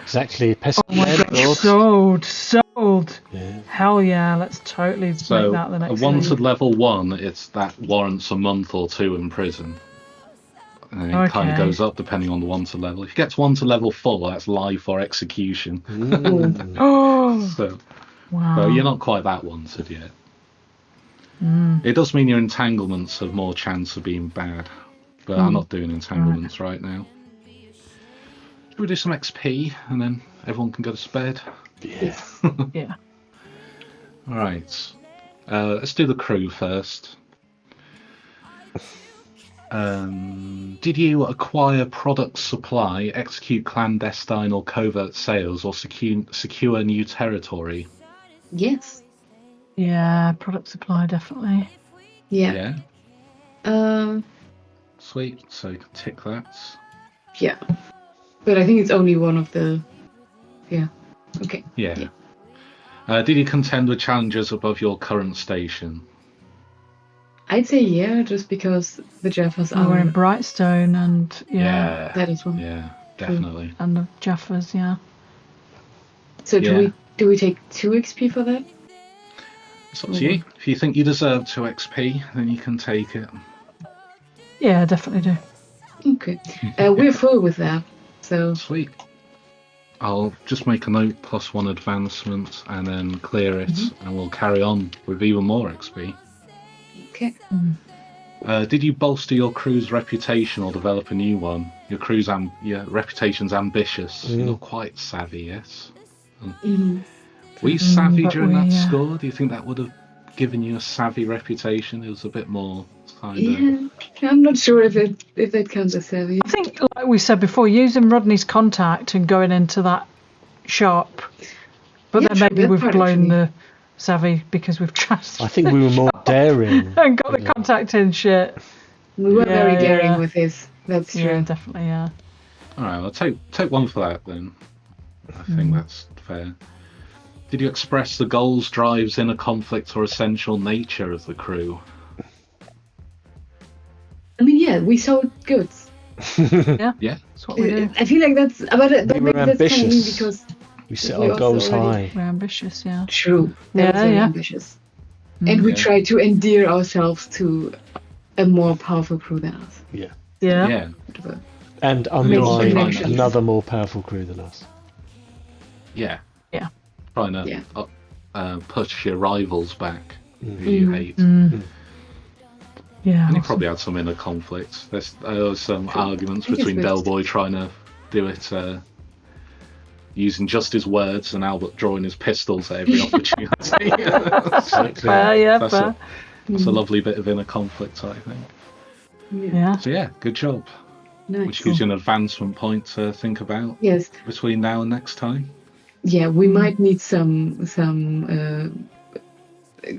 C: exactly pesky
D: Oh my god,
C: landlord.
D: sold.
C: Yeah.
D: Hell yeah, let's totally
B: So
D: make that the
B: a
D: next
B: wanted
D: thing.
B: level 1, it's that warrants a month or 2 in prison. And it kind of
D: Okay.
B: goes up depending on the wanted level. If you get to wanted level 4, that's life or execution.
C: Mm.
D: Oh,
B: So
D: wow.
B: you're not quite that wanted yet. It does mean your entanglements have more chance of being bad. But I'm not doing entanglements right now. Should we do some XP and then everyone can go to bed?
C: Yeah.
D: Yeah.
B: Alright. Let's do the crew first. Did you acquire product supply, execute clandestine or covert sales, or secure new territory?
E: Yes.
D: Yeah, product supply, definitely.
E: Yeah.
B: Sweet, so you can tick that.
E: Yeah. But I think it's only one of the. Yeah. Okay.
B: Yeah. Did you contend with challenges above your current station?
E: I'd say yeah, just because the Jaffas
D: Oh, we're in
E: are.
D: Brightstone and
E: That is one.
B: Yeah, definitely.
D: and the Jaffas, yeah.
E: So
B: Yeah.
E: do we take 2 XP for that?
B: It's up to you. If you think you deserve 2 XP, then you can take it.
D: Yeah, definitely do.
E: Okay. We're full with that. So
B: Sweet. I'll just make a note, +1 advancement, and then clear it, and we'll carry on with even more XP.
E: okay.
B: Did you bolster your crew's reputation or develop a new one? Your crew's reputation's ambitious. You're not quite savvy, yes? Were you savvy
D: but
B: during
D: we,
B: that score? Do you think that would have given you a savvy reputation? It was a bit more kind of...
E: Yeah. I'm not sure if that counts as savvy.
D: I think, like we said before, using Rodney's contact and going into that shop. But
E: Yeah,
D: then
E: sure,
D: maybe
E: that
D: we've
E: part
D: blown
E: actually.
D: the savvy because we've just
C: I think we were more daring.
D: and got the contact in shit.
E: We were very
D: Yeah,
E: daring
D: yeah.
E: with this. That's true.
D: Yeah, definitely, yeah.
B: Alright, I'll take 1 for that then. I think that's fair. Did you express the goals, drives, inner conflict, or essential nature of the crew?
E: I mean, yeah, we sold goods.
B: Yeah.
D: That's what we do.
E: I feel like that's. But
C: We were
E: that's kind of mean
C: ambitious.
E: because.
C: We set
E: We
C: our
E: also
C: goals
E: already-
C: high.
D: We're ambitious, yeah.
E: True. That
D: Yeah,
E: was very
D: yeah.
E: ambitious. And we
B: Yeah.
E: try to endear ourselves to a more powerful crew than us.
C: Yeah.
D: Yeah.
B: Yeah.
E: Whatever.
C: And
B: also
C: undermine
E: connections.
C: another more powerful crew than us.
B: Yeah.
D: Yeah.
B: Trying to
E: Yeah.
B: push your rivals back who you hate.
D: Yeah.
B: And you probably had some inner conflict. There was some arguments
E: I guess
B: between
E: we
B: Del
E: just-
B: Boy trying to do it using just his words and Albert drawing his pistols at every opportunity.
C: Exactly.
D: Fair, yeah,
B: That's
D: fair.
B: That's a lovely bit of inner conflict, I think.
D: Yeah.
B: So yeah, good job.
E: Nice.
B: Which gives you an advancement point to think about
E: Yes.
B: between now and next time.
E: Yeah, we might need some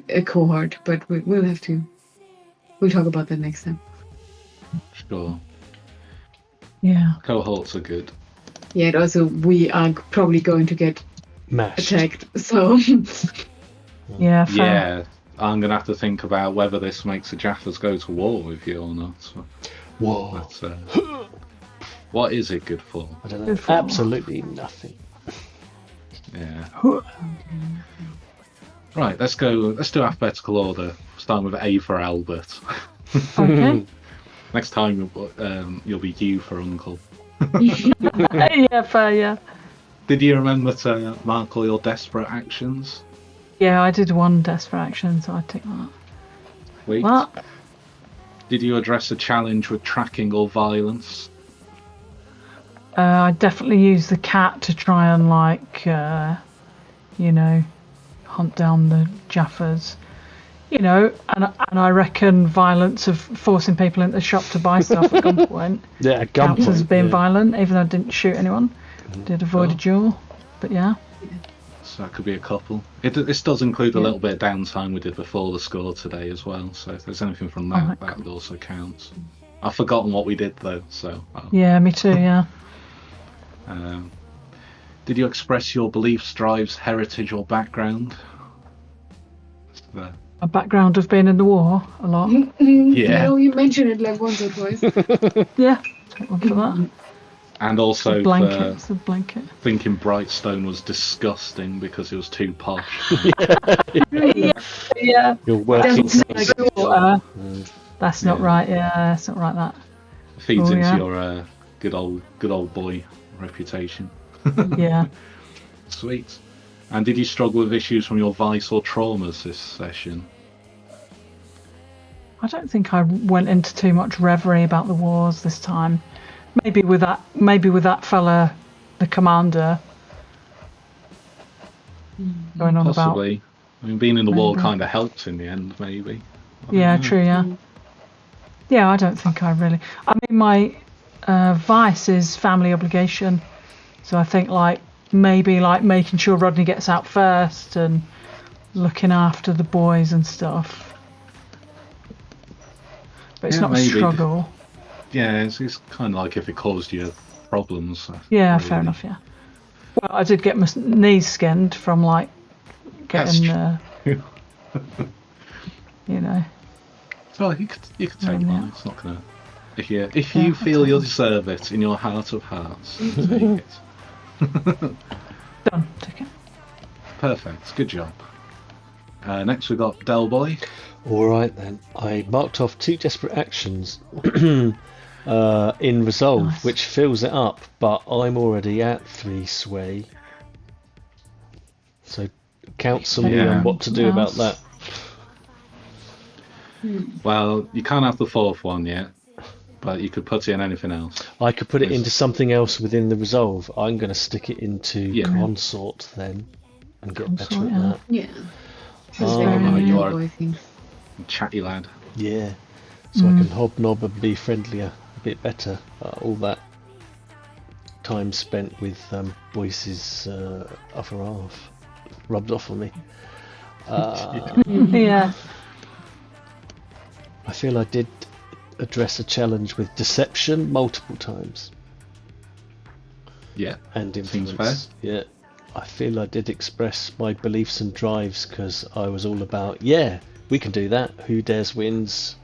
E: a cohort, but we'll have to. We'll talk about that next time.
B: Sure.
D: Yeah.
B: Cohorts are good.
E: Yeah, and also we are probably going to get
C: Mashed.
E: attacked, so
D: Yeah, fair.
B: Yeah. I'm going to have to think about whether this makes the Jaffas go to war with you or not. So
C: Whoa.
B: that's, what is it good for?
C: I don't know.
D: Good for-
C: Absolutely nothing.
B: Yeah. Right, let's go. Let's do alphabetical order. Starting with A for Albert.
D: Okay.
B: Next time you'll be U for Uncle.
D: Yeah, fair, yeah.
B: Did you remember to mark all your desperate actions?
D: Yeah, I did one desperate action, so I'd take that.
B: Wait.
D: What?
B: Did you address a challenge with tracking or violence?
D: I definitely used the cat to try and, like, hunt down the Jaffas. And I reckon violence of forcing people into the shop to buy stuff at gunpoint
C: Yeah, at
D: counts as
C: gunpoint.
D: being
C: Yeah.
D: violent, even though I didn't shoot anyone. Did avoid a duel, but yeah.
B: So that could be a couple. This does include a little bit of downtime we did before the score today as well. So if there's anything from that,
D: Alright,
B: that would also count. I've forgotten what we did though, so
D: Yeah, me too, yeah.
B: Did you express your beliefs, drives, heritage, or background?
D: A background of being in the war a lot.
B: Yeah.
E: You mentioned it like once or twice.
D: Yeah, take one for that.
B: And also
D: Blankets, a blanket.
B: thinking Brightstone was disgusting because it was too posh.
D: Yeah.
C: You're working.
D: That's not right. Yeah, that's not right. That
B: Feeds into your good old boy reputation.
D: yeah.
B: Sweet. And did you struggle with issues from your vice or traumas this session?
D: I don't think I went into too much reverie about the wars this time. Maybe with that fella, the commander, going on
B: Possibly.
D: about.
B: I mean, being in the war kind of helped in the end, maybe.
D: Yeah, true. Yeah. Yeah, I don't think I really. I mean, my vice is family obligation, so I think maybe making sure Rodney gets out first and looking after the boys and stuff. But it's not
B: maybe.
D: a struggle.
B: Yeah, it's kind of like if it caused you problems.
D: Yeah,
B: really.
D: fair enough. Yeah. Well, I did get my knees skinned from getting, you know.
B: Well, you could take one.
D: Yeah.
B: It's not gonna. If you feel you deserve it in your heart of hearts, take it.
D: Done. Take it.
B: Perfect. Good job. Next we got Del Boy.
C: All right then. I marked off 2 desperate actions in resolve,
D: Nice.
C: which fills it up, but I'm already at 3 sway. So counsel me on what to do about that.
B: Well, you can't have the 4th one yet, but you could put it in anything else.
C: I could put it into something else within the resolve. I'm going to stick it into consort then and get better at that.
E: Yeah.
B: You are
E: boy thing.
B: chatty lad.
C: Yeah. So I can hobnob and be friendlier a bit better. All that time spent with Boyce's upper half rubbed off on me.
D: Yeah.
C: I feel I did address a challenge with deception multiple times.
B: Yeah.
C: And
B: Seems
C: influence. Yeah. I feel I did express my beliefs and drives because I was all about, we can do that. Who dares wins.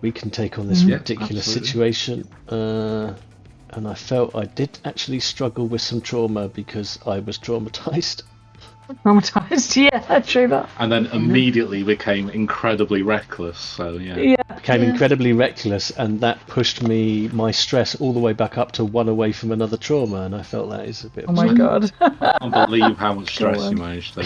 C: We can take on this ridiculous situation. And I felt I did actually struggle with some trauma because I was traumatized.
D: Traumatized, yeah, true that.
B: And then immediately became incredibly reckless. So yeah.
C: Became incredibly reckless, and that pushed my stress all the way back up to 1 away from another trauma, and I felt that is a bit.
D: Oh my god!
B: I can't believe how much stress you managed to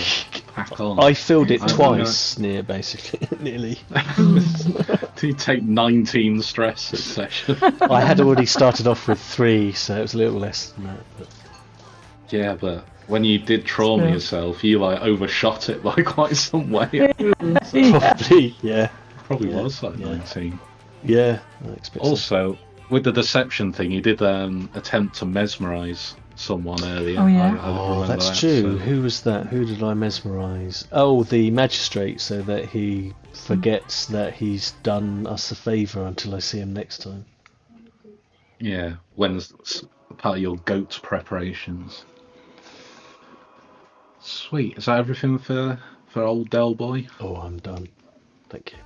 B: pack on.
C: I filled it twice, basically, nearly.
B: Did you take 19 stress this session?
C: I had already started off with 3, so it was a little less than that. But...
B: Yeah, but when you did trauma yourself, you overshot it by quite some way.
C: Probably, yeah.
B: Probably was 19.
C: Yeah, I expect
B: also, with the deception thing, you did attempt to mesmerise someone earlier.
D: Oh, yeah.
B: I remember
C: that's
B: that,
C: true.
B: So.
C: Who was that? Who did I mesmerise? Oh, the magistrate, so that he forgets that he's done us a favour until I see him next time.
B: Yeah, when's part of your goat preparations. Sweet. Is that everything for old Del Boy?
C: Oh, I'm done. Thank you.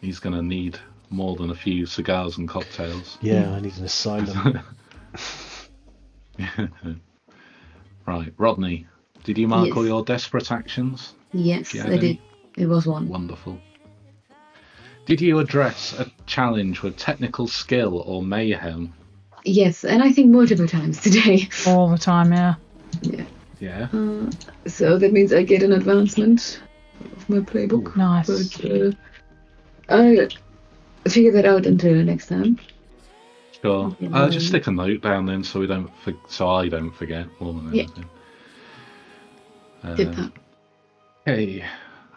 B: He's going to need more than a few cigars and cocktails.
C: Yeah, I need an asylum.
B: Right, Rodney, did you mark all your desperate actions?
E: Yes, I did. It was 1.
B: Wonderful. Did you address a challenge with technical skill or mayhem?
E: Yes, and I think multiple times today.
D: All the time, yeah.
B: Yeah.
E: So that means I get an advancement of my playbook.
D: Nice.
E: But I'll figure that out until next time.
B: Sure. Just stick a note down then, so I don't forget more than anything.
E: Did that.
B: Okay.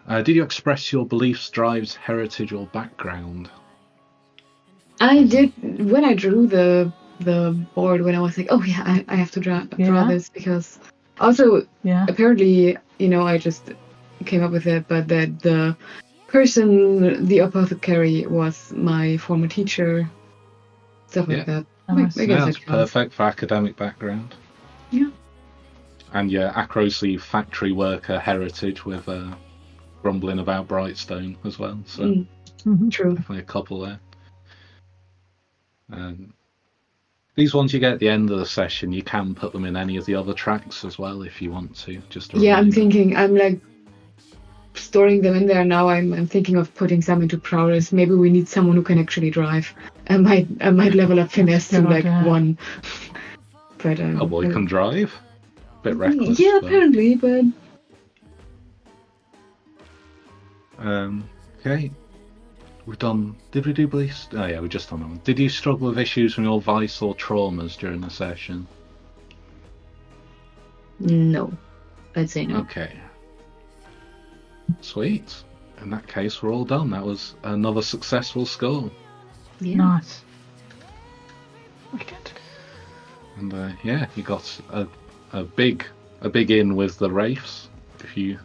B: Did you express your beliefs, drives, heritage, or background?
E: I did when I drew the board. When I was like, I have to draw this because also apparently I just came up with it, but that the person, the apothecary, was my former teacher. Stuff like that. I
D: Nice.
E: guess
B: Yeah,
E: that
B: that's
E: counts.
B: perfect for academic background.
E: Yeah.
B: And your Acrosleeve factory worker heritage with grumbling about Brightstone as well. So
E: True.
B: definitely a couple there. These ones you get at the end of the session, you can put them in any of the other tracks as well if you want to. Just a
E: Yeah, I'm
B: reminder.
E: thinking. I'm like storing them in there now. I'm thinking of putting some into prowess. Maybe we need someone who can actually drive. I might level up finesse to
D: Good
E: like
D: idea.
E: 1. But
B: A boy can drive. Bit reckless.
E: yeah,
B: but-
E: apparently. But
B: Okay. We've done. Did we do Bliss? Oh yeah, we just done that one. Did you struggle with issues from your vice or traumas during the session?
E: no, I'd say no.
B: Okay. Sweet. In that case, we're all done. That was another successful score.
E: Yeah.
D: Nice. Wicked.
B: And yeah, you got a big in with the Wraiths, if you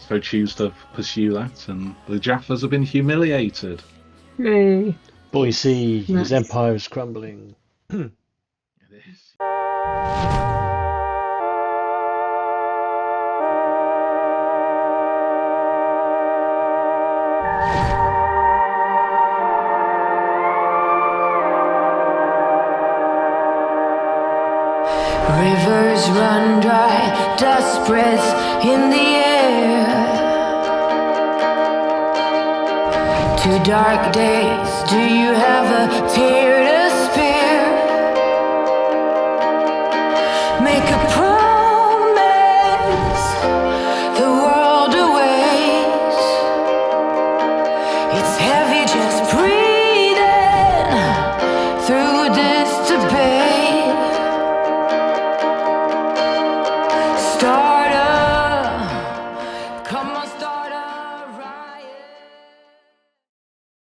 B: so choose to pursue that. And the Jaffas have been humiliated.
D: Yay.
C: Boyce,
E: Nice.
C: his empire is crumbling.
B: It is.
A: Rivers run dry, dust spreads in the air. 2 dark days, do you have a